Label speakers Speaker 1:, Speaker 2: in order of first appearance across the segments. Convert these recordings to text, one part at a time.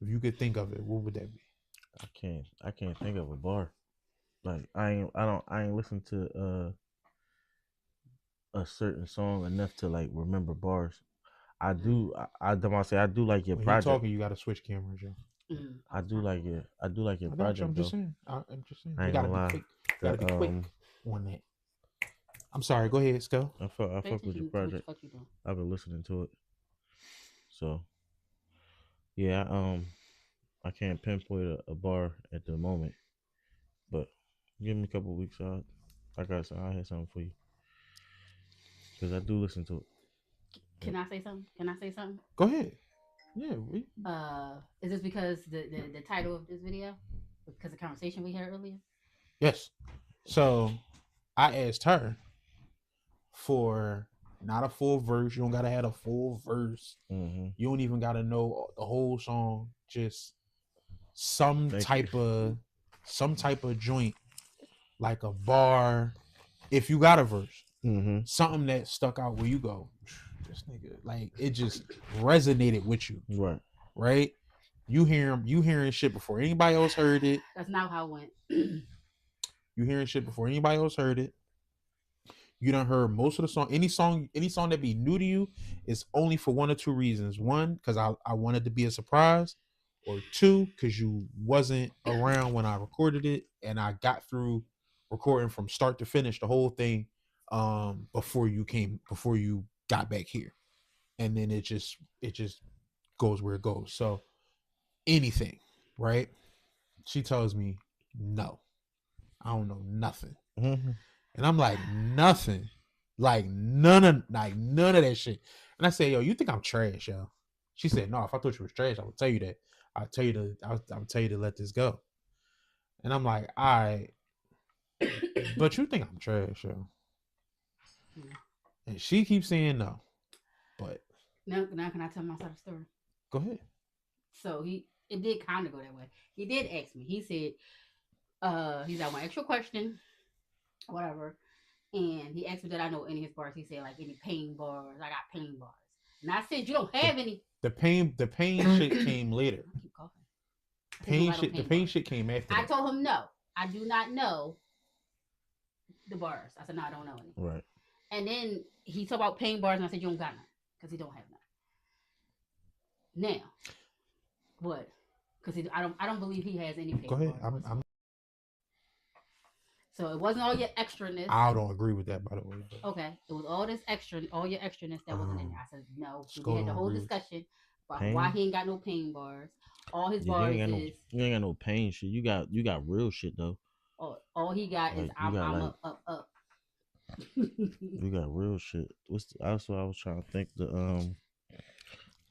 Speaker 1: If you could think of it, what would that be?
Speaker 2: I can't think of a bar. Like I ain't listened to a certain song enough to like remember bars. I do I don't want to say I do like your
Speaker 1: When he
Speaker 2: project.
Speaker 1: talking, you gotta switch cameras, yo.
Speaker 2: I do like your
Speaker 1: I got you. I'm
Speaker 2: project
Speaker 1: just
Speaker 2: though.
Speaker 1: saying. I'm just saying.
Speaker 2: I
Speaker 1: You
Speaker 2: ain't
Speaker 1: gotta
Speaker 2: gonna
Speaker 1: be
Speaker 2: lie.
Speaker 1: quick. You gotta
Speaker 2: The
Speaker 1: be quick on that. I'm sorry. Go ahead, Sco.
Speaker 2: I
Speaker 3: Pay
Speaker 2: fuck with your
Speaker 3: attention to what the
Speaker 2: project.
Speaker 3: fuck you doing.
Speaker 2: I've been listening to it. So yeah, I can't pinpoint a bar at the moment, but give me a couple weeks. I got some. I had something for you because I do listen to it.
Speaker 3: Can I say something? Can I say something?
Speaker 1: Go ahead. Yeah.
Speaker 3: Is this because the title of this video? Because the conversation we had earlier?
Speaker 1: Yes. So I asked her for not a full verse. You don't gotta have a full verse.
Speaker 2: Mm-hmm.
Speaker 1: You don't even gotta know the whole song. Just some type of joint, like a bar. If you got a verse, something that stuck out where you go, this nigga, like it just resonated with you, right? You hearing shit before anybody else heard it.
Speaker 3: That's not how it went.
Speaker 1: You hearing shit before anybody else heard it. You done heard most of the song. Any song that be new to you is only for one or two reasons. One, because I wanted to be a surprise, or two, because you wasn't around when I recorded it, and I got through recording from start to finish the whole thing before you got back here. And then it just goes where it goes. So anything, right? She tells me no. I don't know nothing. And I'm like, nothing. Like none of that shit. And I say, yo, you think I'm trash, yo? She said, no, if I thought you was trash, I would tell you that. I'll tell you to let this go. And I'm like, all right. But you think I'm trash, yo. And she keeps saying no. But
Speaker 3: now can I tell my side of the story?
Speaker 1: Go ahead.
Speaker 3: So it did kind of go that way. He did ask me. He said, he's got one extra question, whatever. And he asked me that I know any of his bars. He said like any pain bars. I got pain bars. And I said, you don't have any.
Speaker 1: The pain shit came later.
Speaker 3: Keep coughing.
Speaker 1: The pain shit came after.
Speaker 3: I told him no. I do not know the bars. I said no, I don't know any.
Speaker 2: Right.
Speaker 3: And then he talked about pain bars, and I said you don't got none because he don't have none. Now, what? Because I don't believe he has any pain.
Speaker 1: Go ahead.
Speaker 3: Bars So it wasn't all your extraness.
Speaker 1: I don't agree with that, by the way.
Speaker 3: But. Okay, it was all your extraness that wasn't in there. I said no. We had the whole discussion about why he ain't got no pain bars. All his bars
Speaker 2: you ain't got no pain shit. You got real shit though.
Speaker 3: All he got like, is I'm up.
Speaker 2: You got real shit. That's what I was trying to think.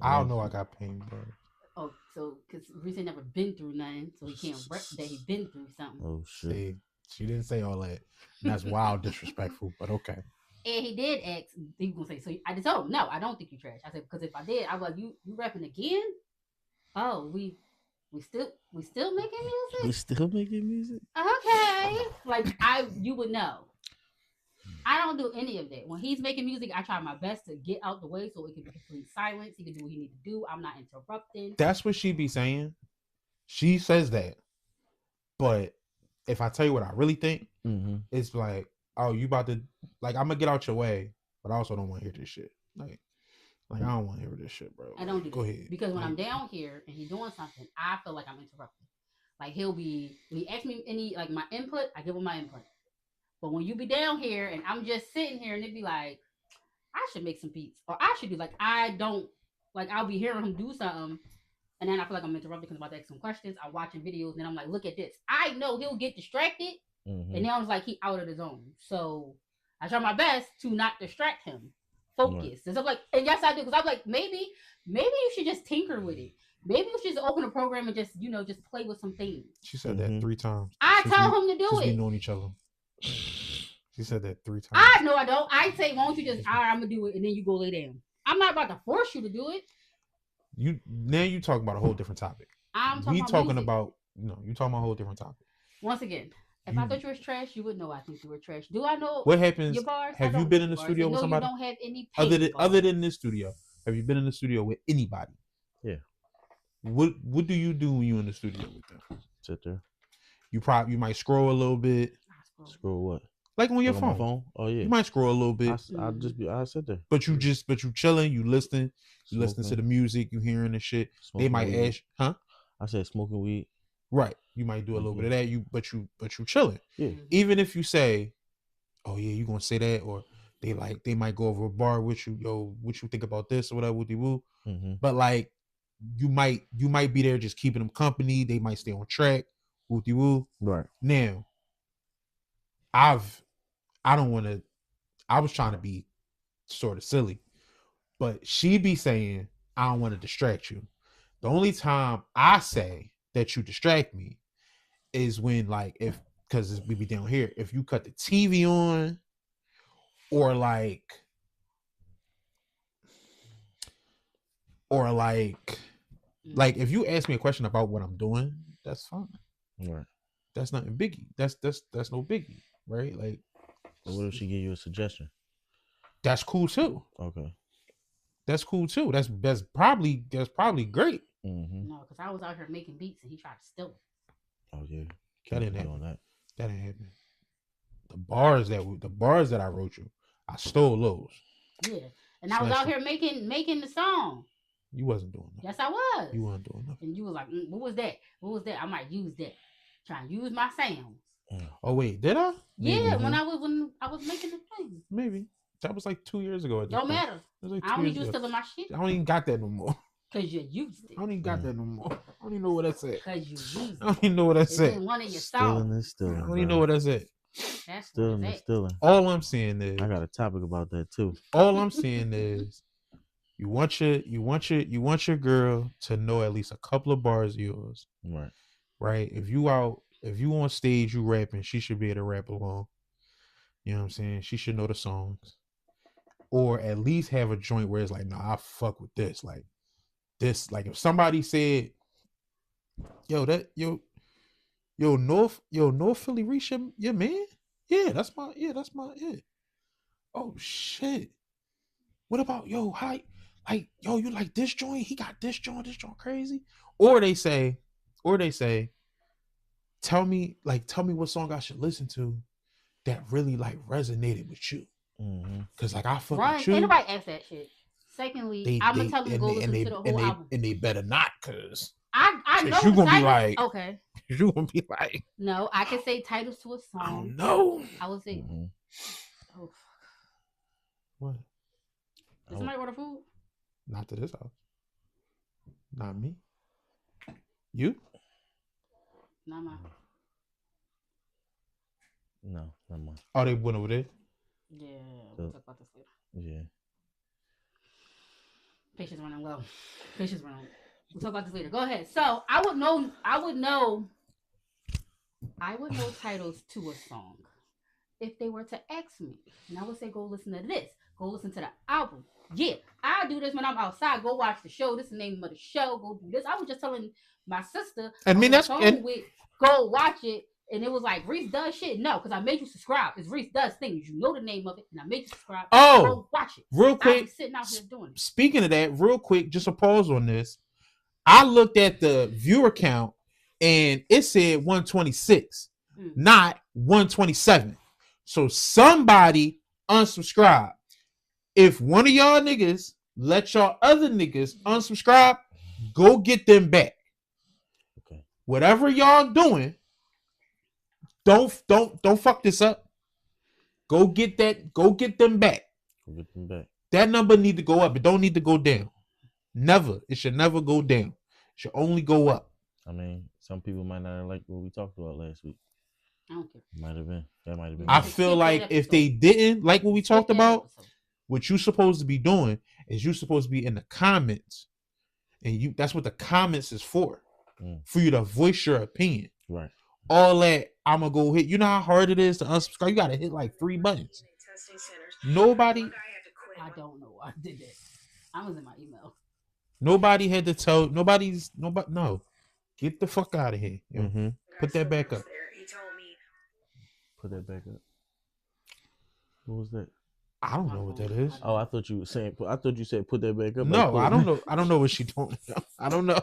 Speaker 1: I don't know. I got pain bars.
Speaker 3: Oh, so because Reese ain't never been through nothing, so he can't rep that he been through something.
Speaker 2: Oh shit.
Speaker 1: See, she didn't say all that. And that's wild disrespectful, but okay.
Speaker 3: And he did ask. He was gonna say, so I just told him, no, I don't think you trash. I said because if I did, I was like, you repping again? Oh, we still making music.
Speaker 2: We still making music.
Speaker 3: Okay, like you would know. I don't do any of that. When he's making music, I try my best to get out the way so it can be complete silence. He can do what he needs to do. I'm not interrupting.
Speaker 1: That's what she be saying. She says that. But if I tell you what I really think, it's like, oh, you about to, like, I'm going to get out your way, but I also don't want to hear this shit. Like I don't want to hear this shit, bro.
Speaker 3: I don't do
Speaker 1: Go
Speaker 3: that.
Speaker 1: ahead.
Speaker 3: Because when I'm down here and he's doing something, I feel like I'm interrupting. Like when he asks me any, like my input, I give him my input. But when you be down here and I'm just sitting here and it'd be like, I should make some beats. Or I should do like, I'll be hearing him do something. And then I feel like I'm interrupted because I'm about to ask some questions. I'm watching videos and then I'm like, look at this. I know he'll get distracted. And now it's like he out of the zone. So I try my best to not distract him. Focus. Right. And so I'm like, and yes I do. Because I'm like, maybe you should just tinker with it. Maybe you should just open a program and just, just play with some things.
Speaker 1: She said that 3 times.
Speaker 3: I tell him to do it.
Speaker 1: We knowing each other. She said that 3 times.
Speaker 3: I don't. I say, why don't you just, all right, I'm going to do it, and then you go lay down. I'm not about to force you to do it.
Speaker 1: You talking about a whole different topic.
Speaker 3: You
Speaker 1: talking about a whole different topic.
Speaker 3: Once again, if I thought you were trash, you would know I think you were trash. Do I know
Speaker 1: what happens?
Speaker 3: Your bars?
Speaker 1: Have you been in the studio with somebody?
Speaker 3: You don't have any
Speaker 1: other than this studio. Have you been in the studio with anybody?
Speaker 2: Yeah.
Speaker 1: what do you do when you in the studio with them?
Speaker 2: Sit there.
Speaker 1: You might scroll a little bit,
Speaker 3: I scroll.
Speaker 2: Scroll what?
Speaker 1: like on your
Speaker 2: Like on my
Speaker 1: phone.
Speaker 2: phone? Oh yeah.
Speaker 1: You might scroll a little bit,
Speaker 2: I sit there.
Speaker 1: but you chilling, you listening to the music, you hearing the shit. They
Speaker 2: Smoking
Speaker 1: might
Speaker 2: weed.
Speaker 1: ask, huh?
Speaker 2: I said smoking weed.
Speaker 1: Right. You might do a little bit of that. But you chilling.
Speaker 2: Yeah.
Speaker 3: Mhm.
Speaker 1: Even if you say, "Oh yeah, you gonna say that," or they might go over a bar with you. Yo, what you think about this or whatever? Woody woo.
Speaker 2: Mm-hmm.
Speaker 1: But like, you might be there just keeping them company. They might stay on track. Woody woo.
Speaker 2: Right.
Speaker 1: Now, I don't want to. I was trying to be sort of silly, but she be saying, "I don't want to distract you." The only time I say that you distract me is when, like, because we be down here, if you cut the TV on, or like if you ask me a question about what I'm doing, that's fine.
Speaker 2: Right.
Speaker 1: That's nothing biggie. That's no biggie, right? Like,
Speaker 2: But what if she give you a suggestion?
Speaker 1: that's cool too.
Speaker 2: Okay.
Speaker 1: That's cool too. That's probably great.
Speaker 2: Mm-hmm.
Speaker 3: No, because I was out here making beats and he tried to steal it.
Speaker 2: Oh yeah.
Speaker 1: That didn't
Speaker 2: Can't be
Speaker 1: happen.
Speaker 2: on that.
Speaker 1: That didn't happen. The bars that I wrote you, I stole those.
Speaker 3: Yeah, and I was out
Speaker 1: Snatched
Speaker 3: here making the song.
Speaker 1: You wasn't doing that.
Speaker 3: Yes, I was.
Speaker 1: You weren't doing nothing.
Speaker 3: And you was like, what was that? What was that? I might use that. Trying to use my sounds.
Speaker 1: Oh wait, did I?
Speaker 3: Yeah, when I was making the thing.
Speaker 1: Maybe that was like 2 years ago. At this
Speaker 3: Don't
Speaker 1: point.
Speaker 3: matter.
Speaker 1: It was like
Speaker 3: I
Speaker 1: 2
Speaker 3: don't
Speaker 1: years
Speaker 3: need you
Speaker 1: ago.
Speaker 3: stealing my shit.
Speaker 1: I don't even got that no more.
Speaker 3: Cause you used it.
Speaker 1: I don't even got that no more. I don't even know what that said.
Speaker 3: Cause you used it.
Speaker 1: I don't even know what that
Speaker 3: It's
Speaker 1: said.
Speaker 3: in one of your
Speaker 2: Stealing
Speaker 3: songs.
Speaker 2: is stealing.
Speaker 1: I don't even know what that said.
Speaker 3: That's
Speaker 2: Stealing
Speaker 3: what
Speaker 2: is
Speaker 3: it's
Speaker 2: stealing.
Speaker 1: All I'm saying is,
Speaker 2: I got a topic about that too.
Speaker 1: all I'm saying is, you want your girl to know at least a couple of bars of yours,
Speaker 2: Right.
Speaker 1: right? If you on stage, you rapping, she should be able to rap along. You know what I'm saying? She should know the songs, or at least have a joint where it's like, nah, I fuck with this. Like this, like if somebody said, yo, North Philly Reach your man? Yeah, that's my. Oh shit. What about yo, hi? Like, yo, you like this joint? He got this joint crazy. Or they say, tell me what song I should listen to that really like resonated with you.
Speaker 2: Mm-hmm.
Speaker 1: Cause like I fuck
Speaker 3: Right.
Speaker 1: with you.
Speaker 3: Ain't nobody ask that shit. Secondly, I'm gonna tell them to go listen to the whole album.
Speaker 1: And they better not, cause
Speaker 3: I know
Speaker 1: you
Speaker 3: the
Speaker 1: gonna be
Speaker 3: title.
Speaker 1: like,
Speaker 3: Okay.
Speaker 1: you gonna be like,
Speaker 3: No, I can say titles to a
Speaker 1: I
Speaker 3: song.
Speaker 1: don't know.
Speaker 3: I would say,
Speaker 2: Mm-hmm.
Speaker 3: oh,
Speaker 1: What?
Speaker 3: did somebody order food?
Speaker 1: Not to this house. Not me. You?
Speaker 3: Not mine.
Speaker 2: No, never mind.
Speaker 1: Oh, they went over there.
Speaker 3: Yeah, we'll talk about this later.
Speaker 2: Yeah.
Speaker 3: Patience running low. Patience running. We'll talk about this later. Go ahead. So I would know titles to a song if they were to ask me. And I would say, go listen to this. Go listen to the album. Yeah, I do this when I'm outside. Go watch the show. This is the name of the show. Go do this. I was just telling my sister.
Speaker 1: I mean, that's
Speaker 3: go watch it. And it was like, Reese does shit. No, because I made you subscribe. It's Reese does things. You know the name of it, and I made you subscribe.
Speaker 1: Oh,
Speaker 3: go watch it.
Speaker 1: real
Speaker 3: I
Speaker 1: quick.
Speaker 3: be sitting out here doing it.
Speaker 1: Speaking of that, real quick, just a pause on this. I looked at the viewer count, and it said 126, not 127. So somebody unsubscribe. If one of y'all niggas let y'all other niggas unsubscribe, go get them back.
Speaker 2: Okay.
Speaker 1: Whatever y'all doing, don't fuck this up. Go get them back.
Speaker 2: Go get them back.
Speaker 1: That number need to go up. It don't need to go down. Never. It should never go down. It should only go up.
Speaker 2: I mean, some people might not have liked what we talked about last week.
Speaker 3: I don't care.
Speaker 2: Might have been. That might have been.
Speaker 1: I
Speaker 3: Skip
Speaker 1: feel
Speaker 3: that
Speaker 1: like if they didn't like what we talked
Speaker 3: Skip that
Speaker 1: about,
Speaker 3: episode.
Speaker 1: what you supposed to be doing is you supposed to be in the comments. And that's what the comments is for. For you to voice your opinion.
Speaker 2: Right.
Speaker 1: All that I'm gonna go hit. You know how hard it is to unsubscribe? You gotta hit like 3 buttons. Nobody.
Speaker 3: I don't know why I did that. I was in my email.
Speaker 1: Nobody had to tell. Nobody. No. Get the fuck out of here. Yo.
Speaker 2: Mm-hmm.
Speaker 1: Put that back up.
Speaker 2: Put that back up. What was that?
Speaker 1: I don't know what that is.
Speaker 2: Oh, I thought you were saying. I thought you said put that back up.
Speaker 1: No,
Speaker 2: like,
Speaker 1: I don't know. I don't know what she doing. I don't know.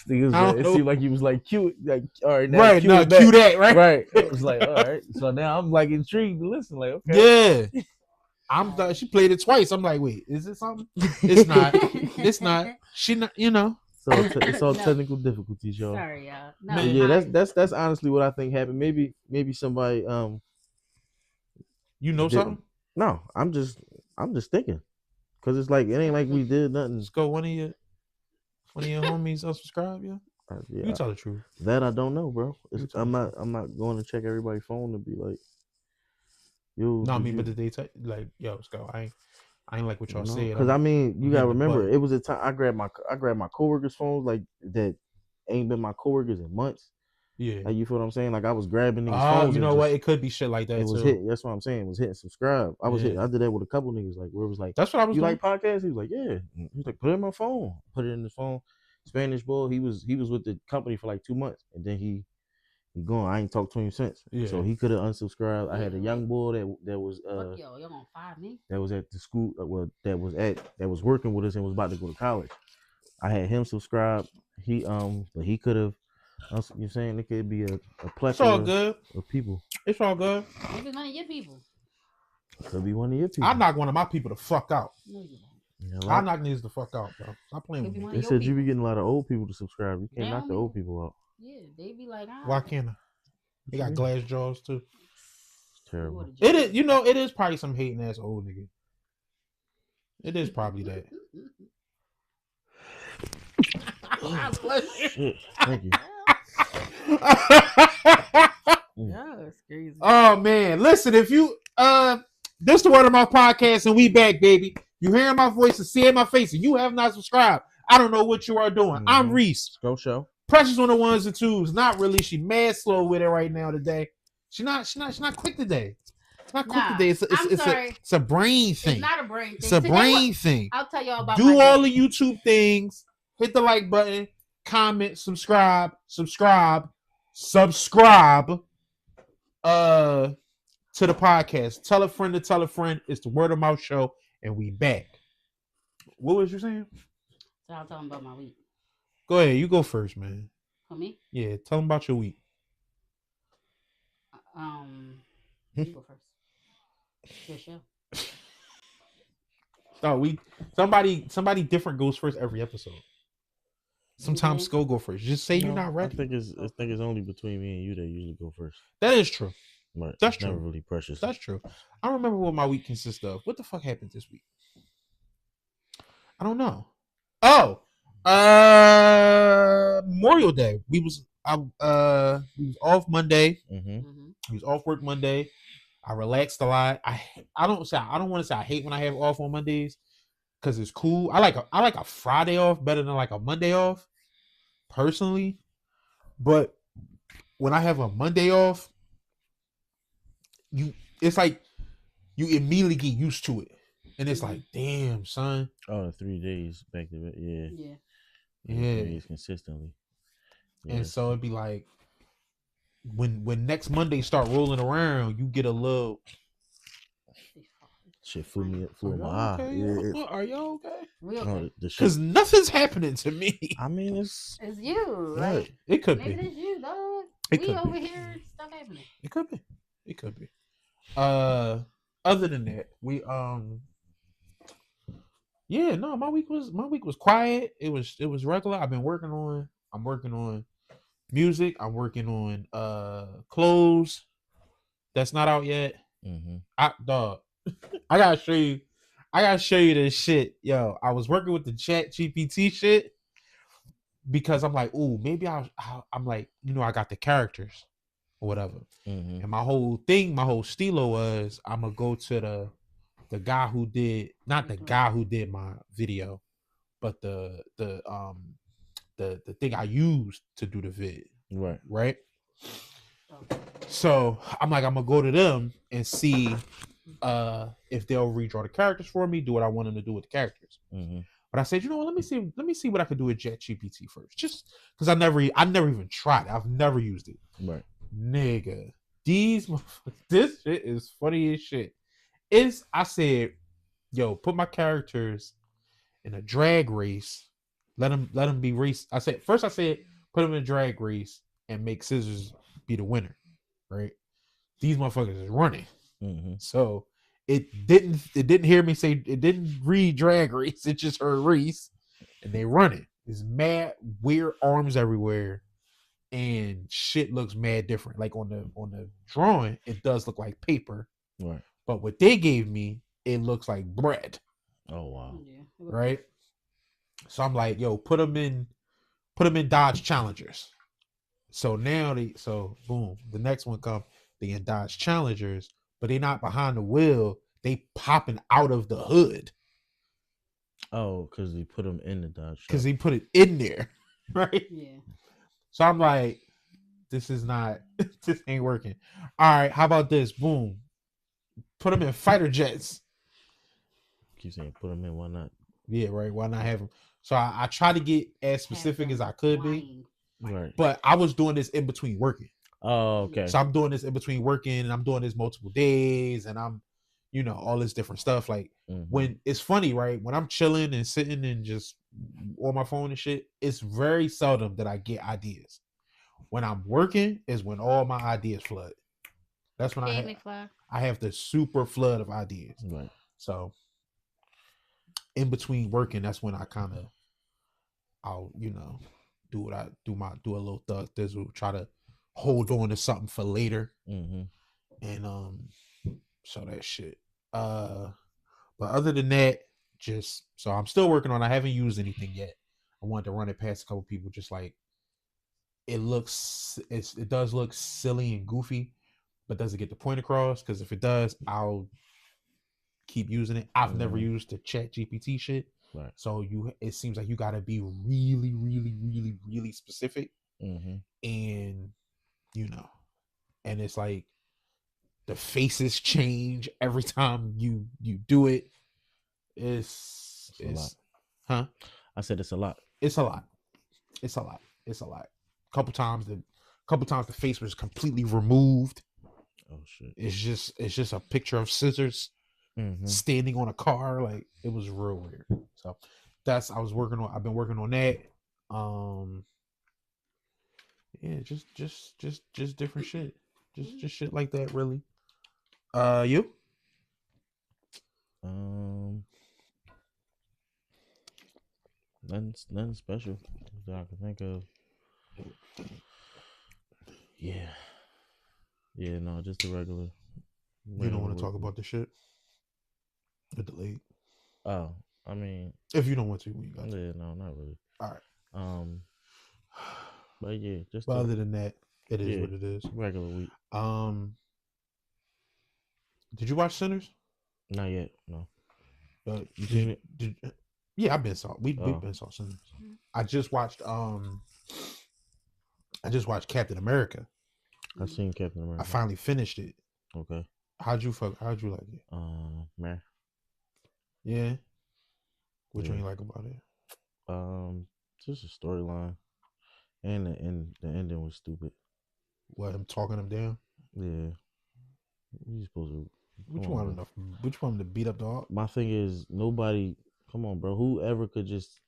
Speaker 2: It seemed like you was like cute. Like, all right, now
Speaker 1: Right, no,
Speaker 2: it back.
Speaker 1: cue that, right?
Speaker 2: Right. It was like, all right. So now I'm like intrigued to listen. Like, okay.
Speaker 1: Yeah. She played it twice. I'm like, wait, is it something? It's not. It's not. She not. You know.
Speaker 2: So it's all
Speaker 3: No.
Speaker 2: technical difficulties, y'all.
Speaker 3: Sorry, y'all. No,
Speaker 2: But yeah, that's honestly what I think happened. Maybe somebody
Speaker 1: You know something?
Speaker 2: No, I'm just thinking, cause it's like it ain't like we did nothing.
Speaker 1: Let's go. One of your homies unsubscribe. Yeah.
Speaker 2: Yeah,
Speaker 1: You tell the truth.
Speaker 2: That I don't know, bro.
Speaker 1: You tell
Speaker 2: I'm
Speaker 1: the
Speaker 2: not going to check everybody's phone to be like, yo.
Speaker 1: No, I mean, but did they like, yo, let's go. I ain't like what y'all said.
Speaker 2: Because I mean, you
Speaker 1: I'm
Speaker 2: gotta
Speaker 1: hitting the
Speaker 2: remember,
Speaker 1: button.
Speaker 2: it was a time I grabbed my coworkers' phones like that ain't been my coworkers in months.
Speaker 1: Yeah.
Speaker 2: Like, you feel what I'm saying? Like I was grabbing niggas' phones.
Speaker 1: You know
Speaker 2: and
Speaker 1: what?
Speaker 2: just-
Speaker 1: It could be shit like that
Speaker 2: It was
Speaker 1: too.
Speaker 2: hit. That's what I'm saying. It was hitting subscribe. I was
Speaker 1: Yeah.
Speaker 2: hitting. I did that with a couple niggas. Like where it was like,
Speaker 1: That's what I was
Speaker 2: you
Speaker 1: doing.
Speaker 2: like podcasts? He was like, yeah. He was like, put it in my phone. Put it in his phone. Spanish boy. He was with the company for like 2 months, and then he gone. I ain't talked to him since.
Speaker 1: Yeah.
Speaker 2: So he could have unsubscribed. I had a young boy that was
Speaker 3: Fuck y'all gonna fire me?
Speaker 2: that was at the school. That was working with us and was about to go to college. I had him subscribe. He but he could have. You're saying it could be a
Speaker 1: It's
Speaker 2: plethora
Speaker 1: all good.
Speaker 2: of people.
Speaker 1: It's all good.
Speaker 3: Maybe it's one of your people.
Speaker 2: Could be one of your people.
Speaker 1: I knock one of my people the fuck out.
Speaker 3: No, you won't.
Speaker 2: Yeah,
Speaker 1: I
Speaker 2: like,
Speaker 1: knock niggas the fuck out, bro. Stop playing with
Speaker 3: Could be
Speaker 1: me.
Speaker 3: one
Speaker 2: they
Speaker 3: of your
Speaker 2: said you
Speaker 3: people.
Speaker 2: be getting a lot of old people to subscribe. You can't
Speaker 3: They
Speaker 2: knock the
Speaker 3: don't
Speaker 2: old
Speaker 3: even-
Speaker 2: people out.
Speaker 3: Yeah, they be like,
Speaker 1: Why can't I? They got glass jaws too.
Speaker 2: It's terrible.
Speaker 1: It is, you know, it is probably some hating ass old nigga. It is probably that.
Speaker 2: Shit. Thank you.
Speaker 3: Yeah, it's crazy.
Speaker 1: Oh man, listen, if you this the Word of Mouth podcast and we back, baby. You hearing my voice and seeing my face and you have not subscribed. I don't know what you are doing. I'm
Speaker 2: Mhm.
Speaker 1: Reese.
Speaker 2: Go show.
Speaker 1: Precious on the ones and twos. Not really. She mad slow with it right now today. She's not quick today. It's not quick
Speaker 3: Nah,
Speaker 1: today.
Speaker 3: I'm sorry.
Speaker 1: It's a brain thing.
Speaker 3: It's not a brain thing.
Speaker 1: It's a
Speaker 3: Today
Speaker 1: brain
Speaker 3: was-
Speaker 1: thing.
Speaker 3: I'll tell y'all about
Speaker 1: Do
Speaker 3: my
Speaker 1: all
Speaker 3: day.
Speaker 1: the YouTube things. Hit the like button. Comment. Subscribe. To the podcast. Tell a friend to tell a friend. It's the Word of Mouth show, and we back. What was you saying?
Speaker 3: So I'll tell them about my week.
Speaker 1: Go ahead. You go first, man.
Speaker 3: For me,
Speaker 1: Yeah. Tell them about your week.
Speaker 3: you go first. Your show.
Speaker 1: Oh, somebody different goes first every episode. Sometimes Sko go first. Just say you're not
Speaker 2: I
Speaker 1: ready.
Speaker 2: think it's only between me and you that usually go first.
Speaker 1: That is true.
Speaker 2: But
Speaker 1: That's
Speaker 2: it's never
Speaker 1: true.
Speaker 2: really precious.
Speaker 1: That's true. I don't remember what my week consists of. What the fuck happened this week? I don't know. Oh, Memorial Day. We was off Monday.
Speaker 2: Mm-hmm.
Speaker 1: We was off work Monday. I relaxed a lot. I don't want to say I hate when I have off on Mondays because it's cool. I like a Friday off better than like a Monday off, personally. But when I have a Monday off, it's like you immediately get used to it, and it's like, damn, son.
Speaker 2: Oh, the 3 days back to back. Yeah.
Speaker 3: Yeah.
Speaker 2: Yeah. 3 days consistently. Yeah.
Speaker 1: And so it'd be like when next Monday start rolling around, you get a little.
Speaker 2: Shit flew my
Speaker 1: Are
Speaker 2: eye.
Speaker 1: y'all
Speaker 2: Yeah.
Speaker 1: okay? Are y'all okay?
Speaker 3: We
Speaker 2: Oh,
Speaker 3: okay.
Speaker 2: the shit.
Speaker 1: Because nothing's happening to me.
Speaker 2: I mean, it's
Speaker 3: It's you.
Speaker 2: right.
Speaker 3: Like,
Speaker 1: It could
Speaker 3: maybe
Speaker 1: be.
Speaker 3: it's you, dog.
Speaker 1: It
Speaker 3: We
Speaker 1: could
Speaker 3: over
Speaker 1: be.
Speaker 3: here, stuff happening.
Speaker 1: It could be. It could be. Other than that, we yeah, no, my week was quiet. It was regular. I'm working on music. I'm working on clothes. That's not out yet.
Speaker 2: Mm-hmm.
Speaker 1: I gotta show you this shit. Yo, I was working with the Chat GPT shit because I'm like, ooh, maybe I'm like, I got the characters or whatever.
Speaker 2: Mm-hmm.
Speaker 1: And my whole stilo was I'm gonna go to the guy who did, not the guy who did my video, but the thing I used to do the vid,
Speaker 2: Right.
Speaker 1: right? So I'm like, I'm gonna go to them and see if they'll redraw the characters for me, do what I want them to do with the characters.
Speaker 2: Mm-hmm.
Speaker 1: But I said, let me see what I could do with ChatGPT first, just because I never even tried it. I've never used it.
Speaker 2: Right.
Speaker 1: Nigga, this shit is funny as shit. I said, yo, put my characters in a drag race. Let them be race. I said put them in a drag race and make Scissors be the winner, right? These motherfuckers is running, so it didn't hear me say it didn't read drag race. It just heard race, and they running. It's mad weird arms everywhere, and shit looks mad different. Like on the drawing, it does look like paper,
Speaker 2: Right.
Speaker 1: but what they gave me, it looks like bread.
Speaker 2: Oh wow.
Speaker 3: Yeah.
Speaker 1: Right. So I'm like, yo, put them in Dodge Challengers. So now boom, the next one come, they in Dodge Challengers, but they not behind the wheel. They popping out of the hood
Speaker 2: Oh, because they put them in the Dodge.
Speaker 1: because they put it in there, right?
Speaker 3: Yeah.
Speaker 1: So I'm like, this ain't working. All right, how about this? Boom, put them in fighter jets.
Speaker 2: Keep saying put them in. Why not?
Speaker 1: Yeah, right. Why not have them? So I try to get as specific as I could be,
Speaker 2: Right.
Speaker 1: but I was doing this in between working.
Speaker 2: Oh, okay.
Speaker 1: So I'm doing this in between working, and I'm doing this multiple days, and I'm, all this different stuff. Like when it's funny, right? When I'm chilling and sitting and just on my phone and shit, it's very seldom that I get ideas. When I'm working is when all my ideas flood. That's when I have the super flood of ideas.
Speaker 2: Right.
Speaker 1: So in between working, that's when I'll do a little thug thizzle, try to hold on to something for later, and so that shit. But other than that, just so I'm still working on. I haven't used anything yet. I wanted to run it past a couple people. Just like it does look silly and goofy, but does it get the point across? Because if it does, I'll keep using it. I've never used the Chat GPT shit.
Speaker 2: Right.
Speaker 1: So it seems like you gotta be really, really, really, really specific, and and it's like the faces change every time you do it. It's
Speaker 2: a lot.
Speaker 1: Huh?
Speaker 2: I said it's a lot.
Speaker 1: It's a lot. It's a lot. It's a lot. Couple times the face was completely removed.
Speaker 2: Oh shit.
Speaker 1: It's just a picture of Scissors standing on a car. Like it was real weird. So I've been working on that. Yeah, just different shit. Just shit like that, really. You?
Speaker 2: Nothing special that I can think of. Yeah. Yeah, no, just the regular.
Speaker 1: You don't want to talk about the shit? The delayed.
Speaker 2: Oh, I mean,
Speaker 1: if you don't want to, we got to.
Speaker 2: Yeah, no, not really.
Speaker 1: All right.
Speaker 2: But yeah, just.
Speaker 1: But other than that, it is what it is.
Speaker 2: Regular week.
Speaker 1: Did you watch Sinners?
Speaker 2: Not yet. No.
Speaker 1: You seen it? Yeah, I've been saw. We've been saw Sinners. I just watched. Captain America.
Speaker 2: I've seen Captain America.
Speaker 1: I finally finished it.
Speaker 2: Okay.
Speaker 1: How'd you like it?
Speaker 2: Man.
Speaker 1: Yeah. What you ain't like about it?
Speaker 2: Just a storyline, and the ending was stupid.
Speaker 1: What, him talking him down?
Speaker 2: Yeah. You supposed to.
Speaker 1: Which one to beat up the Hawk?
Speaker 2: My thing is nobody. Come on, bro. Whoever could just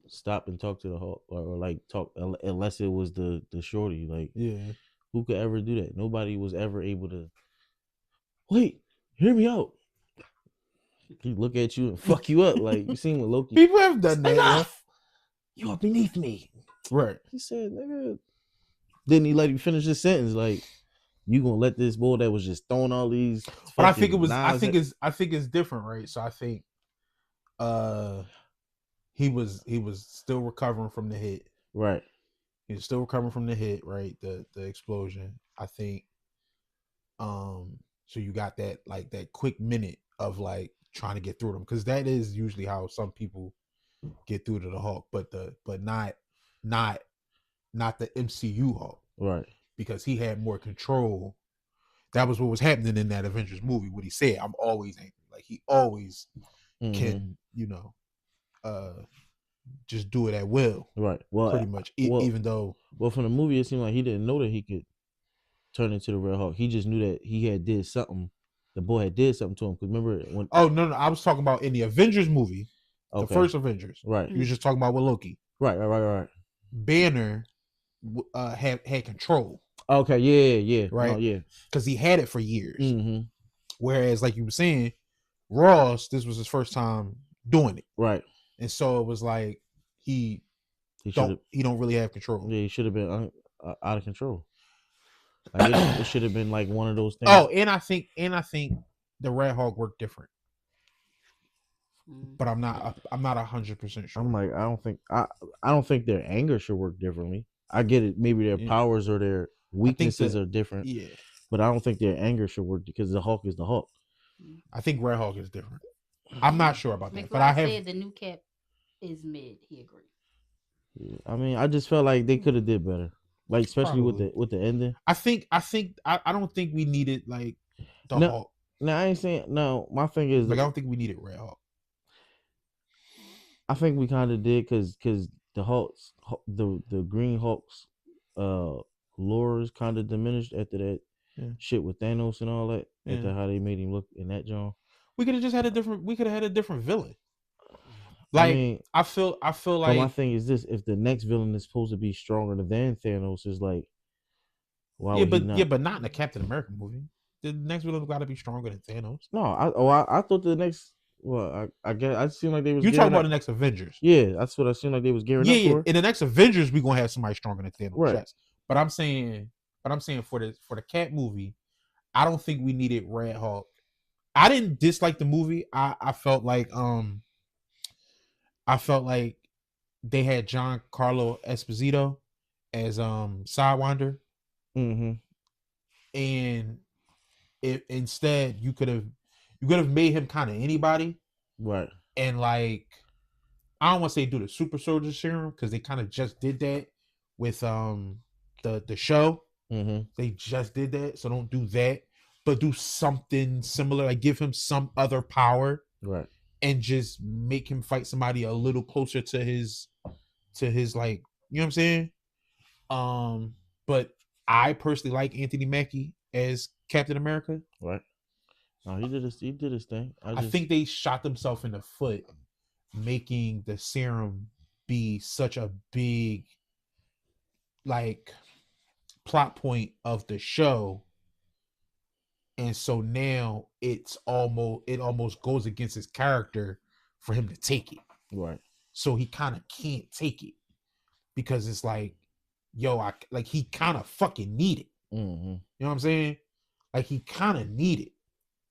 Speaker 2: stop and talk to the Hawk or like talk unless it was the shorty. Like,
Speaker 1: yeah.
Speaker 2: Who could ever do that? Nobody was ever able to. Wait, hear me out. He look at you and fuck you up. Like you seen with Loki.
Speaker 1: People have done that.
Speaker 2: Enough. You are beneath me.
Speaker 1: Right.
Speaker 2: He said, nigga. Then he let you finish his sentence. Like, you gonna let this boy that was just throwing all these.
Speaker 1: But I think it's different, right? So I think, he was still recovering from the hit.
Speaker 2: Right.
Speaker 1: He was still recovering from the hit, right? The explosion. I think. So you got that quick minute of like trying to get through them, because that is usually how some people get through to the Hulk, but not the MCU Hulk,
Speaker 2: right?
Speaker 1: Because he had more control. That was what was happening in that Avengers movie. What he said, "I'm always angry." Like he always can, just do it at will,
Speaker 2: right? Well,
Speaker 1: pretty much. Even though,
Speaker 2: from the movie, it seemed like he didn't know that he could turn into the Red Hulk. He just knew that he had did something the boy had did something to him. Because remember when?
Speaker 1: Oh no, I was talking about in the Avengers movie, the first Avengers.
Speaker 2: Right.
Speaker 1: You was just talking about with Loki.
Speaker 2: Right.
Speaker 1: Banner had control.
Speaker 2: Okay, yeah.
Speaker 1: Right.
Speaker 2: No, yeah.
Speaker 1: Because he had it for years.
Speaker 2: Mm-hmm.
Speaker 1: Whereas, like you were saying, Ross, this was his first time doing it.
Speaker 2: Right.
Speaker 1: And so it was like he don't really have control.
Speaker 2: Yeah, he should have been out of control. Like it should have been like one of those things.
Speaker 1: Oh, and I think the Red Hawk worked different. But I'm not 100% sure.
Speaker 2: I'm like, I don't think their anger should work differently. I get it. Maybe their powers or their weaknesses are different.
Speaker 1: Yeah.
Speaker 2: But I don't think their anger should work because the Hulk is the Hulk.
Speaker 1: I think Red Hawk is different. I'm not sure about that.
Speaker 3: But I said the new Cap is mid. He agreed.
Speaker 2: Yeah, I mean, I just felt like they could have did better. Like especially with the ending.
Speaker 1: I don't think we needed like the Hulk.
Speaker 2: No, I ain't saying no. My thing is
Speaker 1: like I don't think we needed Red Hawk.
Speaker 2: I think we kind of did because the Hulk's the Green Hulk's lore is kind of diminished after that shit with Thanos and all that.
Speaker 1: Yeah.
Speaker 2: After how they made him look in that genre.
Speaker 1: We could have just had a different villain. Like I mean, I feel like
Speaker 2: my thing is this: if the next villain is supposed to be stronger than Thanos, is like,
Speaker 1: why? But not in the Captain America movie. The next villain got to be stronger than Thanos.
Speaker 2: No, I thought the next. Well, I guess I seemed like they was.
Speaker 1: You talking about the next Avengers?
Speaker 2: Yeah, that's what I seemed like they was gearing up for.
Speaker 1: In the next Avengers, we gonna have somebody stronger than Thanos.
Speaker 2: Right.
Speaker 1: Yes. But I'm saying for the Cap movie, I don't think we needed Red Hawk. I didn't dislike the movie. I felt like they had Giancarlo Esposito as Sidewinder.
Speaker 2: Mm-hmm.
Speaker 1: And instead you could have made him kind of anybody.
Speaker 2: Right.
Speaker 1: And like I don't want to say do the super soldier serum because they kind of just did that with the show.
Speaker 2: Mm-hmm.
Speaker 1: They just did that, so don't do that. But do something similar, like give him some other power.
Speaker 2: Right.
Speaker 1: And just make him fight somebody a little closer to his like, you know what I'm saying? But I personally like Anthony Mackie as Captain America.
Speaker 2: Right. No, he did his thing.
Speaker 1: I think they shot themselves in the foot making the serum be such a big like plot point of the show. And so now it almost goes against his character for him to take it.
Speaker 2: Right.
Speaker 1: So he kind of can't take it because it's like, yo, he kind of fucking need it.
Speaker 2: Mm-hmm.
Speaker 1: You know what I'm saying? Like he kind of need it,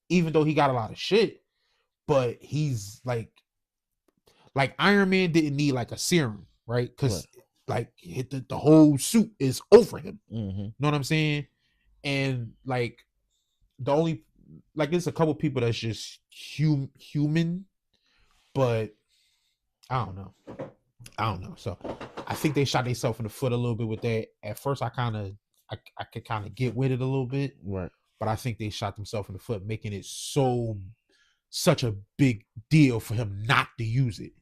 Speaker 1: even though he got a lot of shit. But he's like Iron Man didn't need like a serum, right? Because like the whole suit is over him.
Speaker 2: Mm-hmm.
Speaker 1: You know what I'm saying? And like the only like there's a couple people that's just human, but I don't know. So I think they shot themselves in the foot a little bit with that. At first, I could kind of get with it a little bit,
Speaker 2: right?
Speaker 1: But I think they shot themselves in the foot, making it such a big deal for him not to use it,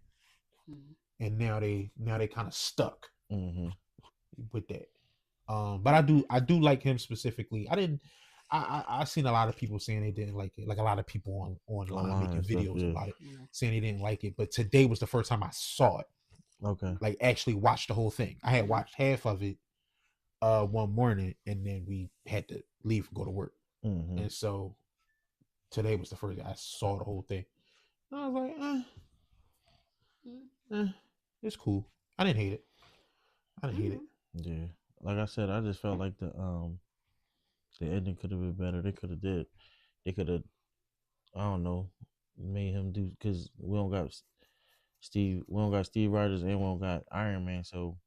Speaker 1: and now they kind of stuck with that. But I do like him specifically. I seen a lot of people saying they didn't like it, like a lot of people online making videos about it, saying they didn't like it. But today was the first time I saw it.
Speaker 2: Okay.
Speaker 1: Like actually watched the whole thing. I had watched half of it one morning, and then we had to leave and go to work.
Speaker 2: Mm-hmm.
Speaker 1: And so today was the first day I saw the whole thing. And I was like, it's cool. I didn't hate it.
Speaker 2: Yeah. Like I said, I just felt like the ending could have been better. They could have, I don't know, made him do, because we don't got Steve Rogers and we don't got Iron Man, so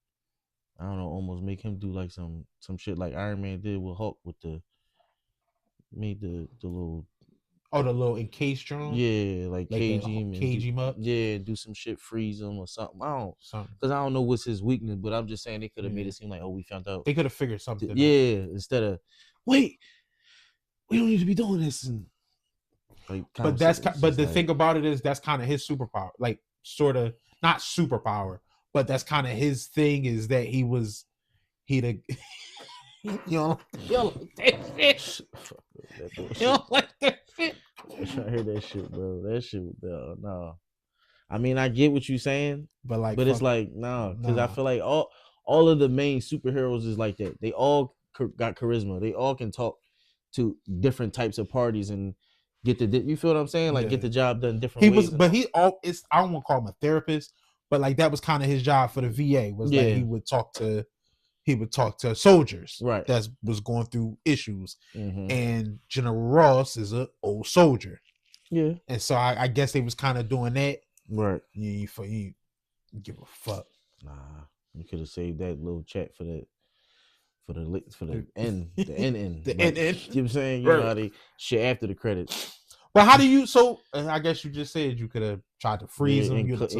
Speaker 2: I don't know, almost make him do like some shit like Iron Man did with Hulk with made the little
Speaker 1: the little encased drone.
Speaker 2: Yeah, like cage
Speaker 1: him up.
Speaker 2: Yeah, do some shit, freeze him or something. Because I don't know what's his weakness, but I'm just saying they could have made it seem like, we found out.
Speaker 1: They could have figured something out.
Speaker 2: Instead of wait, we don't need to be doing this. And like,
Speaker 1: but the thing about it is that's kind of his superpower, like sort of not superpower, but that's kind of his thing is that he You don't like that shit.
Speaker 2: Fuck that
Speaker 1: You
Speaker 2: bullshit.
Speaker 1: don't like that shit.
Speaker 2: I heard that shit, bro. That shit, no. I mean, I get what you're saying,
Speaker 1: But like,
Speaker 2: but it's
Speaker 1: fuck,
Speaker 2: like because I
Speaker 1: nah.
Speaker 2: feel like all of the main superheroes is like that. They all got charisma. They all can talk to different types of parties and get the. You feel what I'm saying? Like
Speaker 1: Yeah.
Speaker 2: get the job done different
Speaker 1: He
Speaker 2: ways.
Speaker 1: was,
Speaker 2: and
Speaker 1: but
Speaker 2: all.
Speaker 1: he all it's. I don't want to call him a therapist, but like that was kind of his job for the VA. Was like
Speaker 2: Yeah.
Speaker 1: he would talk to soldiers
Speaker 2: Right.
Speaker 1: that was going through issues.
Speaker 2: Mhm.
Speaker 1: And General Ross is an old soldier,
Speaker 2: Yeah.
Speaker 1: and so I guess they was kind of doing that.
Speaker 2: Right.
Speaker 1: You give a fuck.
Speaker 2: Nah, you could have saved that little chat for the end, the end.
Speaker 1: The
Speaker 2: Like,
Speaker 1: end.
Speaker 2: You know what I'm saying? You
Speaker 1: Right.
Speaker 2: know how they shit after the credits.
Speaker 1: But how do you? So I guess you just said you could have tried to freeze him. You
Speaker 2: Encage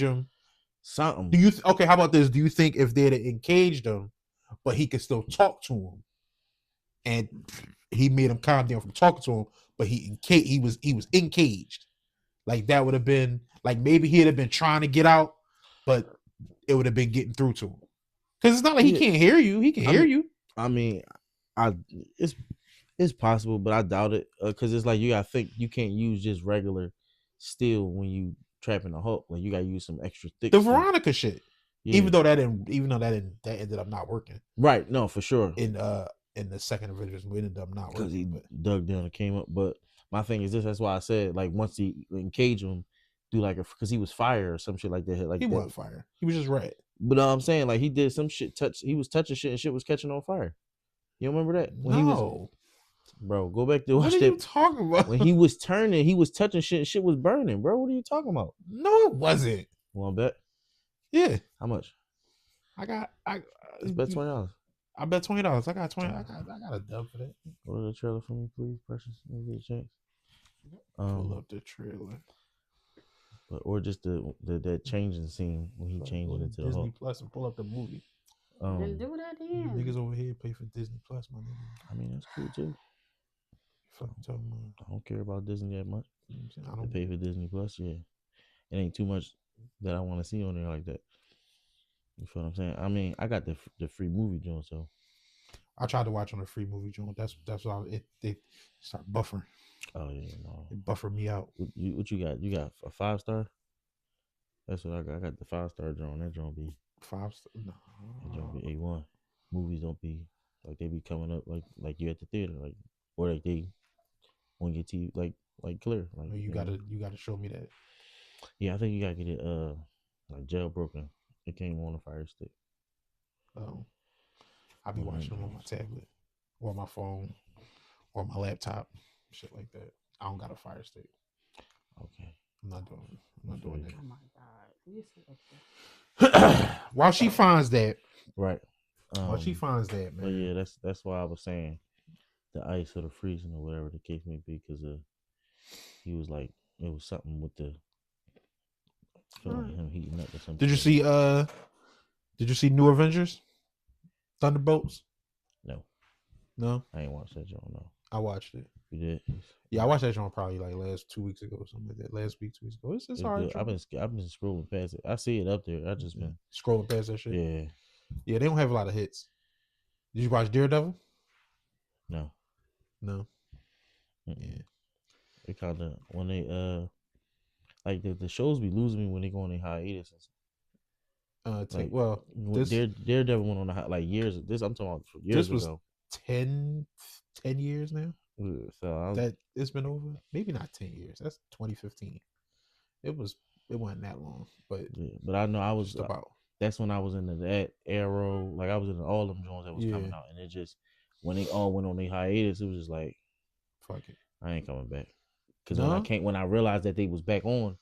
Speaker 2: him.
Speaker 1: him.
Speaker 2: Something.
Speaker 1: Do you? Okay, how about this? Do you think if they'd have encaged him, but he could still talk to him, and he made him calm down from talking to him, but he was encaged, like that would have been like maybe he'd have been trying to get out, but it would have been getting through to him. Because it's not like he can't hear you. He can hear you.
Speaker 2: I mean, it's possible, but I doubt it. Because it's like you gotta think you can't use just regular steel when you trapping a Hulk. Like you gotta use some extra thick.
Speaker 1: The
Speaker 2: steel.
Speaker 1: Veronica shit.
Speaker 2: Yeah.
Speaker 1: Even though that ended up not working.
Speaker 2: Right. No, for sure.
Speaker 1: In the second Avengers, we ended up not working.
Speaker 2: Because he dug down and came up. But my thing is this. That's why I said like once he encaged him, do like because he was fire or some shit like that. Like
Speaker 1: he wasn't fire. He was just red.
Speaker 2: But I'm saying like he did some shit. He was touching shit and shit was catching on fire. You remember that? When he was, bro, go back to watch
Speaker 1: what are you talking about?
Speaker 2: When he was turning, he was touching shit and shit was burning, bro. What are you talking about?
Speaker 1: No, it wasn't.
Speaker 2: Want to bet?
Speaker 1: Yeah.
Speaker 2: How much?
Speaker 1: Let's
Speaker 2: bet $20.
Speaker 1: I bet $20. I got 20. I got a dub for that.
Speaker 2: Order the trailer for me, please, Precious. Let me get a chance.
Speaker 1: Pull up the trailer.
Speaker 2: But or just that changing scene when he changed it into
Speaker 1: Disney
Speaker 2: the Hulk.
Speaker 1: Plus and pull up the movie.
Speaker 3: Then do that then.
Speaker 1: Niggas over here pay for Disney Plus, my nigga.
Speaker 2: I mean that's cool too. I don't care about Disney that much. I don't pay for Disney Plus. Yeah, it ain't too much that I want to see on there like that. You feel what I'm saying? I mean, I got the free movie joint, so
Speaker 1: I tried to watch on the free movie joint. That's why they start buffering.
Speaker 2: Oh yeah, no.
Speaker 1: It buffered me out.
Speaker 2: What you got? You got a 5-star? That's what I got. I got the 5-star joint. That joint be
Speaker 1: 5-star. No.
Speaker 2: That joint be A1. Movies don't be like they be coming up like you at the theater, like or like they on your TV like clear. Like
Speaker 1: you gotta show me that.
Speaker 2: Yeah, I think you gotta get it like jailbroken. It came on a Fire Stick.
Speaker 1: Oh. I'll be watching them on my tablet or my phone or my laptop, shit like that. I don't got a Fire Stick.
Speaker 2: Okay.
Speaker 1: I'm not doing that.
Speaker 3: Oh my God.
Speaker 1: While she finds that.
Speaker 2: Right.
Speaker 1: While she finds that, man.
Speaker 2: But yeah, that's why I was saying the ice or the freezing or whatever the case may be, because he was like it was something with the feeling him heating up or something.
Speaker 1: Did you see New Avengers? Thunderbolts? No?
Speaker 2: I ain't watched that joint, no.
Speaker 1: I watched it.
Speaker 2: You did?
Speaker 1: Yeah, I watched that joint probably like last 2 weeks ago or something like that. Last week, 2 weeks ago. It's hard.
Speaker 2: I've been scrolling past it. I see it up there. I just been
Speaker 1: scrolling past that shit.
Speaker 2: Yeah.
Speaker 1: Yeah, they don't have a lot of hits. Did you watch Daredevil?
Speaker 2: No.
Speaker 1: No.
Speaker 2: Mm-mm. Yeah. They kind of when they like the shows be losing me when they go on their hiatus. Daredevil went on like years. I'm talking about years ago.
Speaker 1: 10 years now.
Speaker 2: So
Speaker 1: it's been over. Maybe not 10 years. That's 2015. It wasn't that long, but
Speaker 2: yeah. But I know I was about. That's when I was into that Arrow. Like I was into all them joints that was coming out, and it just when they all went on their hiatus, it was just like,
Speaker 1: fuck it,
Speaker 2: I ain't coming back. Because when I realized that they was back on,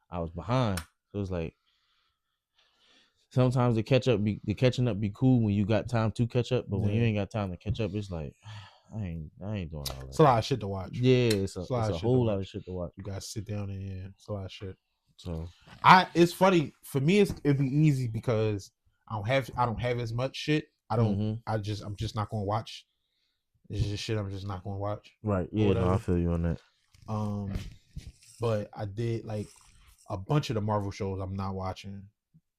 Speaker 2: I was behind. So it was like sometimes the catching up be cool when you got time to catch up, but when you ain't got time to catch up, it's like I ain't doing all that.
Speaker 1: It's a lot of shit to watch.
Speaker 2: Yeah, it's a whole lot of shit to watch.
Speaker 1: You gotta sit down and it's a lot of shit.
Speaker 2: So
Speaker 1: it's funny for me. It'd be easy because I don't have as much shit. I'm just not gonna watch. It's just shit I'm just not gonna watch.
Speaker 2: Right. Yeah. No, I feel you on that.
Speaker 1: But I did like a bunch of the Marvel shows I'm not watching.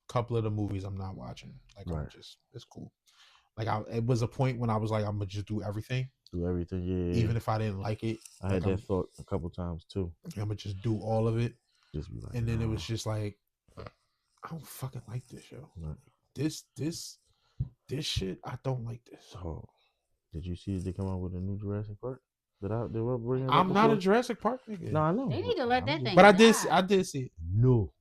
Speaker 1: A couple of the movies I'm not watching. Like right. It's cool. Like it was a point when I was like, I'm gonna just do everything,
Speaker 2: Do everything. Yeah.
Speaker 1: even if I didn't like it.
Speaker 2: I had
Speaker 1: like,
Speaker 2: that thought a couple times too.
Speaker 1: I'm gonna just do all of it.
Speaker 2: Just be like,
Speaker 1: And then it
Speaker 2: nah.
Speaker 1: was just like, I don't fucking like this show.
Speaker 2: Right.
Speaker 1: This shit, I don't like this.
Speaker 2: So, did you see they come out with a new Jurassic Park? They were bringing.
Speaker 1: I'm not a Jurassic Park nigga.
Speaker 2: No, I know.
Speaker 3: They need to let that
Speaker 2: I'm
Speaker 3: thing
Speaker 1: But I
Speaker 3: die.
Speaker 1: did see it.
Speaker 2: No.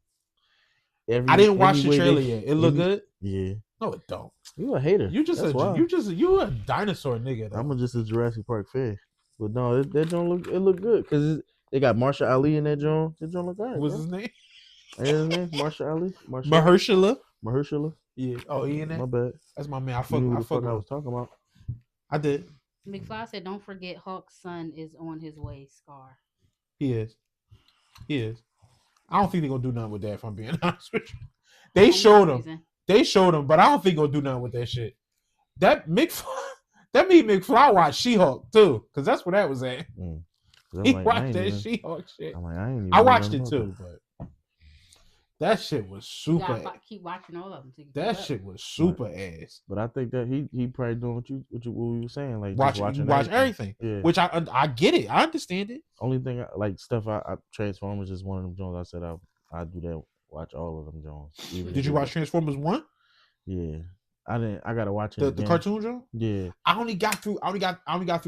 Speaker 1: I didn't watch the
Speaker 2: way
Speaker 1: trailer
Speaker 2: they-
Speaker 1: yet. It looked good.
Speaker 2: Yeah.
Speaker 1: No, it don't.
Speaker 2: You a hater.
Speaker 1: You just
Speaker 2: That's why.
Speaker 1: you a dinosaur nigga. Though.
Speaker 2: I'm just a Jurassic Park fan. But no, that don't look. It look good because they got Marsha Ali in that joint. That joint look alright.
Speaker 1: What's
Speaker 2: bro.
Speaker 1: his name?
Speaker 2: Ain't his name Marsha Ali?
Speaker 1: Mahershala. Yeah. Oh, he in
Speaker 2: My
Speaker 1: that.
Speaker 2: bad.
Speaker 1: That's my man. I
Speaker 2: You
Speaker 1: fuck.
Speaker 2: knew who
Speaker 1: I
Speaker 2: the fuck
Speaker 1: fuck.
Speaker 2: I was talking about.
Speaker 1: I did.
Speaker 3: McFly said, "Don't forget, Hulk's son is on his way." Scar.
Speaker 1: He is. I don't think they're gonna do nothing with that. If I'm being honest with you, they showed him. But I don't think they're gonna do nothing with that shit. That made McFly watch She-Hulk too, because that's where that was at.
Speaker 2: 'Cause I'm
Speaker 1: He
Speaker 2: like, I
Speaker 1: watched
Speaker 2: ain't
Speaker 1: that
Speaker 2: even-
Speaker 1: She-Hulk shit.
Speaker 2: I'm like, I ain't even
Speaker 1: I
Speaker 2: know
Speaker 1: watched
Speaker 2: nothing
Speaker 1: it
Speaker 2: about
Speaker 1: too,
Speaker 2: that.
Speaker 1: but that shit was
Speaker 3: You
Speaker 1: super.
Speaker 3: gotta keep watching all of them. till you
Speaker 1: That
Speaker 3: keep up.
Speaker 1: shit was super ass.
Speaker 2: But I think that he probably doing what we were saying, like
Speaker 1: Watch
Speaker 2: just watching
Speaker 1: everything.
Speaker 2: Yeah.
Speaker 1: Which I get it. I understand it.
Speaker 2: Only thing like stuff I Transformers is one of them Jones. I said I do that. Watch all of them Jones.
Speaker 1: Did you watch Transformers 1?
Speaker 2: Yeah, I didn't. I gotta watch it.
Speaker 1: The
Speaker 2: again.
Speaker 1: cartoon show?
Speaker 2: Yeah,
Speaker 1: I only got through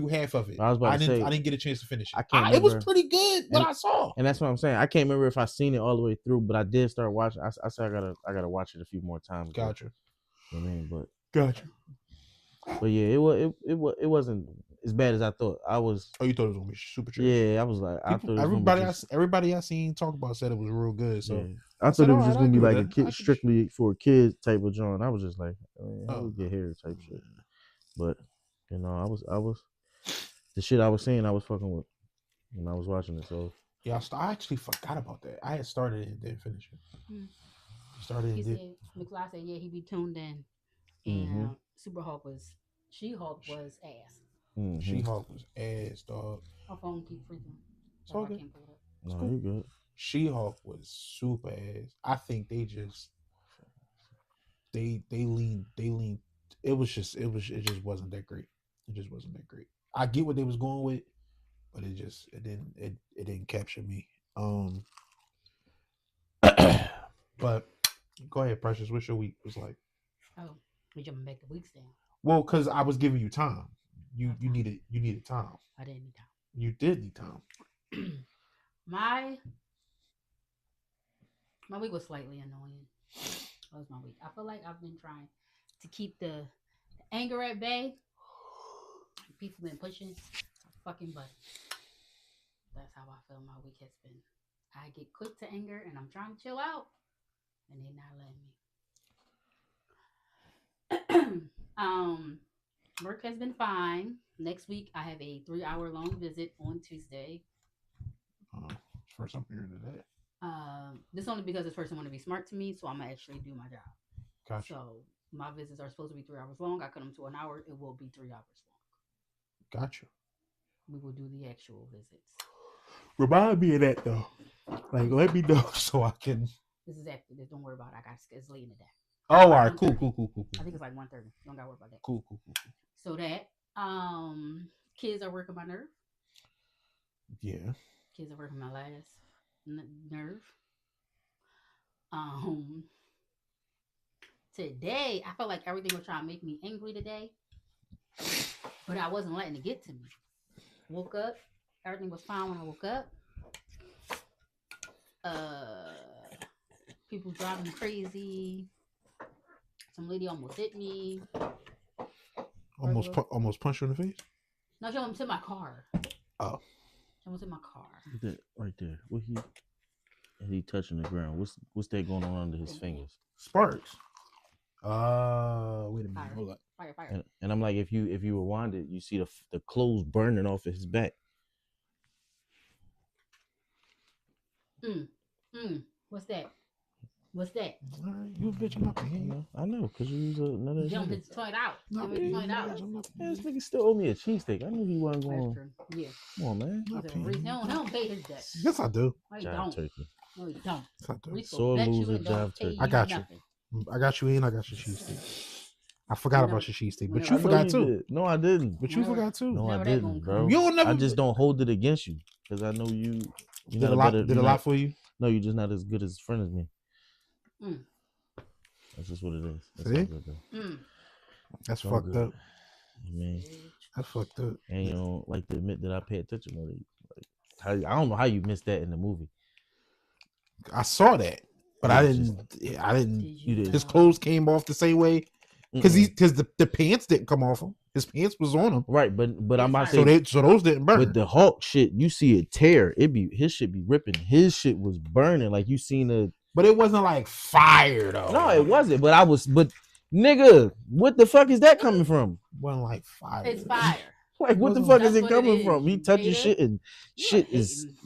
Speaker 1: half of it.
Speaker 2: I was about to say,
Speaker 1: I didn't get a chance to finish it.
Speaker 2: I can't
Speaker 1: It was
Speaker 2: remember.
Speaker 1: pretty good what I saw.
Speaker 2: and that's what I'm saying. I can't remember if I seen it all the way through, but I did start watching. I said I gotta watch it a few more times.
Speaker 1: Gotcha.
Speaker 2: You know what I mean,
Speaker 1: Gotcha.
Speaker 2: but yeah, it wasn't as bad as I thought. I was.
Speaker 1: Oh, you thought it was gonna be super tricky?
Speaker 2: Yeah, I was like, I thought it was gonna be just-
Speaker 1: everybody I seen talk about said it was real good. So
Speaker 2: yeah. I
Speaker 1: said,
Speaker 2: thought it was
Speaker 1: "Alright,
Speaker 2: just
Speaker 1: I
Speaker 2: gonna be
Speaker 1: agree
Speaker 2: like
Speaker 1: with
Speaker 2: a
Speaker 1: that. I
Speaker 2: kid
Speaker 1: can-
Speaker 2: strictly for a kids type of joint. I was just like, I
Speaker 1: Oh.
Speaker 2: would get hair type shit. But you know, I was the shit I was saying I was fucking with when I was watching it. So
Speaker 1: yeah, I actually forgot about that. I had started it and didn't finish it.
Speaker 3: Hmm.
Speaker 1: Started
Speaker 3: He
Speaker 1: and did.
Speaker 3: said, McFly said, yeah, he be tuned in. And
Speaker 2: Mhm.
Speaker 3: She-Hulk was ass.
Speaker 2: mhm.
Speaker 1: She-Hulk was ass, dog.
Speaker 3: My phone keep freezing.
Speaker 1: It's
Speaker 3: So I
Speaker 1: okay.
Speaker 3: can't pull it up.
Speaker 2: No,
Speaker 1: cool.
Speaker 2: you good.
Speaker 1: She-Hulk was super ass. I think they just they leaned. It just wasn't that great. It just wasn't that great. I get what they was going with, but it didn't capture me. But go ahead, Precious. What's your week was like?
Speaker 3: Oh, we jumping back the weeks down.
Speaker 1: Well, because I was giving you time. You needed time.
Speaker 3: I didn't need
Speaker 1: You did need time.
Speaker 3: time. My week was slightly annoying. That was my week. I feel like I've been trying to keep the anger at bay. People been pushing a fucking button. That's how I feel my week has been. I get quick to anger and I'm trying to chill out and they're not letting me. Work has been fine. Next week I have a 3-hour long visit on Tuesday.
Speaker 1: First I'm hearing of that.
Speaker 3: This only because this person want to be smart to me, so I'm gonna actually do my job.
Speaker 1: Gotcha.
Speaker 3: So my visits are supposed to be 3 hours long. I cut them to an hour. It will be 3 hours long.
Speaker 1: Gotcha.
Speaker 3: We will do the actual visits.
Speaker 1: Remind me of that though. Like, let me know so I can.
Speaker 3: This is after this. Don't worry about it. I got it's late in the day.
Speaker 1: Oh, all right. Cool.
Speaker 3: I think it's like 1:30. Don't gotta worry about that.
Speaker 1: Cool.
Speaker 3: So that kids are working my nerve.
Speaker 1: Yeah.
Speaker 3: Kids are working my last nerve. Today I felt like everything was trying to make me angry today, but I wasn't letting it get to me. Woke up, everything was fine when I woke up. People driving crazy. Some lady almost hit me.
Speaker 1: Almost punched you in the face.
Speaker 3: No, she almost hit my car.
Speaker 1: Oh.
Speaker 3: She almost hit my car.
Speaker 2: That right there. What he touching the ground? What's that going on under his fingers?
Speaker 1: Sparks. Wait a minute.
Speaker 3: Fire.
Speaker 1: Hold up.
Speaker 3: Fire.
Speaker 2: And I'm like, if you rewind it, you see the clothes burning off of his back.
Speaker 3: What's that? What's that?
Speaker 1: All right, you a bitch. I'm not paying you.
Speaker 2: I know, cause you was another.
Speaker 3: You don't
Speaker 2: nigga.
Speaker 3: hit the toy out.
Speaker 1: Not
Speaker 3: Give me
Speaker 1: paying
Speaker 3: the
Speaker 1: you.
Speaker 3: $20.
Speaker 1: I'm not
Speaker 2: Man,
Speaker 1: paying
Speaker 2: this
Speaker 1: you.
Speaker 2: nigga still owe me a cheesesteak. I knew he wasn't
Speaker 3: That's
Speaker 2: going.
Speaker 3: true. Yeah.
Speaker 2: Come on, man.
Speaker 1: Not
Speaker 3: He's a
Speaker 1: paying
Speaker 3: Reese.
Speaker 1: you.
Speaker 3: He don't pay his debt.
Speaker 1: Yes, I do.
Speaker 3: No, he
Speaker 2: Jive
Speaker 3: don't.
Speaker 2: turkey.
Speaker 3: No, he don't.
Speaker 1: Yes, I do.
Speaker 3: Reese
Speaker 2: Sore
Speaker 3: will bet you
Speaker 2: loser,
Speaker 3: and don't
Speaker 2: jive
Speaker 3: pay
Speaker 2: turkey.
Speaker 3: you
Speaker 1: I got you.
Speaker 3: nothing.
Speaker 1: I got you in. I got your cheesesteak. I forgot
Speaker 3: You know-
Speaker 1: about your cheesesteak, but
Speaker 3: whenever
Speaker 1: you
Speaker 3: I know
Speaker 1: forgot too.
Speaker 2: Did. No, I didn't.
Speaker 1: But you
Speaker 3: Whenever-
Speaker 1: forgot too.
Speaker 2: No, I
Speaker 3: Whenever that gonna
Speaker 2: didn't, bro.
Speaker 3: come.
Speaker 1: You'll never.
Speaker 2: I just don't hold it against you because I know you.
Speaker 1: did
Speaker 2: You're not
Speaker 1: a lot.
Speaker 2: better,
Speaker 1: Did a
Speaker 2: you're
Speaker 1: lot
Speaker 2: not-
Speaker 1: for you.
Speaker 2: No, you're just not as good as a friend as me.
Speaker 3: Mm.
Speaker 2: That's just what it is. That's
Speaker 1: See?
Speaker 2: all good, though.
Speaker 3: Mm.
Speaker 1: That's
Speaker 2: All
Speaker 1: fucked
Speaker 2: good.
Speaker 1: up.
Speaker 2: I mean,
Speaker 1: That's fucked up.
Speaker 2: and you don't like to admit that I pay attention to you. Like, I don't know how you missed that in the movie.
Speaker 1: I saw that, but
Speaker 2: Yeah,
Speaker 1: I
Speaker 2: it's
Speaker 1: didn't. I didn't.
Speaker 3: Did
Speaker 2: you did.
Speaker 1: His clothes came off the same way because the pants didn't come off him. His pants was on him,
Speaker 2: Right, but I'm about to
Speaker 3: So
Speaker 2: say
Speaker 1: so those didn't burn.
Speaker 2: with the Hulk shit, you see it tear. His shit be ripping. His shit was burning. Like you seen a.
Speaker 1: But it wasn't like fire though.
Speaker 2: No, it wasn't. But nigga, what the fuck is that coming from?
Speaker 1: It wasn't like fire.
Speaker 3: It's fire.
Speaker 2: Like what the
Speaker 1: Wasn't-
Speaker 2: fuck is
Speaker 3: That's
Speaker 2: it
Speaker 3: what it
Speaker 2: coming
Speaker 3: is,
Speaker 2: from? He touches
Speaker 3: hater.
Speaker 2: shit and
Speaker 3: You
Speaker 2: shit
Speaker 3: are
Speaker 2: is
Speaker 3: hating.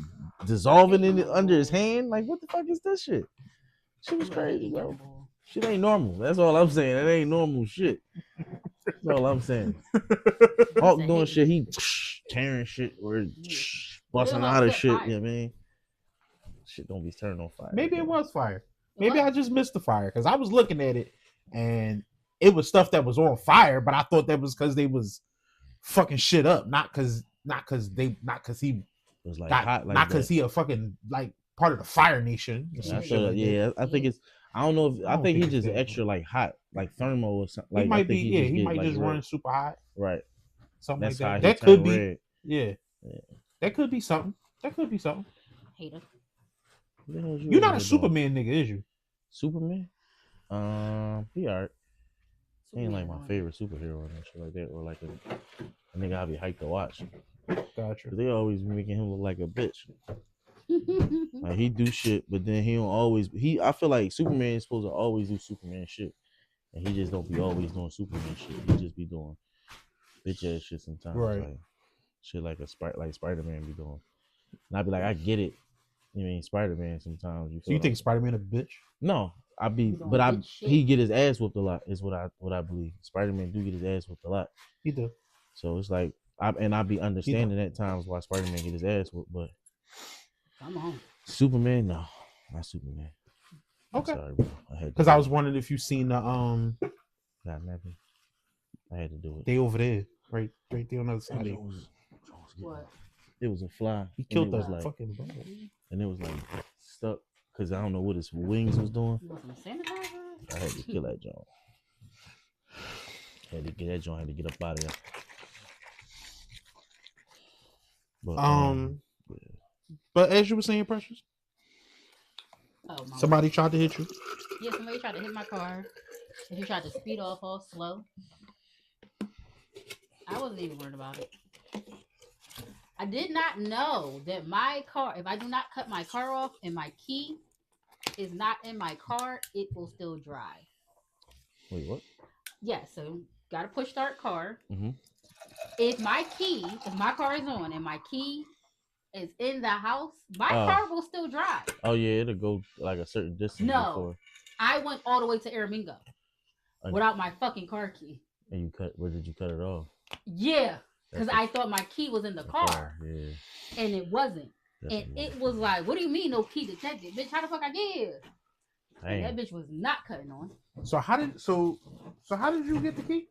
Speaker 2: dissolving in it
Speaker 3: hating,
Speaker 2: under his
Speaker 3: boy.
Speaker 2: hand. Like what the fuck is this shit? Shit was
Speaker 3: You are
Speaker 2: crazy,
Speaker 3: hating,
Speaker 2: bro.
Speaker 3: boy.
Speaker 2: Shit ain't normal. That's all I'm saying. It ain't normal shit. That's all I'm saying. Hulk
Speaker 3: That's
Speaker 2: doing
Speaker 3: hating.
Speaker 2: shit, he tearing shit or busting
Speaker 3: Hulk
Speaker 2: out of
Speaker 3: set
Speaker 2: shit.
Speaker 3: fire.
Speaker 2: You know what I mean? Shit don't be turning on fire.
Speaker 1: Maybe
Speaker 2: bro.
Speaker 1: it was fire.
Speaker 3: It
Speaker 1: Maybe
Speaker 3: was.
Speaker 1: I just missed the fire because I was looking at it and it was stuff that was on fire, but I thought that was because they was fucking shit up, not because he
Speaker 2: It was like
Speaker 1: got,
Speaker 2: hot like
Speaker 1: not because
Speaker 2: that.
Speaker 1: he a fucking like part of the Fire Nation. or
Speaker 2: Yeah,
Speaker 1: some
Speaker 2: I
Speaker 1: shit
Speaker 2: feel
Speaker 1: like
Speaker 2: like,
Speaker 1: that.
Speaker 2: yeah, I think it's. I don't know if
Speaker 1: I
Speaker 2: I
Speaker 1: don't
Speaker 2: think
Speaker 1: think
Speaker 2: he's
Speaker 1: it's
Speaker 2: just
Speaker 1: that.
Speaker 2: extra like hot, like thermo or something. Like
Speaker 1: He
Speaker 2: I
Speaker 1: might
Speaker 2: think
Speaker 1: be, yeah, he
Speaker 2: get,
Speaker 1: might
Speaker 2: like,
Speaker 1: just
Speaker 2: real-
Speaker 1: run super hot,
Speaker 2: right.
Speaker 1: something
Speaker 2: That's how
Speaker 1: like
Speaker 2: he
Speaker 1: that. That could
Speaker 2: turned
Speaker 1: be,
Speaker 2: red.
Speaker 1: yeah,
Speaker 2: Yeah.
Speaker 1: that could be something. That could be something.
Speaker 3: Hater.
Speaker 2: What the hell is you
Speaker 1: You're
Speaker 2: over
Speaker 1: not a
Speaker 2: here doing?
Speaker 1: Superman nigga, is you?
Speaker 2: Superman. He alright. He ain't like my
Speaker 3: Superman,
Speaker 2: favorite superhero and shit like that, or like a nigga I'd be hyped to watch.
Speaker 1: Gotcha.
Speaker 2: 'Cause they always be making him look like a bitch.
Speaker 3: on.
Speaker 2: Like he do shit, but then he don't always. I feel like Superman is supposed to always do Superman shit, and he just don't be always doing Superman shit. He just be doing bitch ass shit sometimes,
Speaker 1: Right.
Speaker 2: like shit like Spider Man be doing. And I be like, I get it. You mean Spider Man sometimes?
Speaker 1: So you
Speaker 2: feel
Speaker 1: think
Speaker 2: like-
Speaker 1: Spider Man a bitch?
Speaker 2: No, I be,
Speaker 3: He don't
Speaker 2: but
Speaker 3: bitch shit.
Speaker 2: he get his ass whooped a lot. Is what I believe. Spider Man do get his ass whooped a lot.
Speaker 1: He do.
Speaker 2: So it's like I be understanding at times why Spider Man get his ass whooped, but
Speaker 3: Come on.
Speaker 2: Superman, no, not Superman. I'm
Speaker 1: Okay.
Speaker 2: sorry, bro. I had to
Speaker 1: Because
Speaker 2: do
Speaker 1: I
Speaker 2: it.
Speaker 1: was wondering if you seen the
Speaker 2: Got nothing. I had to do it.
Speaker 1: they over there, right there on the other side.
Speaker 2: It
Speaker 1: Of
Speaker 2: was,
Speaker 3: What?
Speaker 2: it was a fly.
Speaker 1: He
Speaker 2: and
Speaker 1: killed
Speaker 2: it
Speaker 1: that
Speaker 2: was like,
Speaker 1: fucking bird.
Speaker 2: and it was like stuck because I don't know what his wings was doing.
Speaker 3: You want some sanitizer?
Speaker 2: I had to kill that joint. Had to get that joint. Had to get up out of there. But,
Speaker 1: But as you were saying, Precious,
Speaker 3: Oh, my
Speaker 1: somebody tried to hit you.
Speaker 3: Yeah, somebody tried to hit my car. And he tried to speed off all slow. I wasn't even worried about it. I did not know that my car, if I do not cut my car off and my key is not in my car, it will still drive.
Speaker 2: wait, what?
Speaker 3: Yeah, so gotta push start car.
Speaker 2: Mhm.
Speaker 3: If my car is on and my key is in the house, my
Speaker 2: Oh.
Speaker 3: car will still drive.
Speaker 2: Oh yeah, it'll go like a certain distance
Speaker 3: No.
Speaker 2: before,
Speaker 3: I went all the way to Aramingo
Speaker 2: And-
Speaker 3: without my fucking car key.
Speaker 2: and you cut. Where did you cut it off?
Speaker 3: Yeah, because
Speaker 2: That's
Speaker 3: I thought my key was in the
Speaker 2: the
Speaker 3: car
Speaker 2: Yeah.
Speaker 3: and it wasn't.
Speaker 2: That's
Speaker 3: And
Speaker 2: a
Speaker 3: it was like, what do you mean no key detected? Bitch, how the fuck I get here? And
Speaker 2: Damn.
Speaker 3: that bitch was not cutting on.
Speaker 1: So how did you get the key?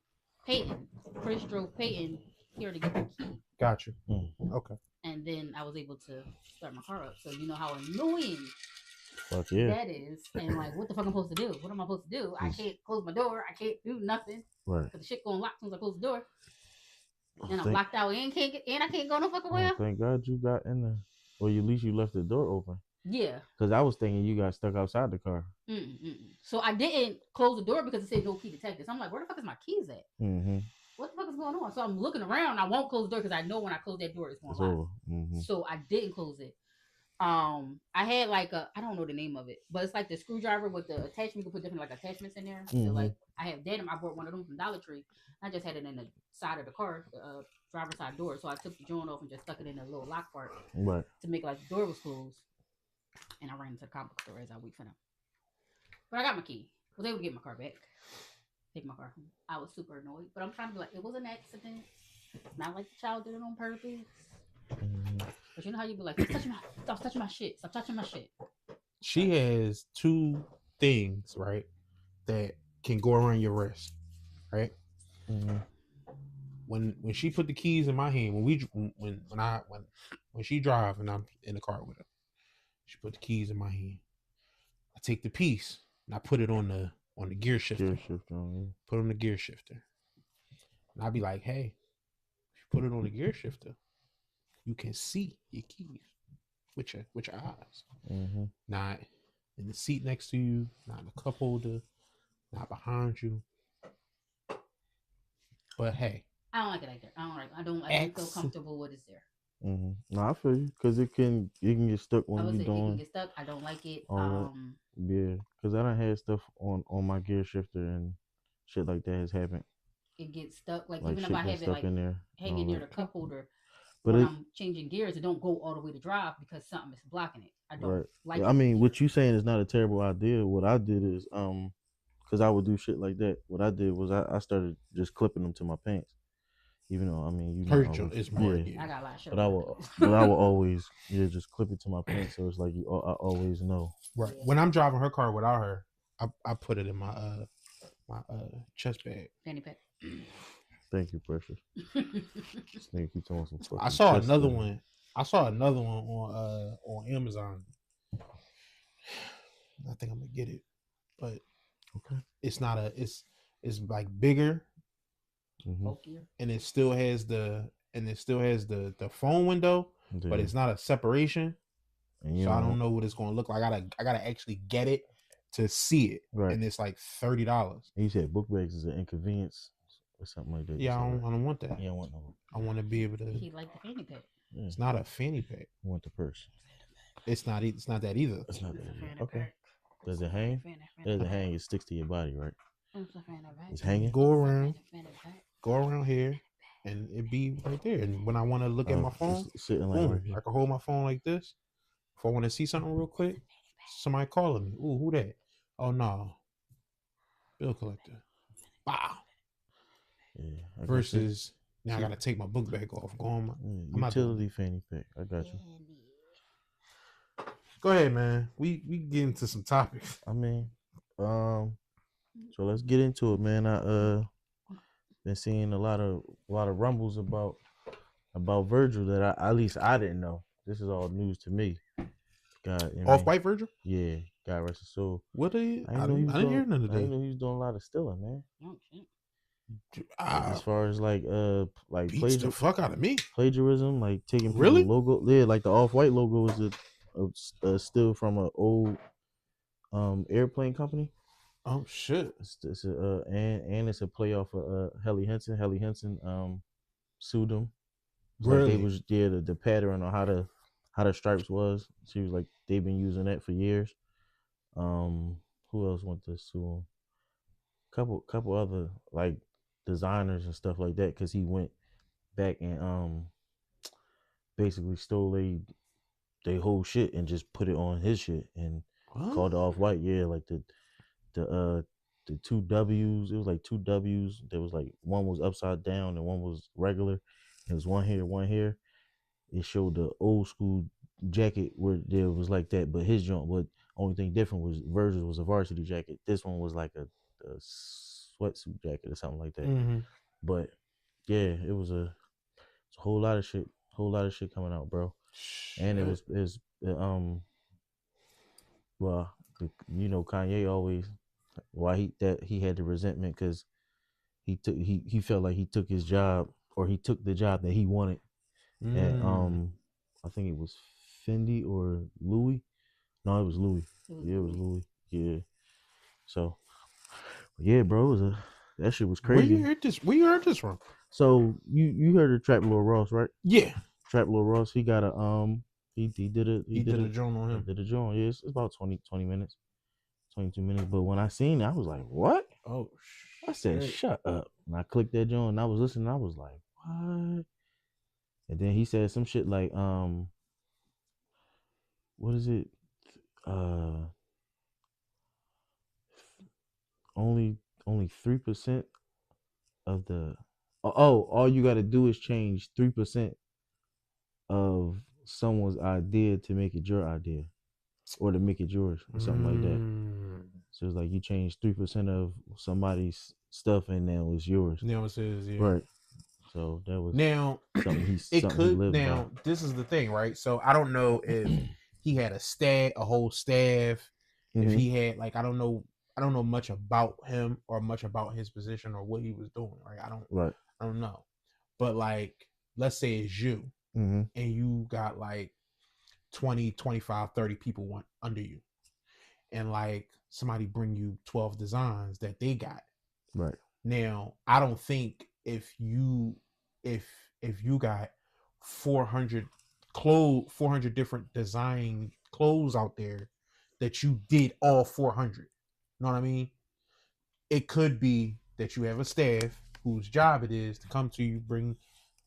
Speaker 3: Peyton. Chris drove Peyton here to get the key.
Speaker 1: Gotcha.
Speaker 2: Mm.
Speaker 1: Okay.
Speaker 3: And then I was able to start my car up. So you know how annoying
Speaker 2: Fuck yeah.
Speaker 3: that is. And like, what the fuck I'm supposed to do? What am I supposed to do? I can't close my door. I can't do nothing.
Speaker 2: Right.
Speaker 3: Because the shit going lock as soon as I close the door. And I'm
Speaker 2: Thank-
Speaker 3: locked out and I can't go no fucking
Speaker 2: oh,
Speaker 3: where.
Speaker 2: thank God you got in there. Or at least you left the door open.
Speaker 3: Yeah.
Speaker 2: Cause I was thinking you got stuck outside the car.
Speaker 3: So I didn't close the door because it said no key detected. So I'm like, where the fuck is my keys at?
Speaker 2: Mm-hmm.
Speaker 3: What the fuck is going on? So I'm looking around. I won't close the door because I know when I close that door, it's going
Speaker 2: It's
Speaker 3: to lock.
Speaker 2: over. Mm-hmm.
Speaker 3: So I didn't close it. I had like I don't know the name of it, but it's like the screwdriver with the attachment. You can put different like attachments in there. So
Speaker 2: Mhm.
Speaker 3: like I have that. I bought one of them from Dollar Tree. I just had it in the side of the car, driver's side door. So I took the joint off and just stuck it in the little lock part
Speaker 2: Right.
Speaker 3: to make like the door was closed. And I ran into the comic book store as I wait for them. But I got my key. Was able to get my car back. Take my car home. I was super annoyed, but I'm trying to be like, it was an accident. Not like the child did it on purpose.
Speaker 2: Mhm.
Speaker 3: But you know how you be like, stop touching my shit. Stop touching my shit.
Speaker 1: She has two things, right, that can go around your wrist. right?
Speaker 2: Mm-hmm.
Speaker 1: When she put the keys in my hand, when she drive and I'm in the car with her, she put the keys in my hand. I take the piece and I put it on the gear shifter.
Speaker 2: Gear shift on.
Speaker 1: Put on the gear shifter. And I'd be like, hey, if you put it on the gear shifter, you can see your keys with your eyes.
Speaker 2: Mm-hmm.
Speaker 1: Not in the seat next to you, not in the cup holder, not behind you. But hey,
Speaker 3: I don't like it like that. I don't feel comfortable with it there.
Speaker 2: Mm-hmm. No, I feel you because it can get stuck
Speaker 3: I
Speaker 2: when
Speaker 3: would
Speaker 2: you're
Speaker 3: say it can
Speaker 2: doing.
Speaker 3: get stuck. I don't like it.
Speaker 2: All that. Yeah, because I done had stuff on my gear shifter and shit like that has happened.
Speaker 3: It gets stuck. Like
Speaker 2: Like
Speaker 3: even if
Speaker 2: shit
Speaker 3: I
Speaker 2: got
Speaker 3: have it
Speaker 2: stuck
Speaker 3: like
Speaker 2: in there.
Speaker 3: hanging near the cup holder,
Speaker 2: But
Speaker 3: when I'm changing gears, it don't go all the way to drive because something is blocking it. I don't like it.
Speaker 2: I mean, what you saying is not a terrible idea. What I did is because I would do shit like that. What I did was I started just clipping them to my pants. Even though I mean, you know,
Speaker 1: it's more.
Speaker 3: I got a lot of shit.
Speaker 2: But I will always just clip it to my pants, so it's like I always know.
Speaker 1: Right. Yeah. When I'm driving her car without her, I put it in my chest bag.
Speaker 3: Fanny pack.
Speaker 2: Thank you, Precious. This nigga keep talking some fucking
Speaker 1: I saw
Speaker 2: chest
Speaker 1: another
Speaker 2: thing.
Speaker 1: one. I saw another one on Amazon. I think I'm gonna get it, but
Speaker 2: okay,
Speaker 1: it's not it's like bigger,
Speaker 3: bulkier,
Speaker 1: and it still has the phone window, but it's not a separation. So I don't know what it's gonna look like. I gotta actually get it to see it,
Speaker 2: right?
Speaker 1: And it's like $30.
Speaker 2: You said book bags is an inconvenience or something like that.
Speaker 1: Yeah, I don't want that.
Speaker 2: Yeah, I want no.
Speaker 1: I want to be able to.
Speaker 3: He like the fanny pack.
Speaker 1: Yeah. It's not a fanny pack.
Speaker 2: I want the purse.
Speaker 1: It's not that either.
Speaker 2: It's not that either. Okay. Pack. Does it hang? Does it hang? It sticks to your body, right? It's hanging.
Speaker 1: Go around here, and it be right there. And when I want to look at my phone,
Speaker 2: sitting like right here.
Speaker 1: I can hold my phone like this. If I want to see something real quick, somebody calling me. Ooh, who that? Oh no, bill collector. Wow. Yeah. Versus now I gotta take my book bag off. Go on my
Speaker 2: utility fanny pack. I got you.
Speaker 1: Go ahead, man. We get into some topics.
Speaker 2: I mean, so let's get into it, man. I been seeing a lot of rumbles about Virgil that at least I didn't know. This is all news to me. God,
Speaker 1: Off-White Virgil?
Speaker 2: Yeah, God rest his soul.
Speaker 1: What are you? I didn't hear none of that.
Speaker 2: I didn't know he was doing a lot of stealing, man. As far as like
Speaker 1: beats the fuck out of me.
Speaker 2: Plagiarism, like taking people's logo. Yeah, like the Off-White logo is still from an old airplane company.
Speaker 1: Oh shit!
Speaker 2: It's and it's a play off of Helly Hansen. Helly Hansen sued them.
Speaker 1: Really?
Speaker 2: Like they was the pattern on how the stripes was. She was like they've been using that for years. Who else went to sue him? Couple other like designers and stuff like that, because he went back and basically stole they whole shit and just put it on his shit and called it Off-White. Yeah, like the two W's. It was like two W's. There was like one was upside down and one was regular. It was one here. It showed the old school jacket where there was like that, but his joint, what only thing different was Virgil's was a varsity jacket. This one was like a sweatsuit jacket or something like that.
Speaker 1: Mm-hmm.
Speaker 2: But yeah, it was a whole lot of shit coming out, bro. And it was well, you know, Kanye always why he had the resentment because he felt like he took his job, or he took the job that he wanted. And I think it was Fendi or Louis. No, it was Louis. Yeah, it was Louis. Yeah. So yeah, bro, that shit was crazy.
Speaker 1: Where you heard this from?
Speaker 2: So you heard of Trap Lord Ross, right?
Speaker 1: Yeah.
Speaker 2: Trap Lord Ross, he got a he did a
Speaker 1: joint on him.
Speaker 2: Did a joint. Yeah, it's about 20 minutes. 22 minutes. But when I seen it, I was like, what?
Speaker 1: Oh
Speaker 2: I said, shut up. And I clicked that joint and I was listening, I was like, what? And then he said some shit like, what is it? Only 3% of the all you gotta do is change 3% of someone's idea to make it your idea, or to make it yours, or something like that. So it's like you change 3% of somebody's stuff and now it's yours.
Speaker 1: You know what it says? Yeah.
Speaker 2: Right. So that was
Speaker 1: Now,
Speaker 2: something he
Speaker 1: it
Speaker 2: something he
Speaker 1: could.
Speaker 2: lived
Speaker 1: Now, this is the thing, right? So I don't know if he had a whole staff.
Speaker 2: by.
Speaker 1: If
Speaker 2: Mhm.
Speaker 1: he had like, I don't know much about him or much about his position or what he was doing, right?
Speaker 2: Right.
Speaker 1: I don't know. But like, let's say it's you
Speaker 2: Mm-hmm.
Speaker 1: and you got like 20, 25, 30 people under you. And like somebody bring you 12 designs that they got.
Speaker 2: Right.
Speaker 1: Now, I don't think if you got 400 different design clothes out there that you did all 400. You know what I mean? It could be that you have a staff whose job it is to come to you, bring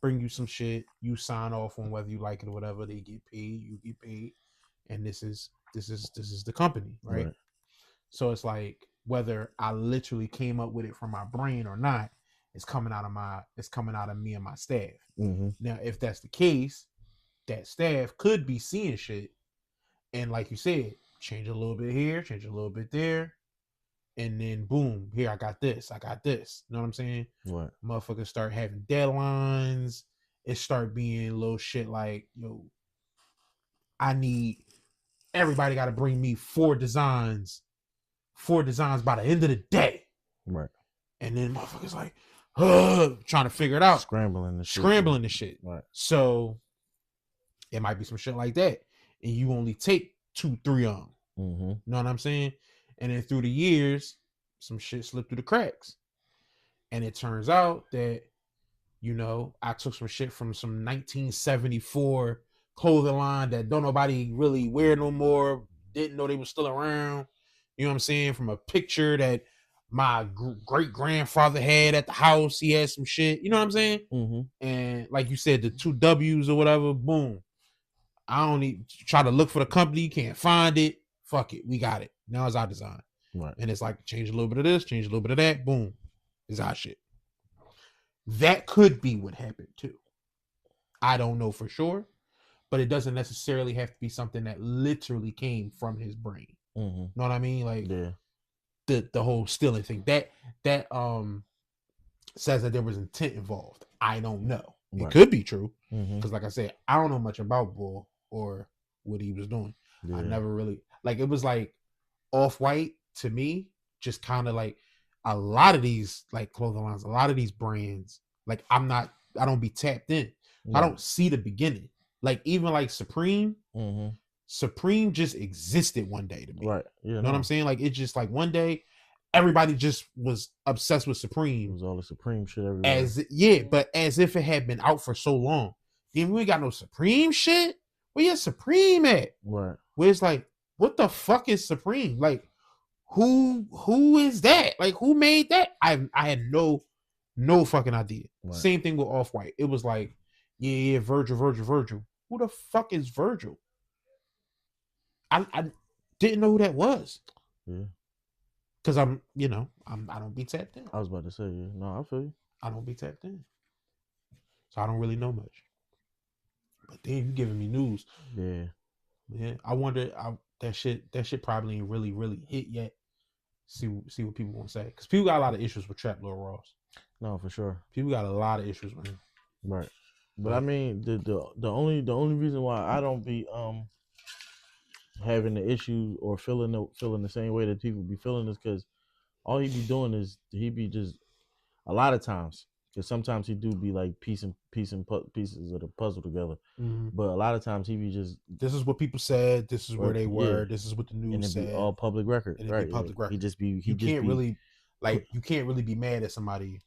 Speaker 1: you some shit, you sign off on whether you like it or whatever, they get paid, you get paid, and this is the company, right?
Speaker 2: Right.
Speaker 1: So it's like whether I literally came up with it from my brain or not, it's coming out of me and my staff.
Speaker 2: Mm-hmm.
Speaker 1: Now, if that's the case, that staff could be seeing shit, and like you said, change a little bit here, change a little bit there, and then boom, here I got this. You know what I'm saying?
Speaker 2: Right.
Speaker 1: Motherfuckers start having deadlines. It start being little shit like, yo, I need everybody got to bring me 4 designs by the end of the day.
Speaker 2: Right.
Speaker 1: And then motherfuckers like, trying to figure it out.
Speaker 2: Scrambling the
Speaker 1: shit.
Speaker 2: Right.
Speaker 1: So it might be some shit like that. And you only take 2, 3 of them.
Speaker 2: Mm-hmm.
Speaker 1: You know what I'm saying? And then through the years, some shit slipped through the cracks. And it turns out that, you know, I took some shit from some 1974 clothing line that don't nobody really wear no more, didn't know they were still around. You know what I'm saying? From a picture that my great grandfather had at the house. He had some shit. You know what I'm saying?
Speaker 2: Mm-hmm.
Speaker 1: And like you said, the 2 W's or whatever, boom. I only try to look for the company, can't find it. Fuck it, we got it. Now it's our design.
Speaker 2: Right.
Speaker 1: And it's like change a little bit of this, change a little bit of that, boom. It's our shit. That could be what happened too. I don't know for sure, but it doesn't necessarily have to be something that literally came from his brain.
Speaker 2: Mm-hmm.
Speaker 1: Know what I mean? Like
Speaker 2: Yeah.
Speaker 1: the whole stealing thing. That says that there was intent involved. I don't know.
Speaker 2: Right.
Speaker 1: It could be true.
Speaker 2: Mm-hmm.
Speaker 1: Because like I said, I don't know much about Bull or what he was doing.
Speaker 2: Yeah.
Speaker 1: I never really like it was like Off-White to me, just kind of like a lot of these like clothing lines, a lot of these brands, like I don't be tapped in.
Speaker 2: Right.
Speaker 1: I don't see the beginning. Like even like Supreme,
Speaker 2: Mm-hmm.
Speaker 1: Supreme just existed one day to me.
Speaker 2: Right. Yeah.
Speaker 1: You know what I'm saying? Like it just like one day everybody just was obsessed with
Speaker 2: It
Speaker 1: Supreme.
Speaker 2: was all the Supreme shit everywhere.
Speaker 1: But as if it had been out for so long. Then we ain't got no Supreme shit. Where your Supreme at?
Speaker 2: Right.
Speaker 1: Where it's like, what the fuck is Supreme? Like, who is that? Like, who made that? I had no fucking idea.
Speaker 2: Right.
Speaker 1: Same thing with Off-White. It was like, yeah, Virgil. Who the fuck is Virgil? I didn't know who that was.
Speaker 2: Yeah.
Speaker 1: Cause I don't be tapped in.
Speaker 2: I was about to say, yeah. No, I feel you.
Speaker 1: I don't be tapped in. So I don't really know much. But then you giving me news.
Speaker 2: Yeah.
Speaker 1: Yeah. I wonder that shit probably ain't really hit yet. See what people want to say. Because people got a lot of issues with Trap Lil Ross.
Speaker 2: No, for sure.
Speaker 1: People got a lot of issues with him.
Speaker 2: Right. But I mean, the only reason why I don't be having the issue or feeling the same way that people be feeling is because all he be doing is he be just a lot of times, because sometimes he do be like piecing pieces of the puzzle together.
Speaker 1: Mm-hmm.
Speaker 2: But a lot of times he be just,
Speaker 1: this is what people said. This is where they were.
Speaker 2: Yeah.
Speaker 1: This is what the news
Speaker 2: and it
Speaker 1: said.
Speaker 2: be all public record,
Speaker 1: And it
Speaker 2: right?
Speaker 1: be public record.
Speaker 2: He just be
Speaker 1: you can't really be mad at somebody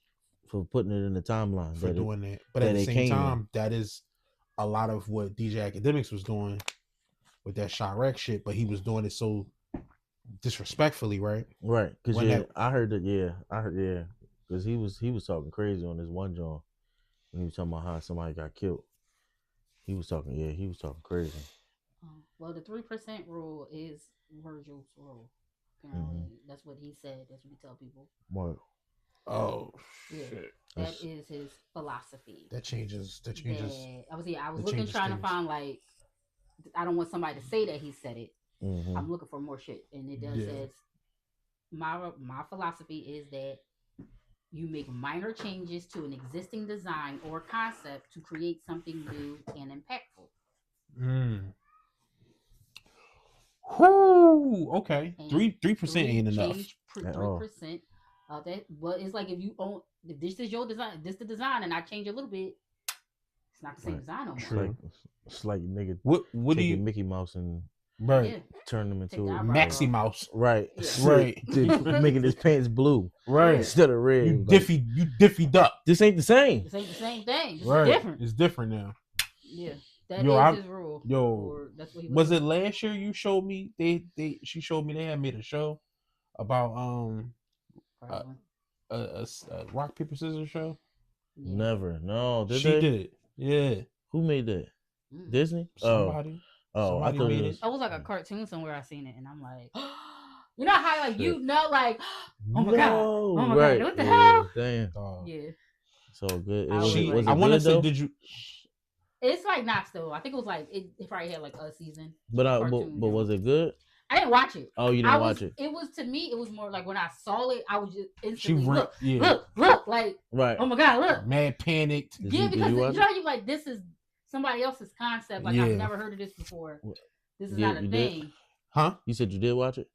Speaker 2: for putting it in the timeline
Speaker 1: for doing that. But at the same time, that is a lot of what DJ Academics was doing with that Chirac shit. But he was doing it so disrespectfully, right?
Speaker 2: Right. Because
Speaker 1: When
Speaker 2: I heard that. Yeah, I heard. Yeah, because he was talking crazy on this one joint when he was talking about how somebody got killed. He was talking crazy.
Speaker 3: Well, the 3% rule is Virgil's rule. Apparently, that's what he said. That's what he tell people.
Speaker 2: What?
Speaker 1: Oh
Speaker 3: Yeah.
Speaker 1: shit!
Speaker 3: That is his philosophy.
Speaker 1: That changes.
Speaker 3: I was looking, trying to find like. I don't want somebody to say that he said it.
Speaker 2: Mm-hmm.
Speaker 3: I'm looking for more shit, and it does says my philosophy is that you make minor changes to an existing design or concept to create something new and impactful.
Speaker 1: Whoo, okay.
Speaker 3: And
Speaker 1: 3% ain't enough.
Speaker 3: Change
Speaker 2: At all.
Speaker 3: 3% of that. Well, it's like if you own, if this is your design, this the design, and I change a little bit, it's not the same
Speaker 2: Right.
Speaker 3: design no more.
Speaker 1: True.
Speaker 2: It's like nigga
Speaker 1: What do
Speaker 2: taking
Speaker 1: you
Speaker 2: Mickey Mouse and
Speaker 1: right?
Speaker 3: Yeah.
Speaker 2: turn them
Speaker 3: Take
Speaker 2: into
Speaker 3: the
Speaker 2: a
Speaker 3: eyebrow
Speaker 1: Maxi
Speaker 3: off.
Speaker 1: Mouse.
Speaker 2: right,
Speaker 3: Yeah.
Speaker 1: Right.
Speaker 2: making his pants blue
Speaker 1: Right.
Speaker 2: instead of red.
Speaker 1: You
Speaker 2: Like,
Speaker 1: diffied up.
Speaker 2: this ain't the same.
Speaker 3: This ain't the same thing. This
Speaker 1: Right.
Speaker 3: is different.
Speaker 1: It's different now.
Speaker 3: Yeah. That is
Speaker 1: Yo,
Speaker 3: his rule.
Speaker 1: yo,
Speaker 3: Or that's what he
Speaker 1: Was it
Speaker 3: doing.
Speaker 1: last year you showed me? She showed me they had made a show about
Speaker 3: Probably.
Speaker 1: a rock paper scissors show.
Speaker 3: Yeah.
Speaker 2: Never. No, did
Speaker 1: She
Speaker 2: they?
Speaker 1: did. Yeah.
Speaker 2: Who made that?
Speaker 3: Mm.
Speaker 2: Disney?
Speaker 1: Somebody.
Speaker 2: Oh, I
Speaker 1: somebody
Speaker 2: thought
Speaker 1: made
Speaker 2: it
Speaker 1: it.
Speaker 2: was.
Speaker 3: It was like a cartoon somewhere I seen it, and I'm like, you know how like you know like, oh my god,
Speaker 2: No,
Speaker 3: oh my
Speaker 2: right.
Speaker 3: god, what the
Speaker 2: Yeah,
Speaker 3: hell?
Speaker 2: Damn.
Speaker 1: Dog.
Speaker 3: Yeah,
Speaker 2: So good. It
Speaker 3: I
Speaker 2: was,
Speaker 3: was
Speaker 2: was it
Speaker 1: I want to
Speaker 2: good
Speaker 1: say,
Speaker 2: though?
Speaker 1: did you?
Speaker 3: it's like not still. I think it was like it probably had like a season.
Speaker 2: But
Speaker 3: cartoon,
Speaker 2: but
Speaker 3: yeah.
Speaker 2: was it good?
Speaker 3: I didn't watch it.
Speaker 2: Oh, you
Speaker 3: I
Speaker 2: didn't
Speaker 3: was,
Speaker 2: watch it.
Speaker 3: It was to me. It was more like when I saw it, I was just
Speaker 1: She
Speaker 3: instantly
Speaker 1: ran. Yeah.
Speaker 3: look, like
Speaker 2: Right.
Speaker 3: oh my god, look.
Speaker 1: Mad panicked.
Speaker 2: Did
Speaker 3: Yeah,
Speaker 2: you, did
Speaker 3: because
Speaker 2: you
Speaker 3: you
Speaker 2: watch
Speaker 3: know
Speaker 2: it?
Speaker 3: you like this is somebody else's concept. Like
Speaker 1: Yeah.
Speaker 3: I've never heard of this before.
Speaker 2: What?
Speaker 3: This is
Speaker 2: Yeah,
Speaker 3: not a
Speaker 2: you did?
Speaker 3: thing.
Speaker 1: Huh?
Speaker 2: You said you did watch it?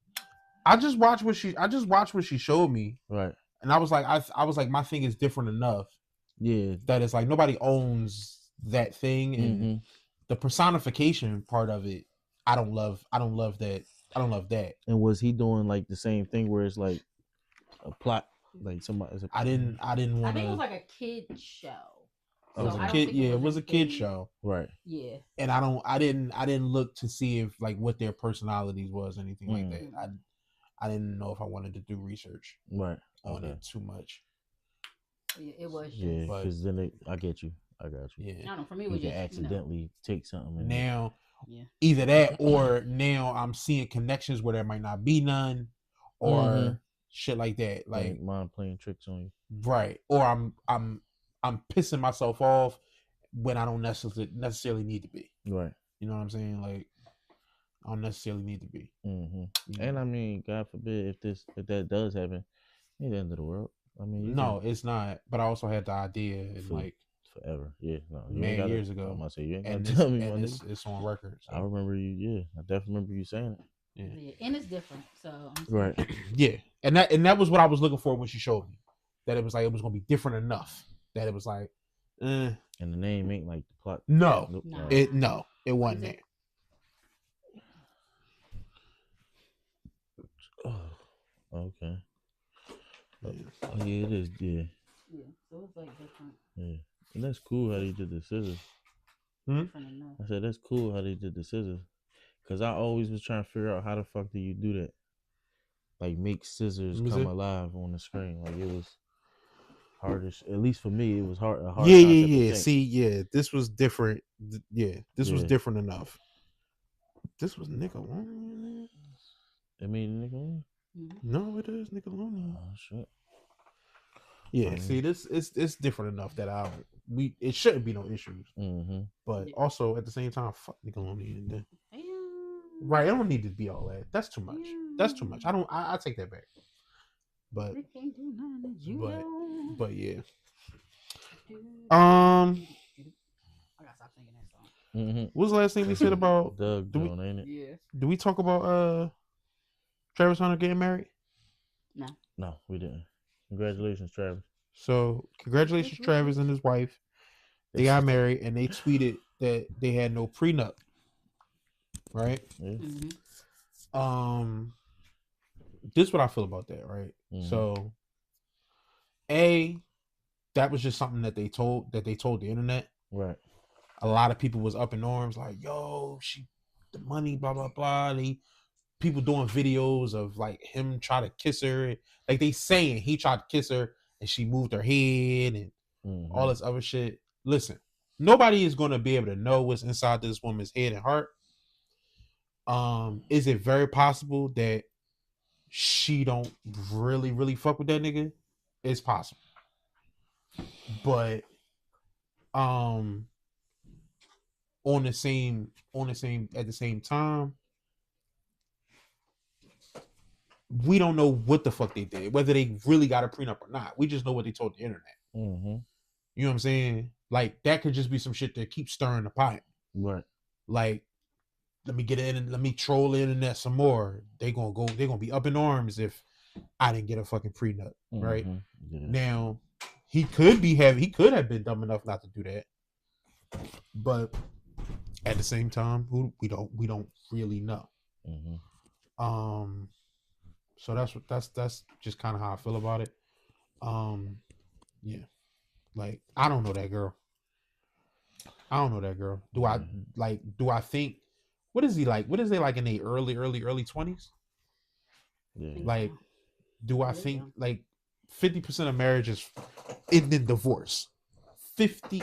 Speaker 1: I just watched what she showed me,
Speaker 2: Right.
Speaker 1: and I was like, I was like, my thing is different enough
Speaker 2: Yeah.
Speaker 1: that it's like nobody owns that thing, and
Speaker 2: Mhm.
Speaker 1: the personification part of it, I don't love that. I don't love that.
Speaker 2: And was he doing like the same thing where it's like a plot, like somebody?
Speaker 1: I didn't
Speaker 3: I
Speaker 1: want
Speaker 3: think it was
Speaker 1: to.
Speaker 3: like a kid show.
Speaker 2: It was a
Speaker 3: I don't
Speaker 1: Kid,
Speaker 3: think
Speaker 1: yeah, it was a kid
Speaker 3: big-
Speaker 1: show,
Speaker 2: Right.
Speaker 3: Yeah.
Speaker 1: and I didn't look to see if like what their personalities was, anything like that. I didn't know if I wanted to do research
Speaker 2: Right.
Speaker 1: on
Speaker 2: Okay.
Speaker 1: it too much.
Speaker 3: Yeah, it was just.
Speaker 2: Yeah,
Speaker 1: But-
Speaker 2: because then I get you. I got you.
Speaker 3: I
Speaker 1: Yeah.
Speaker 3: don't know. For me, it
Speaker 2: You
Speaker 3: was
Speaker 2: can
Speaker 3: just
Speaker 2: accidentally take something. And
Speaker 1: Now,
Speaker 3: Yeah.
Speaker 1: either that or now I'm seeing connections where there might not be none, or
Speaker 2: Mhm.
Speaker 1: shit like that. Like
Speaker 2: mind playing tricks on you.
Speaker 1: right, or I'm pissing myself off when I don't necessarily need to be.
Speaker 2: Right.
Speaker 1: You know what I'm saying? Like I don't necessarily need to be.
Speaker 2: hmm
Speaker 1: you
Speaker 2: And
Speaker 1: know?
Speaker 2: I mean, God forbid if that does happen, ain't the end of the world. I mean, you
Speaker 1: No, it's not. But I also had the idea and
Speaker 2: Food.
Speaker 1: like
Speaker 2: can forever. Yeah, no, you
Speaker 1: Man,
Speaker 2: ain't gotta,
Speaker 1: years ago.
Speaker 2: I'm gonna say you ain't gotta
Speaker 1: and
Speaker 2: tell me, my nigga.
Speaker 1: it's on record. So,
Speaker 2: I remember you. Yeah, I definitely remember you saying it.
Speaker 3: Yeah, and it's different. So
Speaker 2: Right.
Speaker 1: yeah, and that was what I was looking for when she showed me. That it was like it was gonna be different enough. That it was like,
Speaker 2: And the name ain't like the plot.
Speaker 1: no,
Speaker 2: Nope.
Speaker 3: No.
Speaker 2: Right.
Speaker 1: it wasn't that.
Speaker 2: Okay.
Speaker 1: Yeah.
Speaker 2: Oh yeah, it is. Yeah,
Speaker 3: yeah, so it's like different,
Speaker 2: yeah. And that's cool how they did the scissors.
Speaker 3: different enough.
Speaker 2: I said that's cool how they did the scissors, cause I always was trying to figure out how the fuck do you do that, like make scissors
Speaker 1: Let me
Speaker 2: come
Speaker 1: see.
Speaker 2: alive on the screen. Like it was hardish. At least for me, it was hard. A hard
Speaker 1: Yeah,
Speaker 2: concept to
Speaker 1: yeah.
Speaker 2: think.
Speaker 1: See, yeah, this was different. This was
Speaker 2: Yeah.
Speaker 1: different enough. This was Nickelodeon.
Speaker 2: I mean, nigga.
Speaker 1: No, it is Nickelodeon.
Speaker 2: Oh shit.
Speaker 1: Yeah,
Speaker 2: Mhm.
Speaker 1: see, this it's different enough that it shouldn't be no issues.
Speaker 2: Mm-hmm.
Speaker 1: But
Speaker 3: Yeah.
Speaker 1: also at the same time, fuck Nickelodeon. Then.
Speaker 3: Damn.
Speaker 1: Right, I don't need to be all that. That's too much. That's too much. I take that back. But
Speaker 3: We can't do nothing that you
Speaker 1: but-
Speaker 3: don't
Speaker 1: but yeah.
Speaker 3: do.
Speaker 1: Um,
Speaker 3: I gotta stop singing that song.
Speaker 2: Mm-hmm.
Speaker 1: what was the last thing we said about?
Speaker 2: Doug
Speaker 1: do we-
Speaker 2: Jones, ain't it?
Speaker 3: Yeah.
Speaker 1: Do we talk about Travis Hunter getting married?
Speaker 2: No, we didn't. Congratulations, Travis.
Speaker 1: So congratulations, Travis and his wife. They got married and they tweeted that they had no prenup. Right.
Speaker 2: Yeah.
Speaker 3: Mm-hmm.
Speaker 1: This is what I feel about that, right?
Speaker 2: Mhm.
Speaker 1: So that was just something that they told the internet.
Speaker 2: Right.
Speaker 1: A lot of people was up in arms, like, yo, the money, blah blah blah. People doing videos of like him try to kiss her, like they saying he tried to kiss her and she moved her head and
Speaker 2: Mhm.
Speaker 1: all this other shit. Listen, nobody is going to be able to know what's inside this woman's head and heart. Is it very possible that she don't really fuck with that nigga? It's possible. But at the same time, we don't know what the fuck they did, whether they really got a prenup or not. We just know what they told the internet.
Speaker 2: Mm-hmm.
Speaker 1: You know what I'm saying? Like that could just be some shit that keeps stirring the pot.
Speaker 2: Right.
Speaker 1: Like, let me get in and let me troll the internet some more. They're gonna be up in arms if I didn't get a fucking prenup. Right?
Speaker 2: Yeah.
Speaker 1: Now, he could have been dumb enough not to do that. But at the same time, we don't really know.
Speaker 2: Mm-hmm.
Speaker 1: So that's just kind of how I feel about it. Yeah. Like, I don't know that girl. Do I think, what is he like? What is they like in the early 20s?
Speaker 2: Yeah.
Speaker 1: Like, do I
Speaker 3: Yeah.
Speaker 1: think like 50% of marriages end in divorce?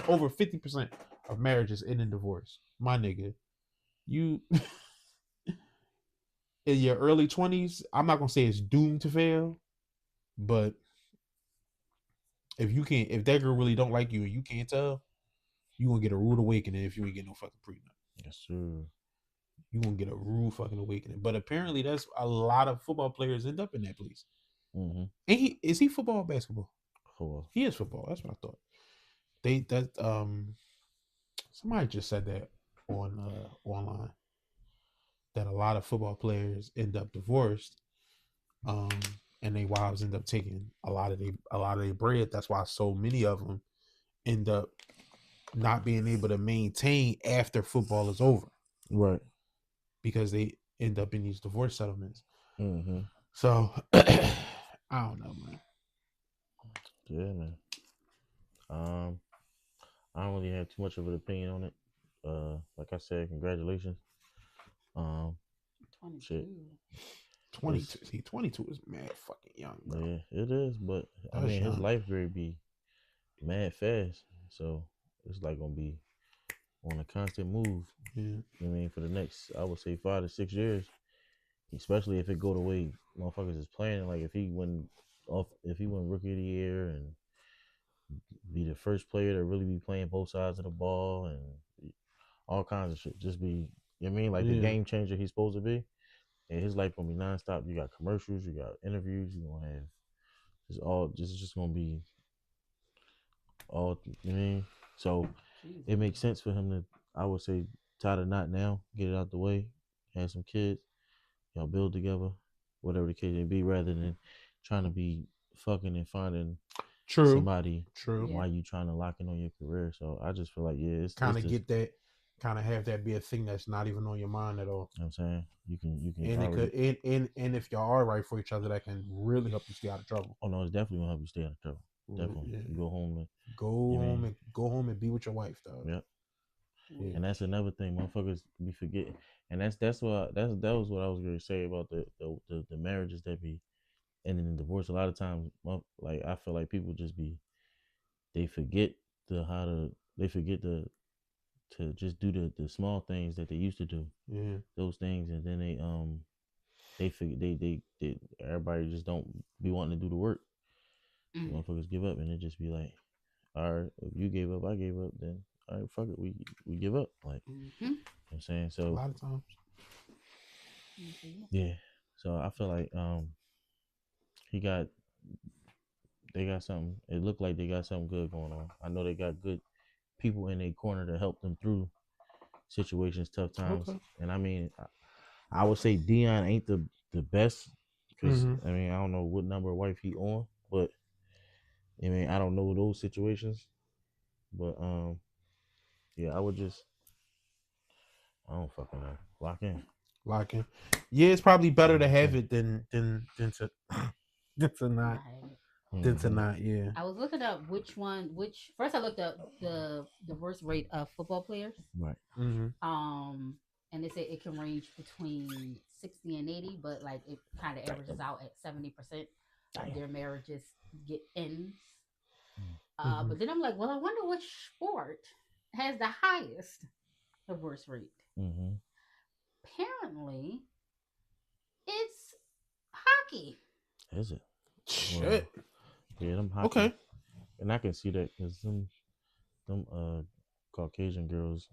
Speaker 1: Over 50% of marriages end in divorce. My nigga, you in your early 20s, I'm not gonna say it's doomed to fail, but if that girl really don't like you and you can't tell, you gonna get a rude awakening if you ain't get no fucking prenup.
Speaker 2: Yes, sir.
Speaker 1: You gonna get a rude fucking awakening. But apparently, that's a lot of football players end up in that place.
Speaker 2: Mm-hmm.
Speaker 1: And is he football or basketball?
Speaker 2: Cool.
Speaker 1: He is football. That's what I thought. Somebody just said that on online, that a lot of football players end up divorced, and their wives end up taking a lot of their bread. That's why so many of them end up not being able to maintain after football is over.
Speaker 2: Right.
Speaker 1: Because they end up in these divorce settlements.
Speaker 2: Mm-hmm.
Speaker 1: So I don't know, man.
Speaker 2: Yeah, man. I don't really have too much of an opinion on it. Like I said, congratulations.
Speaker 3: 22.
Speaker 2: Shit.
Speaker 1: 22. See, 22 is mad fucking young, bro.
Speaker 2: Yeah, it is. But I mean, his life grade be mad fast, so it's like gonna be on a constant move.
Speaker 1: Yeah.
Speaker 2: I mean, for the next, I would say 5 to 6 years, especially if it go the way motherfuckers is playing. Like if he win rookie of the year and be the first player to really be playing both sides of the ball and all kinds of shit, just be, you know what I mean, like the game changer he's supposed to be. And his life gonna be nonstop. You got commercials, you got interviews, you gonna have just gonna be all, you know what I mean? So it makes sense for him to, I would say, tie the knot now, get it out the way, have some kids, y'all build together, whatever the case may be, rather than trying to be fucking and finding somebody while you trying to lock in on your career. So I just feel like, yeah, it's
Speaker 1: kind of get that, kind of have that be a thing that's not even on your mind at all.
Speaker 2: You know what I'm saying? You can
Speaker 1: and already, it could and if y'all are right for each other, that can really help you stay out of trouble.
Speaker 2: Oh no, it's definitely gonna help you stay out of trouble. Definitely.
Speaker 1: Yeah.
Speaker 2: You go
Speaker 1: home and be with your wife, dog.
Speaker 2: Yep. Yeah. And that's another thing, motherfuckers be forgetting. And that was what I was gonna say about the marriages that be ending in divorce. A lot of times, like I feel like people just they forget to just do the small things that they used to do.
Speaker 1: Yeah.
Speaker 2: Those things, and then they everybody just don't be wanting to do the work. Motherfuckers give up, and it just be like, all right, if you gave up, I gave up, then all right, fuck it, we give up. Like, you know what I'm saying? So
Speaker 1: a lot of times.
Speaker 2: Yeah. So I feel like they got something. It looked like they got something good going on. I know they got good people in their corner to help them through situations, tough times. Okay. And I mean, I would say Dion ain't the best because I mean, I don't know what number of wife he on, but I mean, I don't know those situations. But yeah, I don't fucking know. Lock in.
Speaker 1: Yeah, it's probably better to have it than to not. Than to not, yeah.
Speaker 3: I was looking up first I looked up the divorce rate of football players.
Speaker 2: Right.
Speaker 3: And they say it can range between 60 and 80, but like it kind of averages out at 70% of their marriages get ends. But then I'm like, well, I wonder which sport has the highest divorce rate. Apparently, it's hockey.
Speaker 2: Is it?
Speaker 1: Shit.
Speaker 2: Yeah, them hockey. Okay. And I can see that because them Caucasian girls,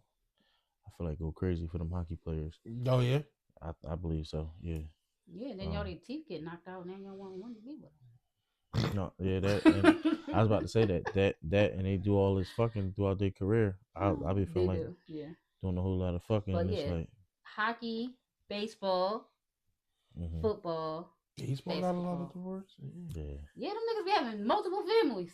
Speaker 2: I feel like go crazy for them hockey players.
Speaker 1: Oh yeah.
Speaker 2: I believe so. Yeah.
Speaker 3: Yeah, then y'all their teeth get knocked out, and then y'all want to be with
Speaker 2: No, yeah, that. And I was about to say that, and they do all this fucking throughout their career. I be
Speaker 3: They
Speaker 2: feeling like
Speaker 3: do, yeah.
Speaker 2: doing a whole lot of fucking.
Speaker 3: But
Speaker 2: And it's
Speaker 3: yeah,
Speaker 2: like,
Speaker 3: hockey, baseball, football,
Speaker 1: Baseball got a lot of
Speaker 3: basketball.
Speaker 1: divorce.
Speaker 2: yeah,
Speaker 3: Yeah, them niggas be having multiple families.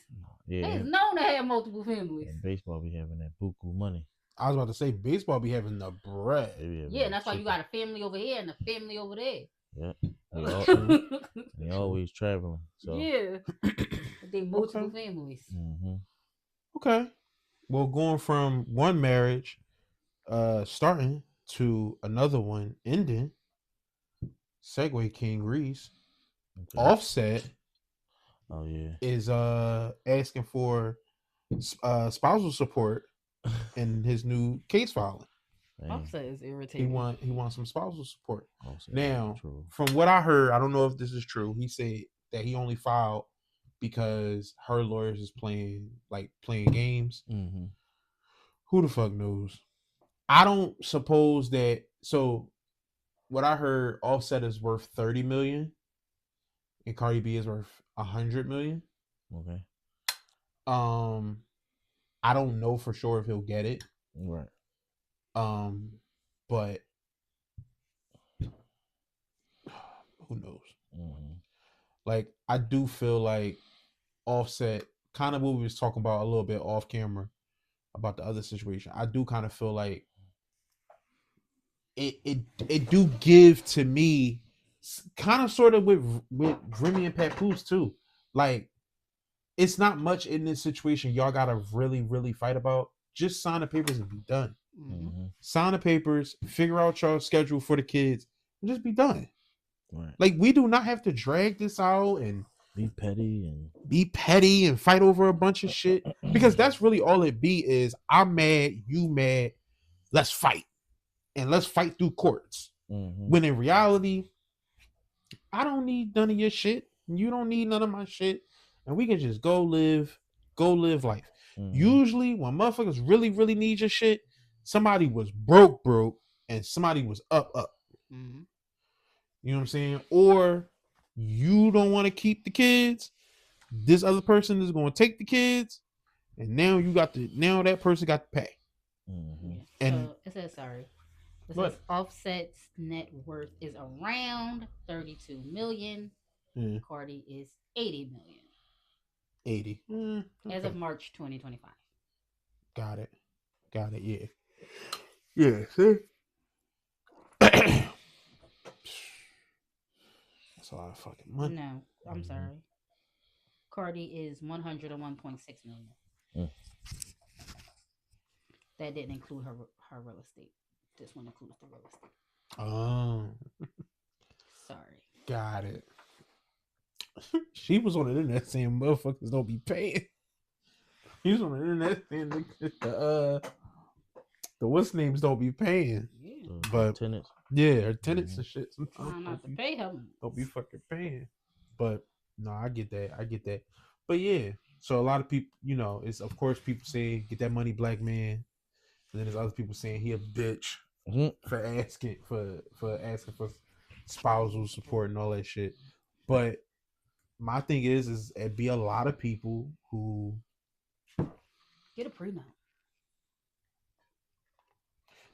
Speaker 2: yeah.
Speaker 3: They is
Speaker 2: And,
Speaker 3: known to have multiple families.
Speaker 2: and baseball be having that buku money.
Speaker 1: I was about to say baseball be having the
Speaker 2: They
Speaker 1: bread.
Speaker 2: be having
Speaker 3: Yeah, and
Speaker 2: that
Speaker 3: that's why you
Speaker 2: chicken.
Speaker 3: got a family over here and a family over there.
Speaker 2: Yeah,
Speaker 1: True.
Speaker 2: they always traveling. So
Speaker 3: Yeah, they multiple families.
Speaker 1: Okay. Well, going from one marriage starting to another one ending. Segue King Reese.
Speaker 2: okay.
Speaker 1: Offset
Speaker 2: Oh yeah.
Speaker 1: is asking for spousal support in his new case filing.
Speaker 2: Dang.
Speaker 3: Offset is
Speaker 1: He
Speaker 3: irritating.
Speaker 1: wants some spousal support.
Speaker 2: Offset
Speaker 1: Now,
Speaker 2: true.
Speaker 1: from what I heard, I don't know if this is true. He said that he only filed because her lawyers is playing games.
Speaker 2: Mm-hmm.
Speaker 1: Who the fuck knows? I don't suppose that. So, what I heard, Offset is worth 30 million, and Cardi B is worth 100 million.
Speaker 2: Okay.
Speaker 1: I don't know for sure if he'll get it.
Speaker 2: Right.
Speaker 1: But who knows?
Speaker 2: Mm-hmm.
Speaker 1: Like, I do feel like Offset, kind of what we was talking about a little bit off camera about the other situation. I do kind of feel like it do give to me kind of sort of with Remy and Papoose too. Like, it's not much in this situation y'all gotta really, really fight about. Just sign the papers and be done.
Speaker 2: Mm-hmm.
Speaker 1: Sign the papers, figure out your schedule for the kids, and just be done.
Speaker 2: Right.
Speaker 1: Like, we do not have to drag this out and
Speaker 2: Be petty
Speaker 1: and fight over a bunch of shit, because that's really all it be is I'm mad, you mad, let's fight. And let's fight through courts.
Speaker 2: Mm-hmm.
Speaker 1: When in reality, I don't need none of your shit. You don't need none of my shit. And we can just go live life.
Speaker 2: Mm-hmm.
Speaker 1: Usually when motherfuckers really, really need your shit, somebody was broke, and somebody was up.
Speaker 3: Mm-hmm.
Speaker 1: You know what I'm saying? Or you don't want to keep the kids. This other person is going to take the kids, and now that person got to pay.
Speaker 2: Mm-hmm.
Speaker 3: And so it says It
Speaker 1: What?
Speaker 3: says Offset's net worth is around 32 million.
Speaker 1: Yeah.
Speaker 3: Cardi is 80 million.
Speaker 1: 80.
Speaker 3: As of March 2025.
Speaker 1: Got it. Yeah. Yeah. See? That's a lot of fucking money.
Speaker 3: No, I'm sorry. Cardi is 101.6 million.
Speaker 2: Mm.
Speaker 3: That didn't include her real estate. This one includes the real estate.
Speaker 1: Oh.
Speaker 3: Sorry.
Speaker 1: Got it. She was on the internet saying motherfuckers don't be paying. He was on the internet saying the what's names don't be paying.
Speaker 3: Yeah.
Speaker 1: But
Speaker 2: tenants.
Speaker 1: Yeah, her tenants and shit.
Speaker 3: Trying not to pay her.
Speaker 1: Don't be fucking paying. But no, I get that. But yeah, so a lot of people, it's of course people say get that money, black man. And then there's other people saying he a bitch for asking for spousal support and all that shit. But my thing is it'd be a lot of people who
Speaker 3: get a prenup.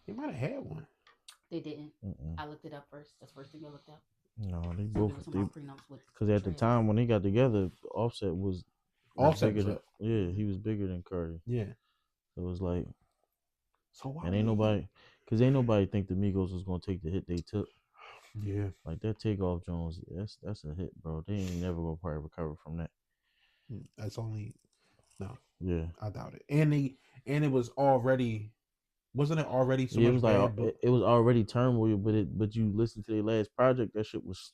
Speaker 1: They might have had one.
Speaker 3: They didn't. I looked it up first. That's the first thing I looked up.
Speaker 2: No, they both.
Speaker 3: Prenups with
Speaker 2: because at the time when they got together, Offset was
Speaker 1: Offset
Speaker 2: bigger than, he was bigger than Cardi.
Speaker 1: Yeah.
Speaker 2: It was like,
Speaker 1: so why?
Speaker 2: And ain't nobody think the Migos was gonna take the hit they took.
Speaker 1: Yeah.
Speaker 2: Like that Takeoff Jones, that's a hit, bro. They ain't never gonna probably recover from that.
Speaker 1: That's only no.
Speaker 2: Yeah.
Speaker 1: I doubt it. And it was already. Wasn't it already so
Speaker 2: it
Speaker 1: much
Speaker 2: was like
Speaker 1: it
Speaker 2: was already turmoil, but you listen to their last project, that shit was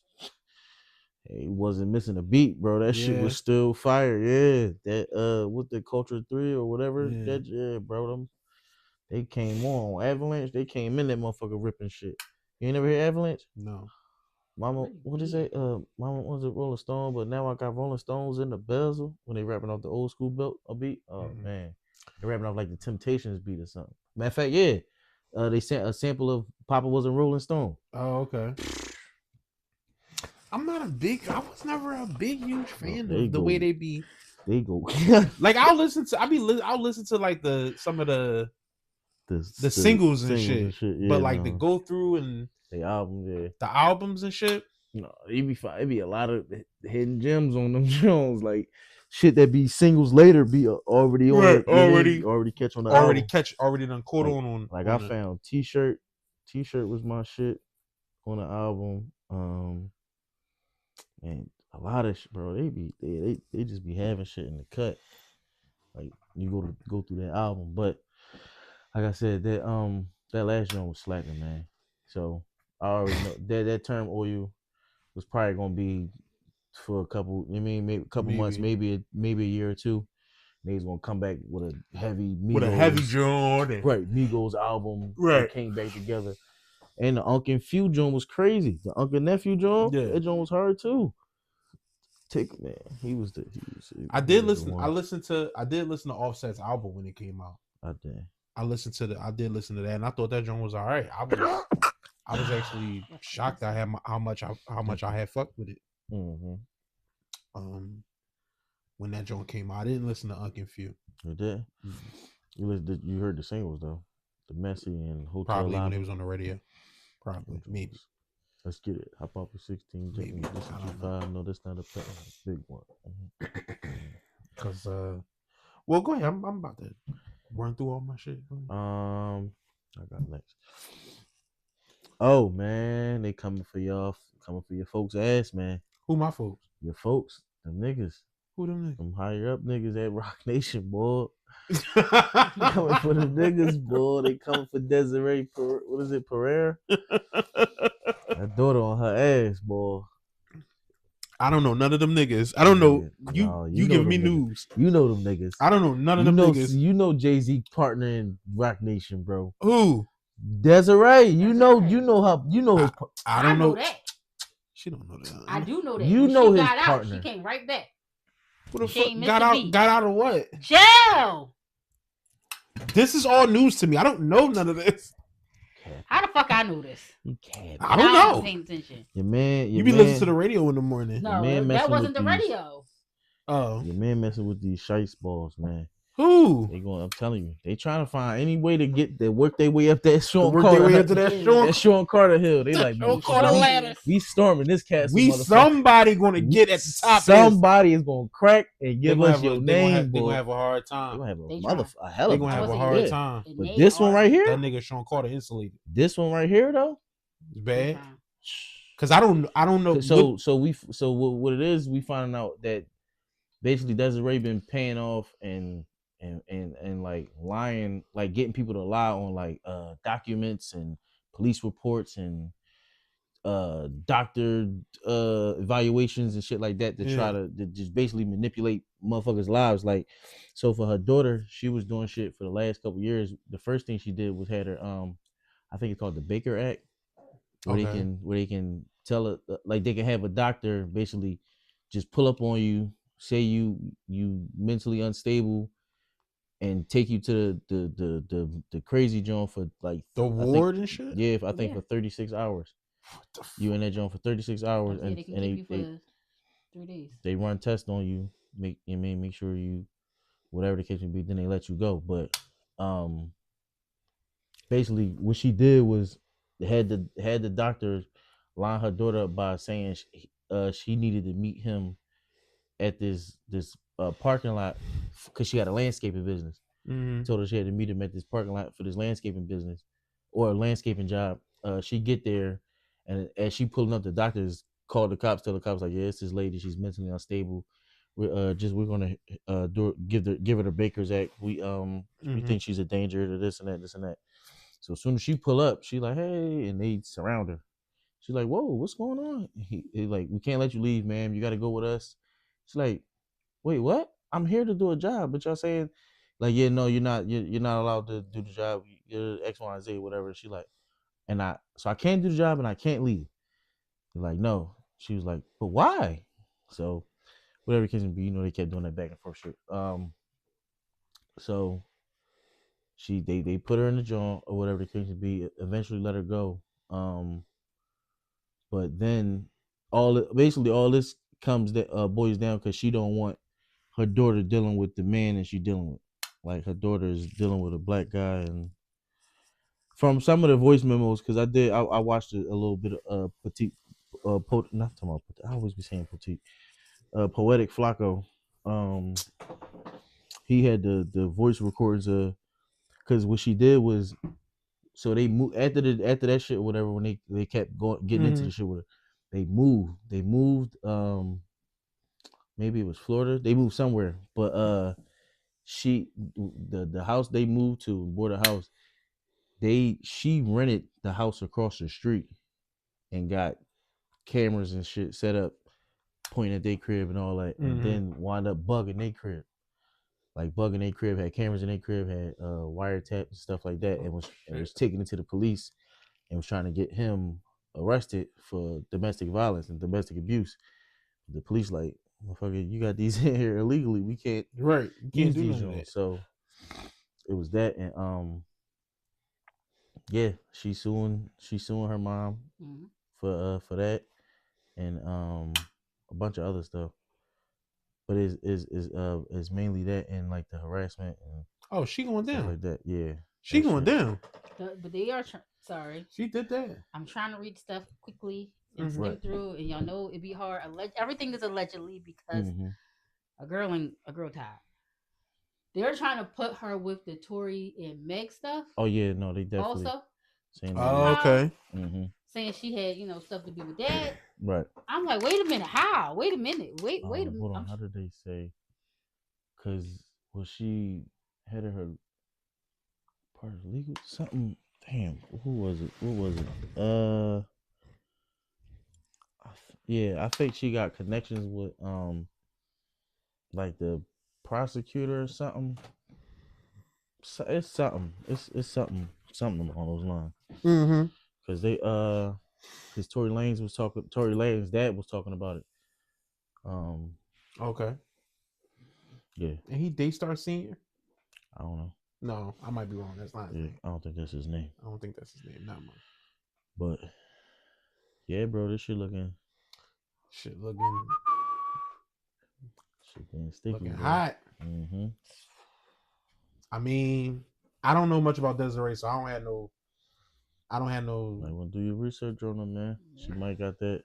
Speaker 2: it wasn't missing a beat, bro. That shit was still fire. Yeah. That with the Culture 3 or whatever.
Speaker 1: Yeah.
Speaker 2: Bro. They came on Avalanche, they came in that motherfucker ripping shit. You ain't never hear Avalanche?
Speaker 1: No.
Speaker 2: Mama, what is it? Mama was it Rolling Stone, but now I got Rolling Stones in the bezel when they rapping off the old school beat. Oh man. They rapping off like the Temptations beat or something. Matter of fact, yeah. They sent a sample of Papa Was a Rolling Stone.
Speaker 1: Oh, okay. I'm not a big. I was never a big, huge fan
Speaker 2: they
Speaker 1: of the way
Speaker 2: go-
Speaker 1: they be.
Speaker 2: They go
Speaker 1: Like I'll listen to. I'll listen to like some of the singles and shit.
Speaker 2: Yeah,
Speaker 1: But like to
Speaker 2: no.
Speaker 1: go through and
Speaker 2: the album, yeah.
Speaker 1: the albums and shit.
Speaker 2: No, it be fine. It be a lot of hidden gems on them Jones, like shit that be singles later be already on
Speaker 1: Right,
Speaker 2: it. Already catch on the album.
Speaker 1: Already done caught on.
Speaker 2: Like
Speaker 1: on
Speaker 2: I
Speaker 1: the-
Speaker 2: found T-shirt was my shit on the album. And a lot of shit, bro. They just be having shit in the cut. Like you go through that album, but like I said, that last joint was slapping, man. So I already know that term oil was probably gonna be for a couple. I mean, maybe a couple months, maybe a year or two. Niggas gonna come back with a heavy
Speaker 1: joint,
Speaker 2: right? Migos album,
Speaker 1: right?
Speaker 2: That came back together, and the Uncle and Few joint was crazy. The Uncle Nephew joint,
Speaker 1: Yeah.
Speaker 2: that joint was hard too. Man, he was.
Speaker 1: I did listen. I did listen to Offset's album when it came out.
Speaker 2: I did.
Speaker 1: I did listen to that, and I thought that joint was all right. I was actually shocked. I had how much I had fucked with it.
Speaker 2: Mm-hmm.
Speaker 1: When that joint came out, I didn't listen to Uncle Few.
Speaker 2: You did. Mm-hmm. You heard the singles though, the Messy and Hotel
Speaker 1: Probably
Speaker 2: Lobby.
Speaker 1: when it was on the radio. Probably, maybe.
Speaker 2: Let's get it. Hop off with 16.
Speaker 1: Maybe.
Speaker 2: This is G5. No, that's not a big one.
Speaker 1: Cause well, go ahead. I'm about to run through all my shit.
Speaker 2: I got next. Oh man, they coming for y'all. Coming for your folks' ass, man.
Speaker 1: Who my folks?
Speaker 2: Your folks, them niggas.
Speaker 1: Who them niggas?
Speaker 2: Them higher up niggas at Rock Nation, boy. Coming for the niggas, boy. They coming for Desiree. What is it, Pereira? That daughter on her ass, boy.
Speaker 1: I don't know none of them niggas. I don't know. You give me
Speaker 2: niggas.
Speaker 1: News.
Speaker 2: You know them niggas.
Speaker 1: I don't know none of them niggas.
Speaker 2: You know Jay-Z partner in Rock Nation, bro.
Speaker 1: Who?
Speaker 2: Desiree. You know her. You know his.
Speaker 1: I don't know
Speaker 3: that.
Speaker 1: She don't know that.
Speaker 3: I do know that.
Speaker 2: You
Speaker 3: when
Speaker 2: know
Speaker 3: she
Speaker 2: his
Speaker 3: got
Speaker 2: partner.
Speaker 3: Out, she came right back.
Speaker 1: Who the
Speaker 3: She
Speaker 1: fuck got out of what?
Speaker 3: Jail.
Speaker 1: This is all news to me. I don't know none of this.
Speaker 3: How the fuck I knew this?
Speaker 2: You can't.
Speaker 1: I don't know.
Speaker 3: Paying attention.
Speaker 2: Your man.
Speaker 1: You be listening to the radio in the morning.
Speaker 3: No,
Speaker 2: man
Speaker 3: that wasn't the
Speaker 2: these-
Speaker 3: radio.
Speaker 1: Oh,
Speaker 2: Your man messing with these shice balls, man.
Speaker 1: who?
Speaker 2: They going. I'm telling you, they trying to find any way to work their way up that Sean
Speaker 1: Work
Speaker 2: Carter.
Speaker 1: their way up to that Sean.
Speaker 2: That Sean Carter hill. They like,
Speaker 1: Sean
Speaker 2: man,
Speaker 1: Carter ladder.
Speaker 2: we storming this castle.
Speaker 1: We
Speaker 2: motherfucker.
Speaker 1: somebody gonna get at the top.
Speaker 2: Somebody is gonna crack and give us your
Speaker 1: They
Speaker 2: name,
Speaker 1: gonna
Speaker 2: boy.
Speaker 1: have a hard
Speaker 2: They
Speaker 1: time.
Speaker 2: gonna have
Speaker 3: They
Speaker 2: a hell
Speaker 1: They
Speaker 2: of
Speaker 1: gonna have a
Speaker 3: wasn't
Speaker 1: hard
Speaker 3: good.
Speaker 1: time.
Speaker 3: And
Speaker 2: But
Speaker 3: they
Speaker 2: this one
Speaker 3: are-
Speaker 2: right here,
Speaker 1: That nigga Sean Carter insulated.
Speaker 2: this one right here though.
Speaker 1: It's bad. Cause I don't know.
Speaker 2: So what it is, we finding out that basically Desiree been paying off and like lying, like getting people to lie on like documents and police reports and doctor evaluations and shit like that to try to just basically manipulate motherfuckers' lives. Like, so for her daughter, she was doing shit for the last couple years. The first thing she did was had her I think it's called the Baker Act, where they can tell it, like they can have a doctor basically just pull up on you, say you mentally unstable, and take you to the crazy joint for like
Speaker 1: the ward and shit.
Speaker 2: Yeah, I think for 36 hours. You in that joint for 36 hours,
Speaker 3: Yeah,
Speaker 2: and
Speaker 3: they can keep you for 3 days.
Speaker 2: they run tests on you, make sure you, whatever the case may be, then they let you go. But basically what she did was had the doctor line her daughter up by saying she needed to meet him at this parking lot because she had a landscaping business.
Speaker 1: Mm-hmm.
Speaker 2: Told her she had to meet him at this parking lot for this landscaping business or a landscaping job. She get there, and as she pulling up, the doctors called the cops. Tell the cops like, yeah, it's this lady. She's mentally unstable. We're gonna give her the Baker's Act. We think she's a danger to this and that. So as soon as she pull up, she like, hey, and they surround her. She's like, whoa, what's going on? He like, we can't let you leave, ma'am. You got to go with us. She's like, wait, what? I'm here to do a job, but y'all saying like, yeah, no, you're not allowed to do the job. You're X, Y, and Z, whatever. She like, so I can't do the job and I can't leave. They're like, no. She was like, but why? So whatever the case may be, they kept doing that back and forth shit. So they put her in the joint or whatever the case may be. Eventually let her go. But then basically all this boils down because she don't want her daughter dealing with the man that she dealing with. Like her daughter is dealing with a black guy, and from some of the voice memos, because I watched a little bit of Petite, not talking about, I always be saying Petite, Poetic Flacco. He had the voice recordings because what she did was, so they moved after that shit or whatever, when they kept getting into the shit with her, they moved maybe it was Florida, they moved somewhere, but the house they moved to, bought a house, she rented the house across the street and got cameras and shit set up, pointing at their crib and all that, and then wound up bugging their crib. Like bugging their crib, had cameras in their crib, had wiretaps and stuff like that, and was taking it to the police and was trying to get him arrested for domestic violence and domestic abuse. The police like, motherfucker, you got these in here illegally. We can't
Speaker 1: You can't do
Speaker 2: these
Speaker 1: none of
Speaker 2: joints.
Speaker 1: that.
Speaker 2: So it was that, and yeah, she's suing her mom for that, and a bunch of other stuff. But is mainly that, and like the harassment and
Speaker 1: Oh, she going
Speaker 2: stuff
Speaker 1: down.
Speaker 2: like that. Yeah,
Speaker 1: She
Speaker 2: that
Speaker 1: going
Speaker 2: shit.
Speaker 1: down.
Speaker 3: But they are sorry.
Speaker 1: She did that.
Speaker 3: I'm trying to read stuff quickly and skim
Speaker 2: Right.
Speaker 3: through, and y'all know it'd be hard. Everything is allegedly because a girl tied. They're trying to put her with the Tory and Meg stuff.
Speaker 2: Oh yeah, no, they definitely
Speaker 3: Also,
Speaker 2: saying
Speaker 1: Oh, okay.
Speaker 3: saying she had stuff to do with that.
Speaker 2: Right.
Speaker 3: I'm like, wait a minute, how? Wait a minute, wait a minute.
Speaker 2: Hold on, how did they say? Because was she head of her part of legal something? Damn, who was it? What was it? Yeah, I think she got connections with like the prosecutor or something. So it's something. It's something along those lines. Because because Tory Lanez's dad was talking about it.
Speaker 1: Okay.
Speaker 2: Yeah.
Speaker 1: And they start Senior?
Speaker 2: I don't know.
Speaker 1: No, I might be wrong. That's not his name.
Speaker 2: I don't think that's his name.
Speaker 1: I don't think that's his name. Not much.
Speaker 2: But yeah, bro, this shit looking getting sticky.
Speaker 1: Looking
Speaker 2: bro.
Speaker 1: hot. I mean, I don't know much about Desiree, so I don't have no.
Speaker 2: Like, well, do your research on her, man. She might got that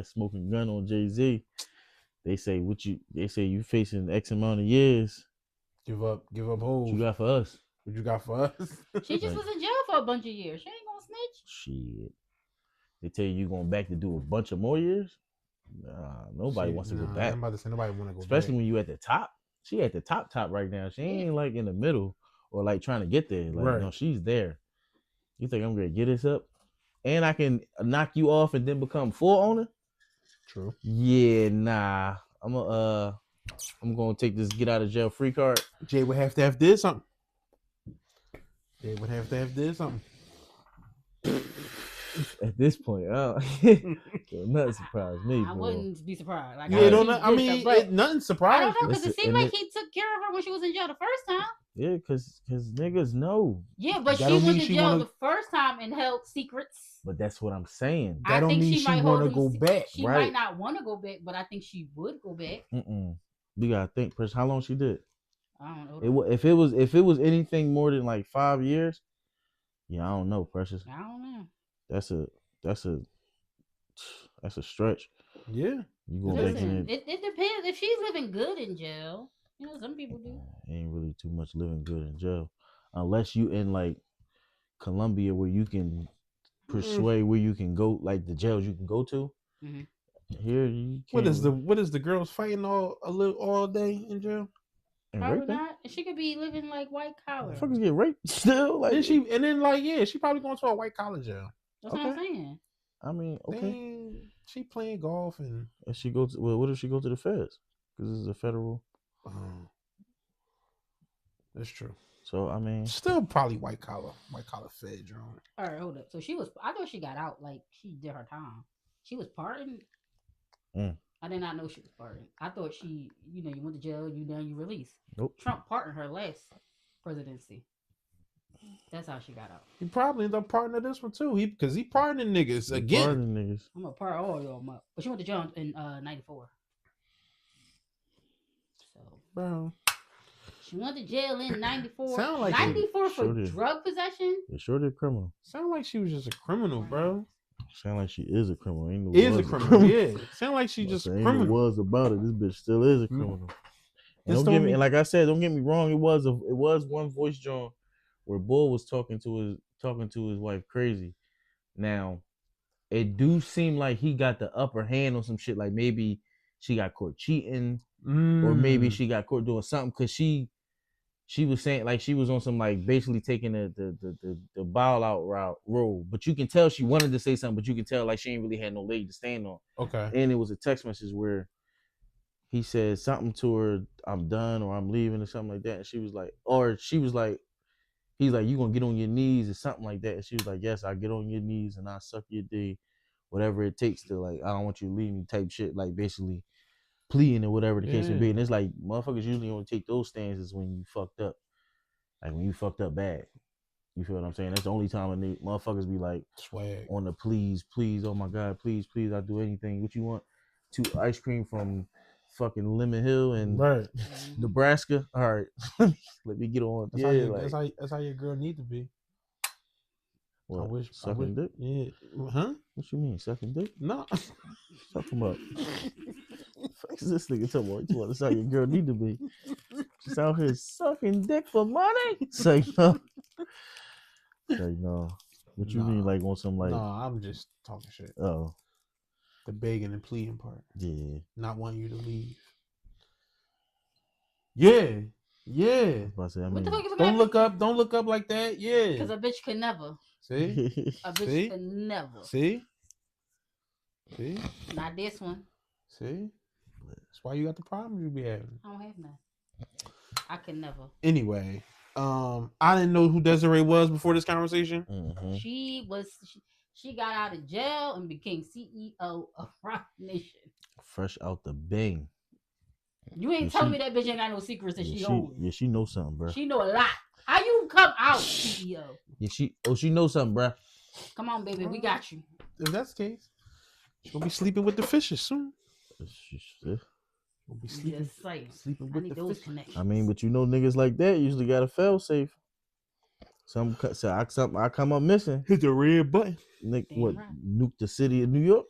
Speaker 2: smoking gun on Jay-Z. They say you facing X amount of years.
Speaker 1: Give up hope.
Speaker 2: What you got for us?
Speaker 1: What you got for us?
Speaker 3: She just was in jail for a bunch of years. She ain't gonna snitch.
Speaker 2: Shit. They tell you going back to do a bunch of more years? Nah, nobody wants to go back.
Speaker 1: I'm about to say nobody want to go
Speaker 2: Especially
Speaker 1: back.
Speaker 2: when you at the top. She at the top right now. She ain't like in the middle or like trying to get there. Like,
Speaker 1: Right.
Speaker 2: no, she's there. You think I'm gonna get this up? And I can knock you off and then become full owner?
Speaker 1: True.
Speaker 2: Yeah, nah. I'm gonna take this get out of jail free card.
Speaker 1: Jay would have to have did something.
Speaker 2: At this point, nothing surprised me.
Speaker 3: I wouldn't be surprised. Like,
Speaker 1: Yeah, nothing surprised.
Speaker 3: I don't know, because
Speaker 2: Listen,
Speaker 3: it seemed like he took care of her when she was in jail the first time.
Speaker 2: Yeah, cause niggas know.
Speaker 3: Yeah, but
Speaker 1: That
Speaker 3: she
Speaker 1: don't
Speaker 3: went
Speaker 1: mean
Speaker 3: to jail the first time and held secrets.
Speaker 2: But that's what I'm saying.
Speaker 1: That don't mean she want to go back.
Speaker 3: She might not want to go back, but I think she would go back.
Speaker 2: You gotta think, Precious, how long she did?
Speaker 3: I don't know.
Speaker 2: If it was anything more than like 5 years, yeah, I don't know, Precious.
Speaker 3: I don't know.
Speaker 2: That's a stretch.
Speaker 1: Yeah.
Speaker 2: You going back in
Speaker 3: it depends. If she's living good in jail, some people do.
Speaker 2: Ain't really too much living good in jail, unless you in like Colombia where you can persuade where you can go, like the jails you can go to. Here you can't.
Speaker 1: What is the girls fighting all day in jail?
Speaker 2: And
Speaker 3: Probably
Speaker 2: raping?
Speaker 3: not. She could be living like white collar.
Speaker 2: Motherfuckers get raped still. Like
Speaker 1: she probably going to a white collar jail.
Speaker 3: That's what I'm saying.
Speaker 2: I mean, okay.
Speaker 1: She playing golf and
Speaker 2: if she go to what if she go to the feds? Because this is a federal.
Speaker 1: That's true.
Speaker 2: So I mean,
Speaker 1: still probably white collar fed, John.
Speaker 3: All right, hold up. So I thought she got out, like she did her time. She was pardoned. I did not know she was pardoned. I thought you went to jail, you released.
Speaker 2: Nope.
Speaker 3: Trump pardoned her last presidency. That's how she got out.
Speaker 1: He probably ended up pardoning this one too. Because he pardoning niggas
Speaker 2: They
Speaker 1: again.
Speaker 2: pardoning niggas.
Speaker 3: I'm gonna part all of them up. But she went to jail in '94. So
Speaker 1: Bro.
Speaker 3: she went to jail in '94.
Speaker 1: Sound like
Speaker 3: 94 for
Speaker 2: sure did.
Speaker 3: drug possession.
Speaker 2: They sure did criminal.
Speaker 1: Sound like she was just a criminal, bro.
Speaker 2: Sound like she is a criminal. Ain't no
Speaker 1: Is a
Speaker 2: was
Speaker 1: criminal, yeah. Sound like she
Speaker 2: But
Speaker 1: just a
Speaker 2: ain't no
Speaker 1: criminal.
Speaker 2: was about it. This bitch still is a criminal. And
Speaker 1: This
Speaker 2: don't get
Speaker 1: don't
Speaker 2: me.
Speaker 1: mean-
Speaker 2: And like I said, don't get me wrong. It was one voice joint where Bull was talking to his wife crazy. Now, it do seem like he got the upper hand on some shit. Like maybe she got caught cheating, or maybe she got caught doing something because she was saying like she was on some like basically taking the ball out role. But you can tell she wanted to say something, but you can tell like she ain't really had no leg to stand on.
Speaker 1: Okay.
Speaker 2: And it was a text message where he said something to her, I'm done or I'm leaving or something like that. And she was like, he's like, you gonna get on your knees or something like that. And she was like, yes, I'll get on your knees and I'll suck your dick, whatever it takes to like, I don't want you to leave me type shit, like basically pleading or whatever the case may be. And it's like, motherfuckers usually only take those stances when you fucked up. Like when you fucked up bad. You feel what I'm saying? That's the only time when motherfuckers be like,
Speaker 1: Swag.
Speaker 2: on the please, oh my God, please, I'll do anything. What you want? 2 ice cream from fucking Lemon Hill and
Speaker 1: Right.
Speaker 2: Nebraska. All right, let me get on.
Speaker 1: That's, that's how your girl need to be.
Speaker 2: What,
Speaker 1: I wish.
Speaker 2: sucking dick?
Speaker 1: Yeah. Huh?
Speaker 2: What you mean, sucking dick?
Speaker 1: No.
Speaker 2: Suck him up. Fuck is this nigga talking about? That's how your girl need to be. She's out here sucking dick for money. Say no. Say no. What you mean, like on some like?
Speaker 1: No, I'm just talking shit.
Speaker 2: Oh,
Speaker 1: The begging and pleading part.
Speaker 2: yeah.
Speaker 1: Not wanting you to leave. Yeah. Yeah.
Speaker 2: I say, I
Speaker 3: What
Speaker 2: mean,
Speaker 3: the fuck is
Speaker 1: Don't look up like that. Yeah.
Speaker 3: Because a bitch could never.
Speaker 1: See?
Speaker 3: A bitch
Speaker 1: See?
Speaker 3: could never.
Speaker 1: See? See?
Speaker 3: Not this one.
Speaker 1: See? That's why you got the problems you be having.
Speaker 3: I don't have none. I could never.
Speaker 1: Anyway, I didn't know who Desiree was before this conversation.
Speaker 2: mhm.
Speaker 3: She got out of jail and became CEO of Rock Nation.
Speaker 2: Fresh out the bang.
Speaker 3: You ain't
Speaker 2: Yeah,
Speaker 3: telling
Speaker 2: she-
Speaker 3: me that bitch ain't got no secrets that she owns.
Speaker 2: Yeah, she knows something, bro.
Speaker 3: She know a lot. How you come out CEO?
Speaker 2: Yeah, she knows something, bro.
Speaker 3: Come on, baby, we got you.
Speaker 1: If that's the case, she's gonna be sleeping with the fishes soon. Gonna be
Speaker 3: Just saying.
Speaker 1: sleeping
Speaker 3: I
Speaker 1: with
Speaker 3: need
Speaker 1: the
Speaker 3: those
Speaker 1: fishes.
Speaker 3: connections.
Speaker 2: I mean, but you know, niggas like that usually got a fail safe. I come up missing.
Speaker 1: Hit the red button.
Speaker 2: Nick,
Speaker 3: Damn
Speaker 2: what?
Speaker 3: right.
Speaker 2: Nuke the city of New York.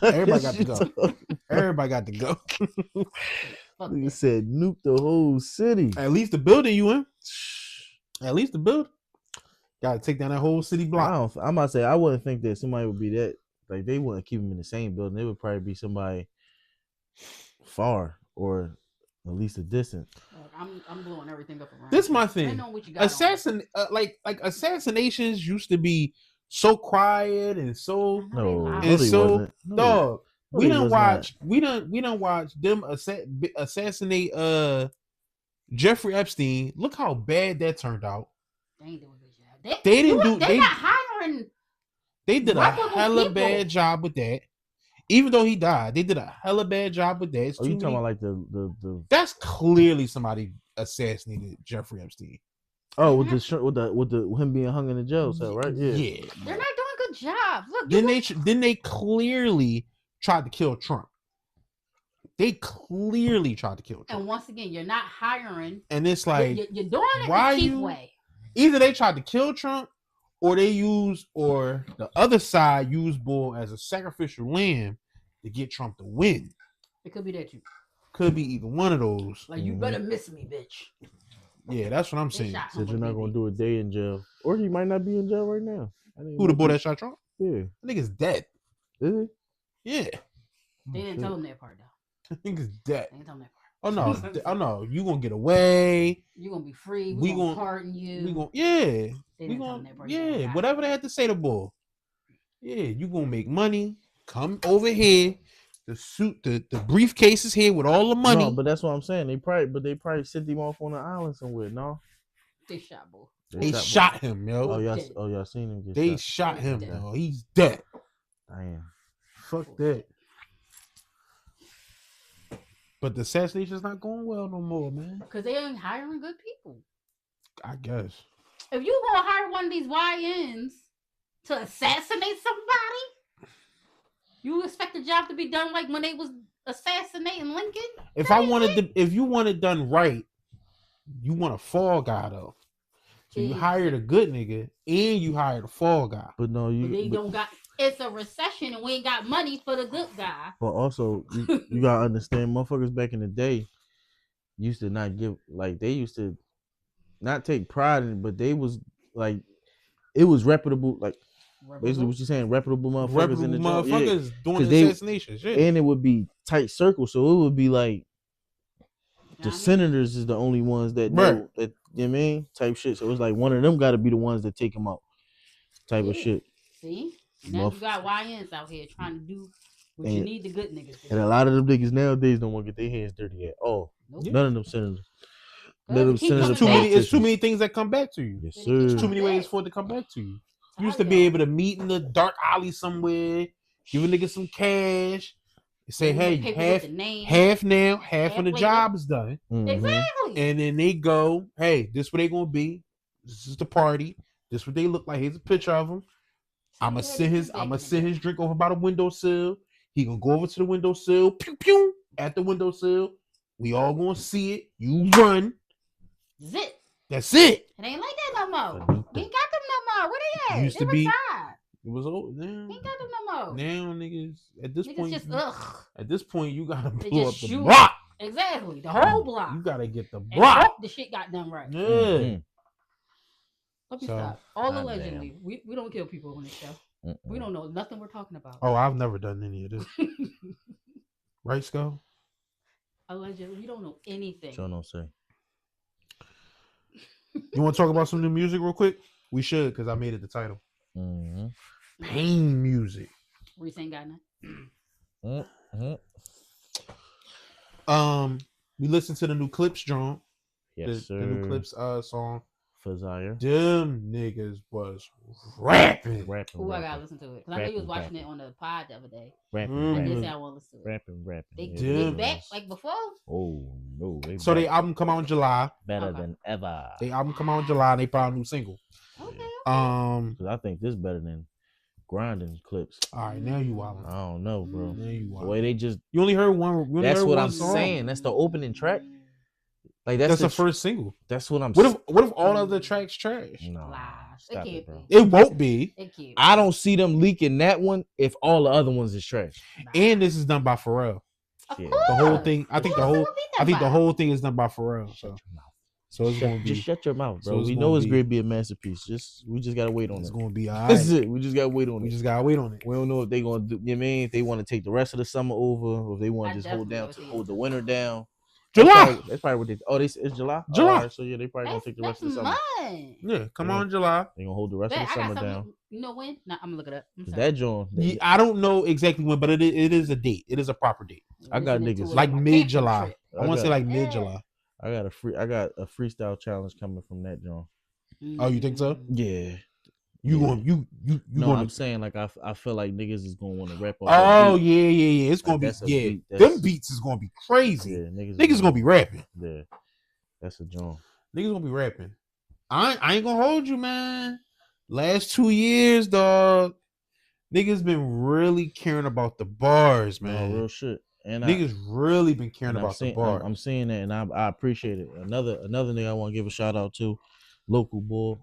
Speaker 1: Everybody got to go. Everybody got to go.
Speaker 3: Fuck
Speaker 2: Nigga
Speaker 3: that.
Speaker 2: said nuke the whole city.
Speaker 1: At least the building you in. At least the building. Got to take down that whole city block.
Speaker 2: I'm about to say I wouldn't think that somebody would be that. Like they wouldn't keep them in the same building. It would probably be somebody far or at least a distance.
Speaker 3: I'm blowing everything up around.
Speaker 1: This is my
Speaker 3: I
Speaker 1: thing.
Speaker 3: know what you got.
Speaker 1: Like assassinations used to be so quiet and so
Speaker 2: No,
Speaker 3: And
Speaker 2: no, they
Speaker 1: so,
Speaker 2: wasn't. No,
Speaker 1: dog.
Speaker 2: no,
Speaker 1: We
Speaker 2: they
Speaker 1: done
Speaker 2: was
Speaker 1: watch. We done watch them assassinate Jeffrey Epstein. Look how bad that turned out.
Speaker 3: They ain't doing a good job.
Speaker 1: They didn't do.
Speaker 3: They not hiring.
Speaker 1: They did a
Speaker 3: reputable
Speaker 1: hella
Speaker 3: people.
Speaker 1: bad job with that. Even though he died, they did a hella bad job with that. It's
Speaker 2: Oh,
Speaker 1: too
Speaker 2: you talking
Speaker 1: many-
Speaker 2: about like the
Speaker 1: That's clearly somebody assassinated Jeffrey Epstein.
Speaker 2: oh with the him being hung in the jail cell, right? Yeah.
Speaker 1: Yeah.
Speaker 3: They're not doing a good job. Look,
Speaker 1: Then they clearly tried to kill Trump. They clearly tried to kill
Speaker 3: and
Speaker 1: Trump.
Speaker 3: once again, you're not hiring.
Speaker 1: And it's like
Speaker 3: You're doing it
Speaker 1: why
Speaker 3: the cheap
Speaker 1: you-
Speaker 3: way.
Speaker 1: either they tried to kill Trump or the other side used Bull as a sacrificial lamb to get Trump to win.
Speaker 3: It could be that you.
Speaker 1: Could be either one of those.
Speaker 3: Like you
Speaker 2: Mhm.
Speaker 3: better miss me, bitch.
Speaker 1: Yeah, that's what I'm
Speaker 3: They
Speaker 1: saying.
Speaker 3: shot
Speaker 2: Said
Speaker 3: him
Speaker 2: you're not
Speaker 3: with
Speaker 2: gonna
Speaker 3: BB.
Speaker 2: do a day in jail, or he might not be in jail right now.
Speaker 1: Who the boy that shot Trump?
Speaker 2: Yeah,
Speaker 1: I think it's dead.
Speaker 2: is he?
Speaker 1: Yeah,
Speaker 3: They didn't tell him that part though.
Speaker 1: I think it's dead.
Speaker 3: They didn't tell him that part.
Speaker 1: Oh no, oh no, you gonna get away.
Speaker 3: You're gonna be free.
Speaker 1: We
Speaker 3: We gonna
Speaker 1: gon-
Speaker 3: pardon you.
Speaker 1: We gonna
Speaker 3: They
Speaker 1: we
Speaker 3: didn't tell him
Speaker 1: gonna
Speaker 3: that part. He got
Speaker 1: yeah,
Speaker 3: it.
Speaker 1: whatever they had to say to Bull. Yeah, you gonna make money. Come over here. The suit, the briefcase is here with all the money.
Speaker 2: No, but that's what I'm saying. They probably sent him off on an island somewhere. No,
Speaker 3: They shot Bull.
Speaker 1: they shot him,
Speaker 2: Oh
Speaker 1: yo.
Speaker 2: y'all seen him get
Speaker 1: They
Speaker 2: shot.
Speaker 1: shot him,
Speaker 3: Dead.
Speaker 1: yo. He's dead.
Speaker 2: Damn.
Speaker 1: Fuck that. But the assassination's not going well no more, man.
Speaker 3: Because they ain't hiring good people.
Speaker 1: I guess.
Speaker 3: if you gonna hire one of these YNs to assassinate somebody, you expect the job to be done like when they was assassinating Lincoln?
Speaker 1: If you want it done right, you want a fall guy though. So you hired a good nigga and you hired a fall guy.
Speaker 2: But no,
Speaker 3: don't got. It's a recession and we ain't got money for the good guy.
Speaker 2: But also, you gotta understand, motherfuckers back in the day used to not give, like, they used to not take pride in it, but they was like, it was reputable, like, basically what you're saying, reputable motherfuckers in the job.
Speaker 1: Motherfuckers doing the assassination shit.
Speaker 2: And it would be tight circles, so it would be like the senators is the only ones that know that, you know what I mean, type shit. So it's like one of them got to be the ones that take them out, type of shit.
Speaker 3: See, and now you got YNs out here trying to do what you need the good niggas to do.
Speaker 2: And a lot of them niggas nowadays don't want to get their hands dirty at all. Nope. None of them senators.
Speaker 1: It's too many things that come back to you.
Speaker 2: Yes, sir.
Speaker 1: There's too many ways for it to come back to you. You used to be able to meet in the dark alley somewhere, give a nigga some cash, say, hey, half now, half when the job is done.
Speaker 3: Exactly.
Speaker 1: And then they go, hey, this where they gonna be. This is the party. This what they look like. Here's a picture of them. I'ma sit his drink over by the windowsill. He gonna go over to the windowsill, pew pew, at the windowsill. We all gonna see it. You run.
Speaker 3: Zip.
Speaker 1: That's it.
Speaker 3: It ain't like that no more. We ain't got them no more. Where they at?
Speaker 1: It used to be. It was old.
Speaker 3: We ain't got them no more.
Speaker 1: Now niggas at this point,
Speaker 3: just
Speaker 1: at this point you gotta blow up the block.
Speaker 3: Exactly, the whole block.
Speaker 1: You gotta get the block.
Speaker 3: And hope the shit got done right.
Speaker 1: Yeah.
Speaker 3: Let me stop. All allegedly, we don't kill people on this show. We don't know nothing we're talking about.
Speaker 1: Oh, I've never done any of this. Right, Skull?
Speaker 3: Allegedly, we don't know anything.
Speaker 2: Sure don't say.
Speaker 1: You want to talk about some new music real quick? We should, because I made it the title. Pain music.
Speaker 3: Reese ain't got none.
Speaker 1: We listened to the new Clips, John.
Speaker 2: Yes, sir.
Speaker 1: The new Clips song.
Speaker 2: For Zaire.
Speaker 1: Them niggas was rapping.
Speaker 3: Ooh, I gotta listen to it. Because I know you was watching it on the pod the other day.
Speaker 2: Rapping.
Speaker 3: I just said I want to listen to it.
Speaker 2: Rapping.
Speaker 3: They back like before?
Speaker 2: Oh, no.
Speaker 1: So they album come out in July.
Speaker 2: Better than ever.
Speaker 1: They album come out in July and they probably a new single.
Speaker 3: Okay.
Speaker 2: Because I think this better than Grinding Clips.
Speaker 1: All right, now you wildin'.
Speaker 2: I don't know, bro.
Speaker 1: Now you wildin'.
Speaker 2: The way they just...
Speaker 1: You only heard one.
Speaker 2: That's what I'm saying. That's the opening track. Like
Speaker 1: that's the first single.
Speaker 2: That's what I'm
Speaker 1: saying. What if all other tracks trash?
Speaker 2: No.
Speaker 3: It can't be.
Speaker 1: It won't be.
Speaker 3: It can't.
Speaker 2: I don't see them leaking that one if all the other ones is trash.
Speaker 1: And this is done by Pharrell.
Speaker 3: Yeah.
Speaker 1: The whole thing. I think the whole thing is done by Pharrell. So it's gonna be.
Speaker 2: Just shut your mouth, bro. We know it's going to be a masterpiece. We just gotta wait on it.
Speaker 1: It's gonna be all right.
Speaker 2: That's it. We just gotta wait on it.
Speaker 1: We just gotta wait on it.
Speaker 2: We don't know if they gonna do. You know what I mean? If they want to take the rest of the summer over, or if they want to just hold the winter down.
Speaker 1: July.
Speaker 2: That's probably what they. Oh, it's July.
Speaker 1: July.
Speaker 2: Right, so yeah, they probably gonna take the rest of the summer.
Speaker 1: Yeah, come on, July.
Speaker 2: They gonna hold the rest of the summer down.
Speaker 3: You know when? Nah, I'm gonna look it up.
Speaker 2: That John.
Speaker 1: I don't know exactly when, but it is a date. It is a proper date.
Speaker 2: I got niggas
Speaker 1: like mid-July. I want to say like mid-July.
Speaker 2: I got a freestyle challenge coming from that John.
Speaker 1: Oh, you think so?
Speaker 2: Yeah.
Speaker 1: I'm
Speaker 2: saying like I feel like niggas is gonna want to rap.
Speaker 1: Oh yeah. It's gonna be them beats is gonna be crazy. Yeah, niggas gonna be rapping.
Speaker 2: Yeah, that's a John.
Speaker 1: Niggas gonna be rapping. I ain't gonna hold you, man. Last 2 years, dog. Niggas been really caring about the bars, man.
Speaker 2: No, real shit. And
Speaker 1: niggas really been caring about the bars.
Speaker 2: I'm seeing that, and I appreciate it. Another nigga I want to give a shout out to, local boy.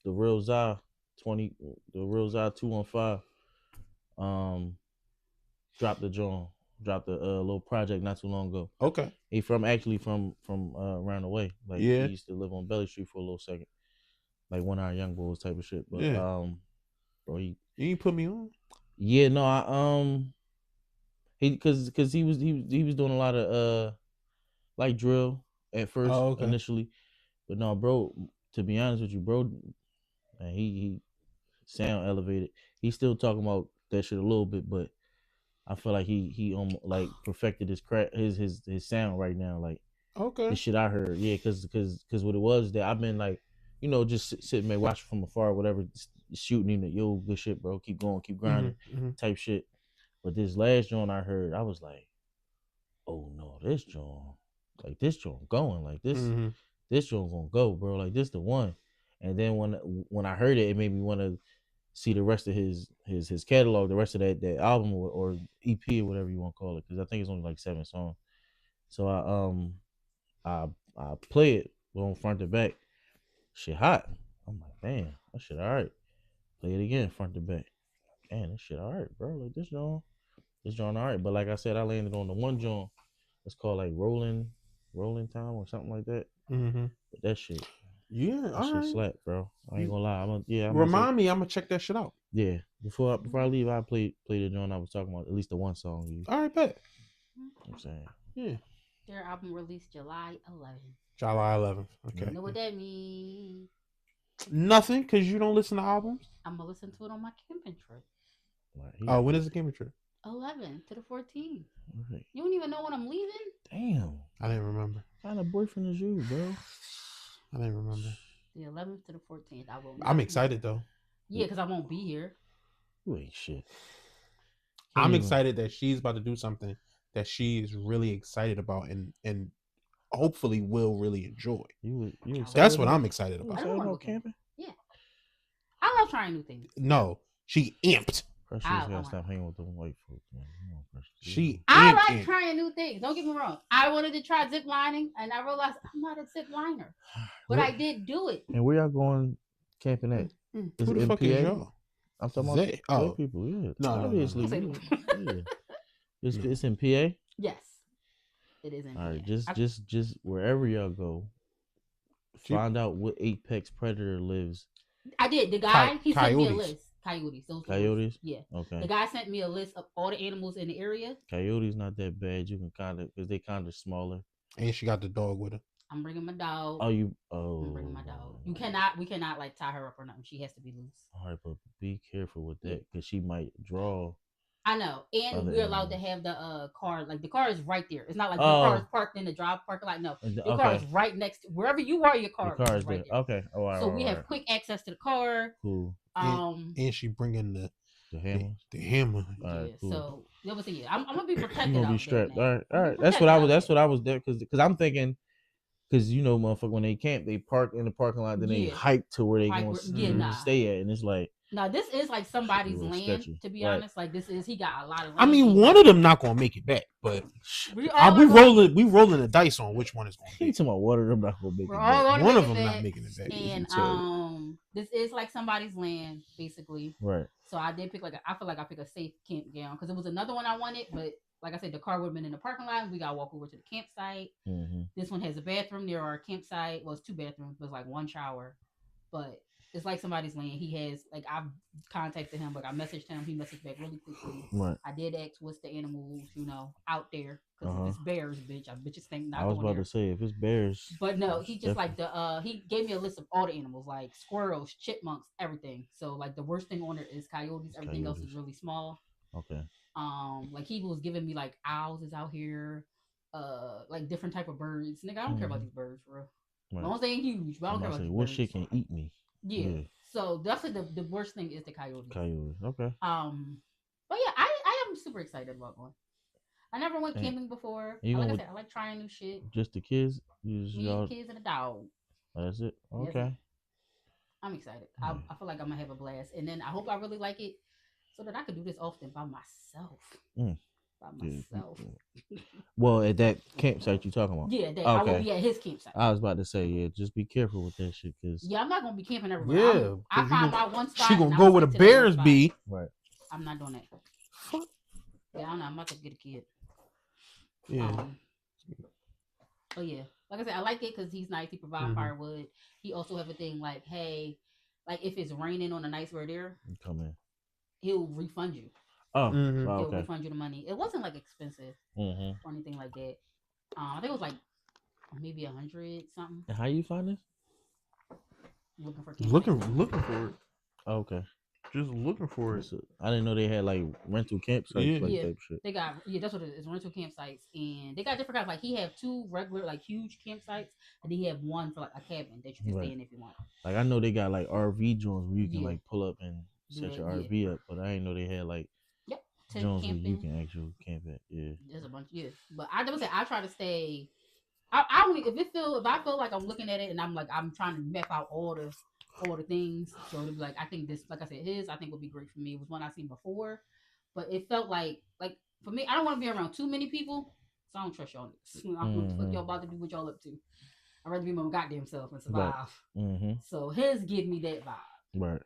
Speaker 2: The Real Za 215 dropped a little project not too long ago.
Speaker 1: Okay.
Speaker 2: He from around the way. Like he used to live on Belly Street for a little second. Like one of our young boys type of shit. But bro, you
Speaker 1: ain't put me on?
Speaker 2: Yeah, no, he was doing a lot of like drill at first initially. But no, bro, to be honest with you, bro, and he sound elevated. He's still talking about that shit a little bit, but I feel like he like perfected his sound right now. Like the shit I heard, yeah, because what it was that I've been like, just sitting there watching from afar, whatever, shooting him that yo good shit, bro, keep going, keep grinding, type shit. But this last joint I heard, I was like, oh no, this joint going like this. this joint gonna go, bro. Like this the one. And then when I heard it, it made me want to see the rest of his catalog, the rest of that album or EP or whatever you want to call it, because I think it's only like 7 songs. So I play it going front to back. Shit hot. I'm like, man, that shit all right. Play it again, front to back. Man, this shit all right, bro. Like this joint all right. But like I said, I landed on the one joint. It's called like Rolling Time or something like that.
Speaker 1: Mm-hmm.
Speaker 2: But that shit,
Speaker 1: Yeah,
Speaker 2: that
Speaker 1: all
Speaker 2: shit
Speaker 1: right.
Speaker 2: slap, bro. I ain't gonna lie.
Speaker 1: Remind me, I'm gonna check that shit out.
Speaker 2: Yeah, before I leave, I play the joint I was talking about. At least the one song.
Speaker 1: All right, bet.
Speaker 2: You know what I'm saying.
Speaker 1: Yeah.
Speaker 3: Their album released July 11th.
Speaker 1: July 11th. Okay.
Speaker 3: You know what that means?
Speaker 1: Nothing, because you don't listen to albums.
Speaker 3: I'm gonna listen to it on my camping trip.
Speaker 1: Oh, when is the camping trip?
Speaker 3: 11th to the 14th.
Speaker 2: Right.
Speaker 3: You don't even know when I'm leaving?
Speaker 2: Damn.
Speaker 1: I didn't remember.
Speaker 2: What kind of boyfriend is you, bro?
Speaker 1: I didn't remember.
Speaker 3: The 11th to the 14th.
Speaker 1: I'm excited though.
Speaker 3: Yeah, because I won't be here.
Speaker 2: You ain't shit.
Speaker 1: I'm excited that she's about to do something that she is really excited about and hopefully will really enjoy.
Speaker 2: You excited?
Speaker 1: That's what I'm excited
Speaker 2: You
Speaker 1: about.
Speaker 2: excited about camping?
Speaker 3: Yeah. I love trying new things.
Speaker 1: No, she amped.
Speaker 2: Precious gotta stop hanging with them white folks, man. Come on, Precious.
Speaker 1: She
Speaker 3: I
Speaker 1: amped,
Speaker 3: like trying new things. Don't get me wrong. I wanted to try zip lining, and I realized I'm not a zip liner, but I did do it.
Speaker 2: And where y'all going camping at?
Speaker 1: Who the fuck is y'all?
Speaker 2: I'm talking about
Speaker 1: Zay?
Speaker 2: white people. Yeah,
Speaker 1: No.
Speaker 2: obviously. Yeah. It's in PA.
Speaker 3: Yes, it is in
Speaker 2: All right,
Speaker 3: PA.
Speaker 2: just wherever y'all go, find out what apex predator lives.
Speaker 3: I did. The guy he sent me a
Speaker 1: Coyotes.
Speaker 3: list. Coyotes. Those
Speaker 2: Coyotes?
Speaker 3: Yeah.
Speaker 2: Okay.
Speaker 3: The guy sent me a list of all the animals in the area.
Speaker 2: Coyotes not that bad. You can kind of, because they kind of smaller.
Speaker 1: And she got the dog with her.
Speaker 3: I'm bringing my dog.
Speaker 2: I'm
Speaker 3: bringing my dog. We cannot like tie her up or nothing. She has to be loose.
Speaker 2: All right, but be careful with that because she might draw.
Speaker 3: I know, and
Speaker 2: other
Speaker 3: we're allowed
Speaker 2: animals.
Speaker 3: to have the car. Like the car is right there. It's not like the car is parked in the drive parking lot. No, the car is right next to wherever you are. Your car is right there.
Speaker 2: Okay. Oh, all right,
Speaker 3: so we have quick access to the car.
Speaker 2: Cool.
Speaker 1: And she bringing
Speaker 2: the hammer.
Speaker 1: The hammer.
Speaker 3: Yeah.
Speaker 2: Right, cool.
Speaker 3: So that was I'm gonna be protected.
Speaker 2: You gonna be
Speaker 3: out
Speaker 2: strapped.
Speaker 3: there,
Speaker 2: All right. That's what I was there because I'm thinking. Because you know, motherfucker, when they camp, they park in the parking lot, then they hike to where they going to stay at, and it's like.
Speaker 3: No, this is like somebody's land.
Speaker 2: Sketchy.
Speaker 3: To be honest, like he got a lot of land.
Speaker 1: I mean, one of them not gonna make it back, but we rolling the dice on which one is gonna
Speaker 2: be. Talking about one of them not gonna make it
Speaker 1: back. One of them not making it back.
Speaker 3: And this is like somebody's land, basically.
Speaker 2: Right.
Speaker 3: So I did pick I feel like I picked a safe campground because it was another one I wanted, but like I said, the car would have been in the parking lot. We gotta walk over to the campsite.
Speaker 2: Mm-hmm.
Speaker 3: This one has a bathroom near our campsite. Well, it's 2 bathrooms, but it's like 1 shower. But it's like somebody's land. He has I've contacted him, I messaged him. He messaged back really quickly.
Speaker 2: Right.
Speaker 3: I did ask what's the animals, out there. Because if it's bears, bitches think not.
Speaker 2: I was about to say if it's bears.
Speaker 3: But no, he just he gave me a list of all the animals, like squirrels, chipmunks, everything. So like the worst thing on it is coyotes. Everything else is really small.
Speaker 2: Okay.
Speaker 3: Like he was giving me like owls is out here, like different type of birds. Nigga, I don't care about these birds, bro. Right. Long as they ain't huge, but I don't care about these birds.
Speaker 2: Shit can eat me?
Speaker 3: Yeah. So that's the worst thing is the coyotes.
Speaker 2: Okay.
Speaker 3: But yeah, I am super excited about going. I never went camping before. Like I said, I like trying new shit.
Speaker 2: Just the kids?
Speaker 3: Kids and a dog.
Speaker 2: That's it? Okay.
Speaker 3: I'm excited. I feel like I'm going to have a blast. And then I hope I really like it so that I can do this often by myself. By myself.
Speaker 2: Well, at that campsite you talking about?
Speaker 3: Yeah, I will be at his campsite.
Speaker 2: I was about to say, just be careful with that shit.
Speaker 3: Yeah, I'm not going to be camping everywhere.
Speaker 1: Yeah.
Speaker 3: I find my one spot.
Speaker 1: She going to go where the bears be.
Speaker 2: Right.
Speaker 3: I'm not doing that. Yeah, I don't know. I'm about to get a kid.
Speaker 1: Yeah.
Speaker 3: Oh yeah, like I said, I like it because he's nice. He provides firewood. He also have a thing like, hey, like if it's raining on the nights we're there,
Speaker 2: come in.
Speaker 3: He'll refund you.
Speaker 2: Oh,
Speaker 3: he'll refund you the money. It wasn't like expensive or anything like that. I think it was like maybe 100 something.
Speaker 2: And how you find this?
Speaker 3: Looking for
Speaker 1: it.
Speaker 2: Oh, okay.
Speaker 1: Just looking for it.
Speaker 2: I didn't know they had like rental campsites like that shit.
Speaker 3: They got that's what it is, rental campsites, and they got different kinds. Like he have 2 regular like huge campsites, and then he have one for like a cabin that you can stay in if you want.
Speaker 2: Like I know they got like RV joints where you can like pull up and set your RV up, but I didn't know they had like joints where you can actually camp at. Yeah,
Speaker 3: there's a bunch. Yeah, but I would say I try to stay I only if I feel like I'm looking at it and I'm trying to map out all the things. So it'd be like I think this, like I said, his I think would be great for me. It was one I seen before, but it felt like for me, I don't want to be around too many people, so I don't trust y'all niggas. I don't know what the fuck y'all about to do, what y'all up to. I'd rather be my own goddamn self and
Speaker 2: Right.
Speaker 3: survive. So his give me that vibe.
Speaker 2: Right.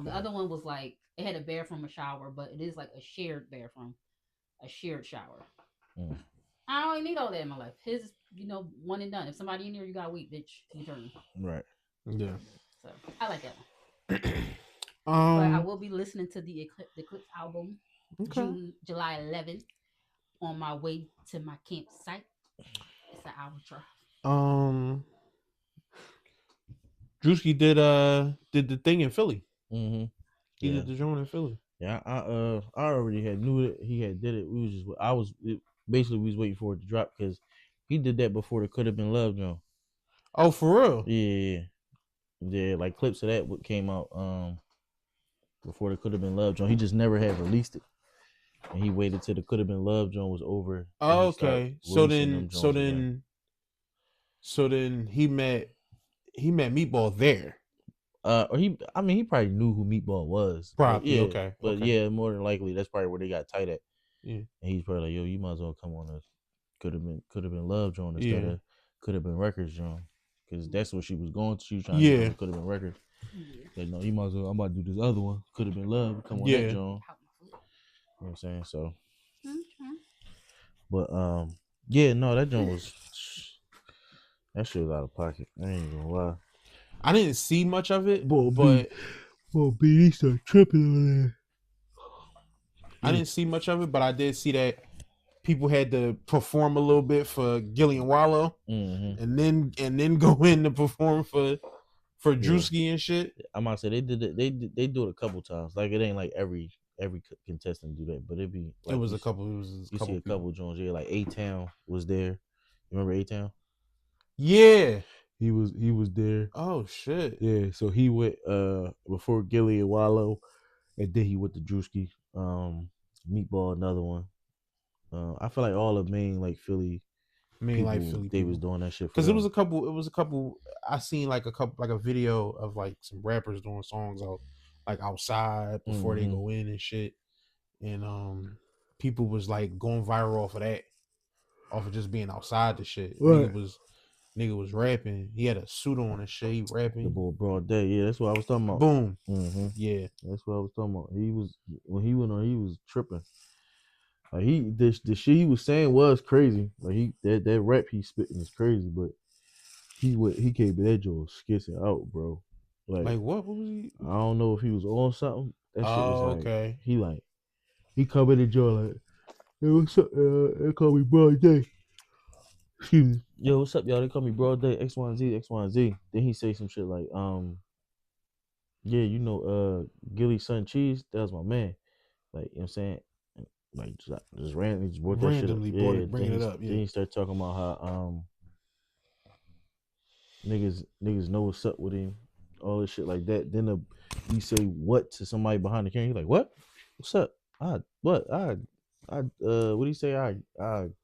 Speaker 3: The other one was like it had a bathroom, a shower, but it is like a shared bathroom, a shared shower. I don't really need all that in my life. His, one and done. If somebody in here, you gotta wait, bitch. You turn.
Speaker 2: Right.
Speaker 1: Yeah.
Speaker 3: So I like that one. But I
Speaker 1: Um.
Speaker 3: will be listening to the Eclipse album
Speaker 1: Okay.
Speaker 3: July 11th on my way to my campsite. It's an hour drive.
Speaker 1: Drewski did the thing in Philly.
Speaker 2: Mm-hmm.
Speaker 1: He did the joint in Philly.
Speaker 2: Yeah, I already knew that he had did it. Basically we was waiting for it to drop because he did that before the Could Have Been Love joint.
Speaker 1: Oh, for real?
Speaker 2: Yeah, like clips of that what came out before the Could Have Been Love joint. He just never had released it, and he waited till the Could Have Been Love joint was over.
Speaker 1: Oh, okay. So then he met Meatball there.
Speaker 2: He probably knew who Meatball was.
Speaker 1: Probably,
Speaker 2: yeah,
Speaker 1: okay.
Speaker 2: But yeah, more than likely that's probably where they got tight at.
Speaker 1: Yeah.
Speaker 2: And he's probably like, yo, you might as well come on a Could Have Been Love joint instead of Could Have Been Records joint. Because that's what she was going to. She was trying to do Could Have Been Records. Like, no, you might as well, I'm about to do this other one. Could Have Been Love. Come on that joint. You know what I'm saying? So but yeah, no, that joint was that shit was out of pocket. I ain't gonna lie.
Speaker 1: I didn't see much of it, but
Speaker 2: B started tripping on there.
Speaker 1: I didn't see much of it, but I did see that people had to perform a little bit for Gillian Wallow, and then go in to perform for Drewski and shit.
Speaker 2: I'm about to say they did it. They do it a couple times. Like it ain't like every contestant do that, but it'd be. Like
Speaker 1: it was a couple. You see
Speaker 2: a couple joints. Yeah, like A-Town was there. You remember A-Town?
Speaker 1: Yeah,
Speaker 2: he was there.
Speaker 1: Oh shit.
Speaker 2: Yeah, so he went before Gillian Wallow, and then he went to Drewski. Meatball, another one. I feel like all the main like Philly. They was doing that shit
Speaker 1: because it was a couple. I seen like a video of like some rappers doing songs out like outside before they go in and shit, and people was like going viral off of just being outside the shit. Right. Nigga was rapping. He had a suit on and shit. He rapping.
Speaker 2: The boy Broad Day. Yeah, that's what I was talking about.
Speaker 1: Boom.
Speaker 2: Yeah, that's what I was talking about. He was when he went on. He was tripping. Like the shit he was saying was crazy. Like that rap he spitting is crazy, but he came to that joint skissing out, bro.
Speaker 1: Like what was he?
Speaker 2: I don't know if he was on something. That shit was like,
Speaker 1: okay.
Speaker 2: He come in the joint like, hey, what's up? They call me Broad Day. Excuse me. Yo, what's up, y'all? They call me Broad Day, X, Y, and Z, X, Y, and Z. Then he say some shit like, yeah, Gilly's son Cheese, that was my man. Like, you know what I'm saying? Like just randomly just brought that shit up. Yeah,
Speaker 1: bringing it up. Yeah.
Speaker 2: Then he started talking about how niggas know what's up with him, all this shit like that. Then you say what to somebody behind the camera? He's like, what? What's up? What do you say? I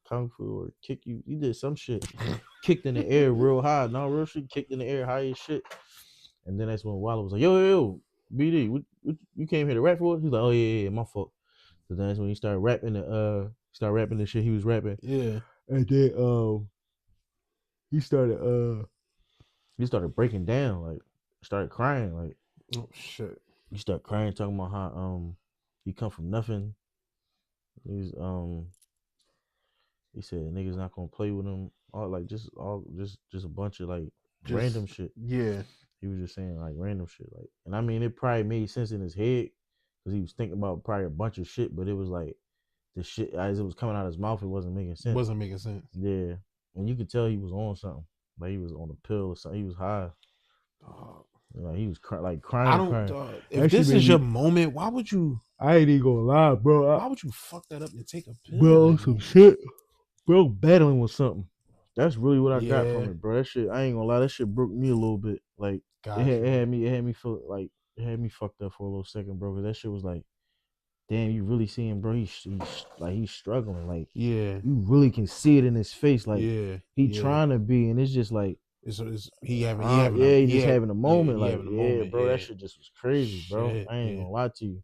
Speaker 2: kung fu or kick you? He did some shit, kicked in the air real high. No real shit, kicked in the air high as shit. And then that's when Wallow was like, yo, BD, what you came here to rap for? He's like, oh yeah, my fault. So then that's when he started rapping the shit he was rapping.
Speaker 1: Yeah.
Speaker 2: And then he started breaking down, like started crying, like
Speaker 1: oh shit.
Speaker 2: He started crying, talking about how he come from nothing. He said niggas not gonna play with him. Just a bunch of like random shit.
Speaker 1: Yeah.
Speaker 2: He was just saying like random shit. Like, and I mean it probably made sense in his head. Because he was thinking about probably a bunch of shit, but it was like the shit as it was coming out of his mouth, it wasn't making sense. Yeah, and you could tell he was on something. Like he was on a pill or something. He was high. Like he was crying.
Speaker 1: I don't. If this is your moment, why would you?
Speaker 2: I ain't even gonna lie, bro.
Speaker 1: Why would you fuck that up and take a pill?
Speaker 2: Bro, some shit. Bro, battling with something. That's really what I got from it, bro. That shit, I ain't gonna lie. That shit broke me a little bit. Like it had me feel like. It had me fucked up for a little second, bro. Cause that shit was like, damn, you really see him, bro. He's like he's struggling. Like
Speaker 1: Yeah.
Speaker 2: you really can see it in his face. Like
Speaker 1: Yeah.
Speaker 2: he
Speaker 1: yeah.
Speaker 2: trying to be, and it's just like
Speaker 1: He having
Speaker 2: he just having a moment.
Speaker 1: he
Speaker 2: Like
Speaker 1: having a moment,
Speaker 2: bro,
Speaker 1: yeah.
Speaker 2: that shit just was crazy, bro.
Speaker 1: Shit,
Speaker 2: I ain't
Speaker 1: yeah.
Speaker 2: gonna lie to you.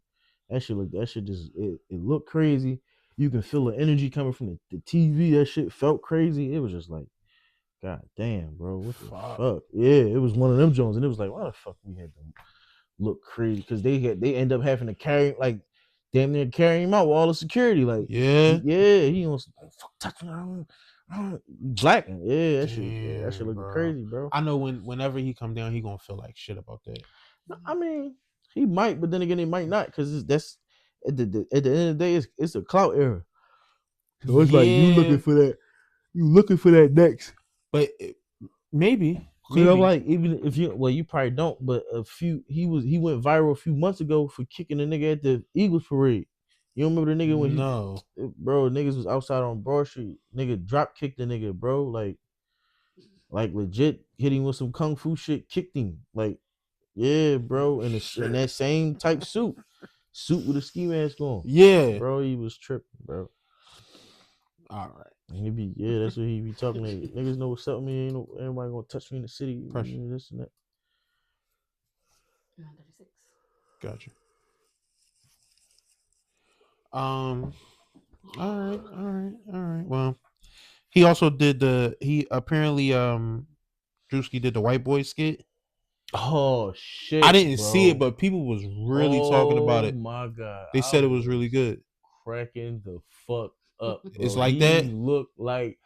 Speaker 2: That shit just it looked crazy. You can feel the energy coming from the TV. That shit felt crazy. It was just like, God damn, bro, what the fuck? Yeah, it was one of them Jones, and it was like, why the fuck we had to look crazy? Because they end up having to carry like damn near carry him out with all the security. Like
Speaker 1: Yeah.
Speaker 2: he was fuck touch me. Blacking. Yeah, that shit
Speaker 1: Damn,
Speaker 2: looking
Speaker 1: bro.
Speaker 2: crazy, bro.
Speaker 1: I know whenever he come down, he gonna feel like shit about that.
Speaker 2: I mean, he might, but then again, he might not, because that's at the end of the day, it's a clout era. So it's like you looking for that next.
Speaker 1: But maybe.
Speaker 2: Cause I'm like, even if you probably don't, but he went viral a few months ago for kicking a nigga at the Eagles parade. You don't remember the nigga when bro, niggas was outside on Broad Street, nigga drop kicked the nigga, bro, like legit hit him with some kung fu shit, kicked him, like, yeah, bro, in that same type suit with a ski mask on.
Speaker 1: Yeah,
Speaker 2: bro, he was tripping, bro.
Speaker 1: All right.
Speaker 2: That's what he be talking to. Niggas know what's up with me. Ain't no everybody gonna touch me in the city.
Speaker 1: Pressure.
Speaker 2: This and that.
Speaker 3: 36.
Speaker 1: Gotcha. All right. Well, he also did apparently Drewski did the white boy skit.
Speaker 2: Oh shit!
Speaker 1: I didn't see it, but people was really talking about it.
Speaker 2: Oh my god!
Speaker 1: They said it was really good.
Speaker 2: Cracking the fuck up. Bro.
Speaker 1: It's like that.
Speaker 2: He looked like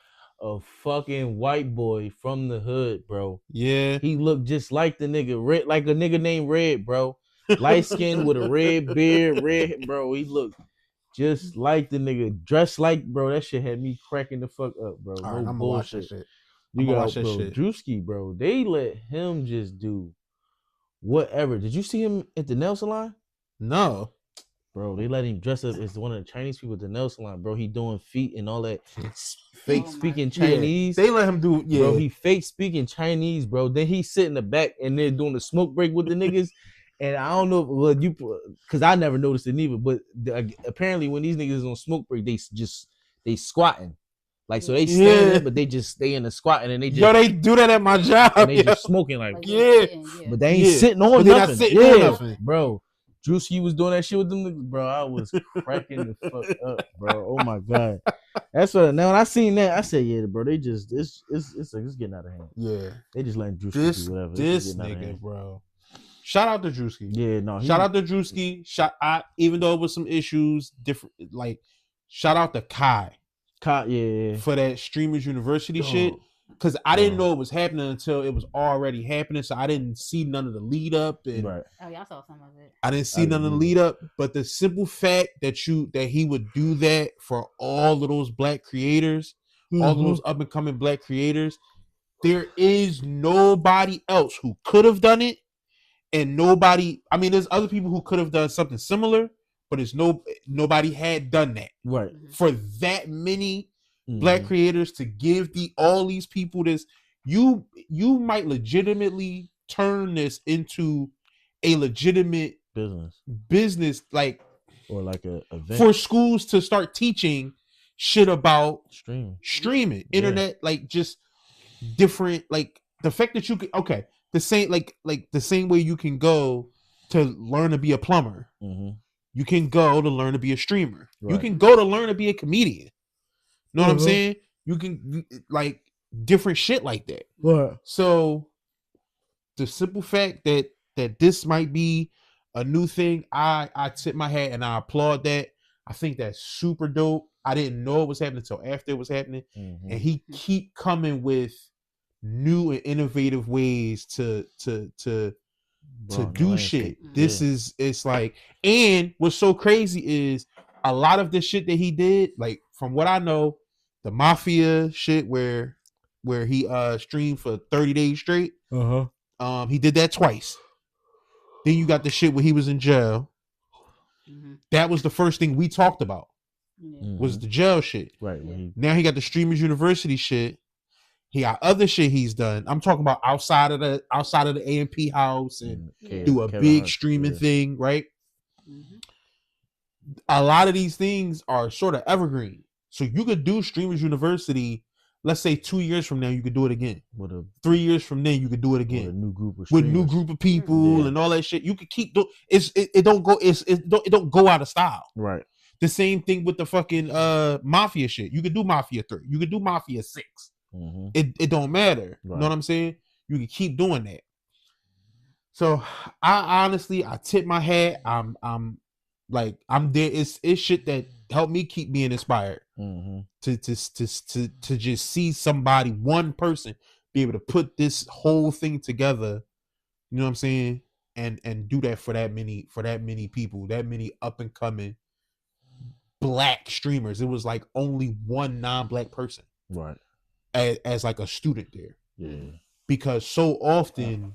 Speaker 2: a fucking white boy from the hood, bro.
Speaker 1: Yeah.
Speaker 2: He looked just like the nigga, Red, like a nigga named Red, bro. Light skin with a red beard, bro. He looked just like the nigga, dressed like, bro. That shit had me cracking the fuck up, bro.
Speaker 1: All right,
Speaker 2: no
Speaker 1: I'm
Speaker 2: bullshit.
Speaker 1: Watch that shit.
Speaker 2: You got bro, Drewski, bro. They let him just do whatever. Did you see him at the nail salon?
Speaker 1: No.
Speaker 2: Bro, they let him dress up as one of the Chinese people at the nail salon, bro. He doing feet and all that. Fake speaking Chinese.
Speaker 1: Yeah, they let him do,
Speaker 2: Bro, he fake speaking Chinese, bro. Then he sit in the back and they're doing a smoke break with the niggas. And I don't know, because I never noticed it neither. But apparently, when these niggas on smoke break, they squatting, like so they standing, but they just stay in the squatting and they just
Speaker 1: they do that at my job.
Speaker 2: And they just smoking like but they ain't sitting on
Speaker 1: but
Speaker 2: nothing.
Speaker 1: Not sitting on nothing,
Speaker 2: bro. Drewski was doing that shit with them niggas, bro. I was cracking the fuck up, bro. Oh my god, that's what. Now when I seen that, I said, yeah, bro. They just it's getting out of hand.
Speaker 1: Yeah,
Speaker 2: they just letting Drewski do whatever.
Speaker 1: This nigga, bro. Shout out to Drewski.
Speaker 2: Yeah, no.
Speaker 1: Shout out to Drewski. Even though it was some issues, different. Like, shout out to Kai.
Speaker 2: Yeah.
Speaker 1: For that Streamers University shit. Because I didn't know it was happening until it was already happening. So I didn't see none of the lead up. And
Speaker 3: Oh, yeah, I saw some of it.
Speaker 1: I didn't see none of the lead up. But the simple fact that he would do that for all of those black creators, all of those up and coming black creators, there is nobody else who could have done it. And nobody, I mean, there's other people who could have done something similar, but nobody had done that.
Speaker 2: Right.
Speaker 1: For that many black creators to give all these people this, you might legitimately turn this into a legitimate business, like,
Speaker 2: or like a event
Speaker 1: for schools to start teaching shit about streaming, internet, like just different, like the fact that you could, the same like the same way you can go to learn to be a plumber, you can go to learn to be a streamer. Right. You can go to learn to be a comedian. Know what I'm saying? You can like different shit like that.
Speaker 2: Right.
Speaker 1: So the simple fact that this might be a new thing, I tip my hat and I applaud that. I think that's super dope. I didn't know it was happening until after it was happening, and he keep coming with new and innovative ways to do shit. This is, it's like, and what's so crazy is a lot of the shit that he did, like from what I know, the mafia shit where he streamed for 30 days straight. He did that twice. Then you got the shit where he was in jail. That was the first thing we talked about. Was the jail shit.
Speaker 2: Right.
Speaker 1: Now he got the Streamers University shit. He got other shit he's done. I'm talking about outside of the AMP house and do a big streaming thing, right? a lot of these things are sort of evergreen. So you could do Streamers University. Let's say 2 years from now, you could do it again.
Speaker 2: with a
Speaker 1: 3 years from then, you could do it
Speaker 2: with a
Speaker 1: again
Speaker 2: new group of
Speaker 1: with
Speaker 2: streamers.
Speaker 1: new group of people
Speaker 2: Yeah.
Speaker 1: and all that shit. You could keep doing. It don't go. It don't go out of style.
Speaker 2: Right.
Speaker 1: The same thing with the fucking Mafia shit. You could do Mafia 3. You could do Mafia 6.
Speaker 2: Mm-hmm.
Speaker 1: It don't matter. You
Speaker 2: Right.
Speaker 1: know what I'm saying? You can keep doing that. So I honestly tip my hat. I'm there. It's shit that helped me keep being inspired
Speaker 2: Mm-hmm.
Speaker 1: to just see somebody, one person, be able to put this whole thing together. You know what I'm saying? And do that for that many people, that many up and coming black streamers. It was like only one non-black person
Speaker 2: Right.
Speaker 1: as like a student there,
Speaker 2: Yeah.
Speaker 1: because so often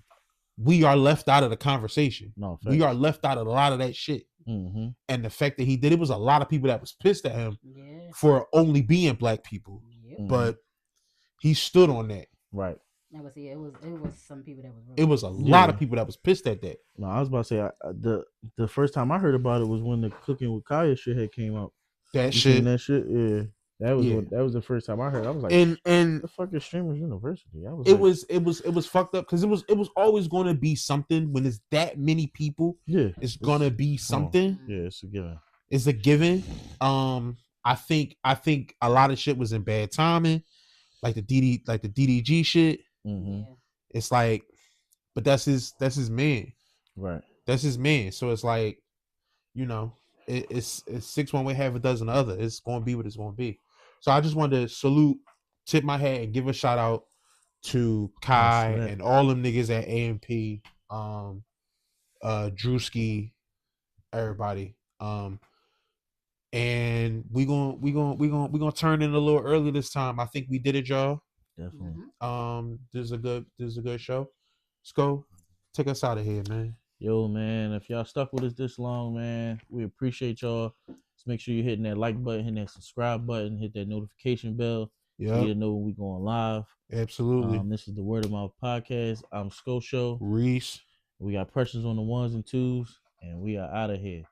Speaker 1: we are left out of the conversation.
Speaker 2: No.
Speaker 1: We
Speaker 2: facts.
Speaker 1: are left out of a lot of that shit.
Speaker 2: Mm-hmm.
Speaker 1: And the fact that he did it, was a lot of people that was pissed at him
Speaker 3: Yeah.
Speaker 1: for only being black people,
Speaker 3: Yep.
Speaker 2: Mhm.
Speaker 1: but he stood on that.
Speaker 2: Right.
Speaker 3: That was it. It was some people that was.
Speaker 1: It was a lot
Speaker 2: Yeah.
Speaker 1: of people that was pissed at that.
Speaker 2: No, I was about to say the first time I heard about it was when the Cooking with Kaya shit had came out.
Speaker 1: That
Speaker 2: You seen
Speaker 1: shit.
Speaker 2: that shit? Yeah. That was
Speaker 1: Yeah.
Speaker 2: that was the first time I heard. I was like,
Speaker 1: And
Speaker 2: the fuck is Streamers University? I was
Speaker 1: it
Speaker 2: like,
Speaker 1: was fucked up because it was always going to be something. When it's that many people,
Speaker 2: yeah,
Speaker 1: it's gonna be something.
Speaker 2: yeah, it's a given.
Speaker 1: It's a given. I think a lot of shit was in bad timing, like the DDG shit.
Speaker 2: Mm-hmm.
Speaker 3: Yeah.
Speaker 1: It's like, but that's his man.
Speaker 2: Right.
Speaker 1: That's his man. So it's like, you know, it's 6 one way, half a dozen the other. It's gonna be what it's gonna be. So I just wanted to tip my hat and give a shout out to Kai
Speaker 2: That's lit.
Speaker 1: and all them niggas at AMP, Drewski, everybody. And we gonna turn in a little early this time. I think we did it, y'all.
Speaker 2: Definitely.
Speaker 3: Mhm.
Speaker 1: This is a good show. Let's go. Take us out of here, man.
Speaker 2: Yo, man, if y'all stuck with us this long, man, we appreciate y'all. Just make sure you're hitting that like button, hitting that subscribe button, hit that notification bell. So
Speaker 1: Yeah,
Speaker 2: you know when we going live.
Speaker 1: absolutely.
Speaker 2: This is the Word of Mouth podcast. I'm Sco Show.
Speaker 1: Reese.
Speaker 2: We got Precious on the ones and twos, and we are out of here.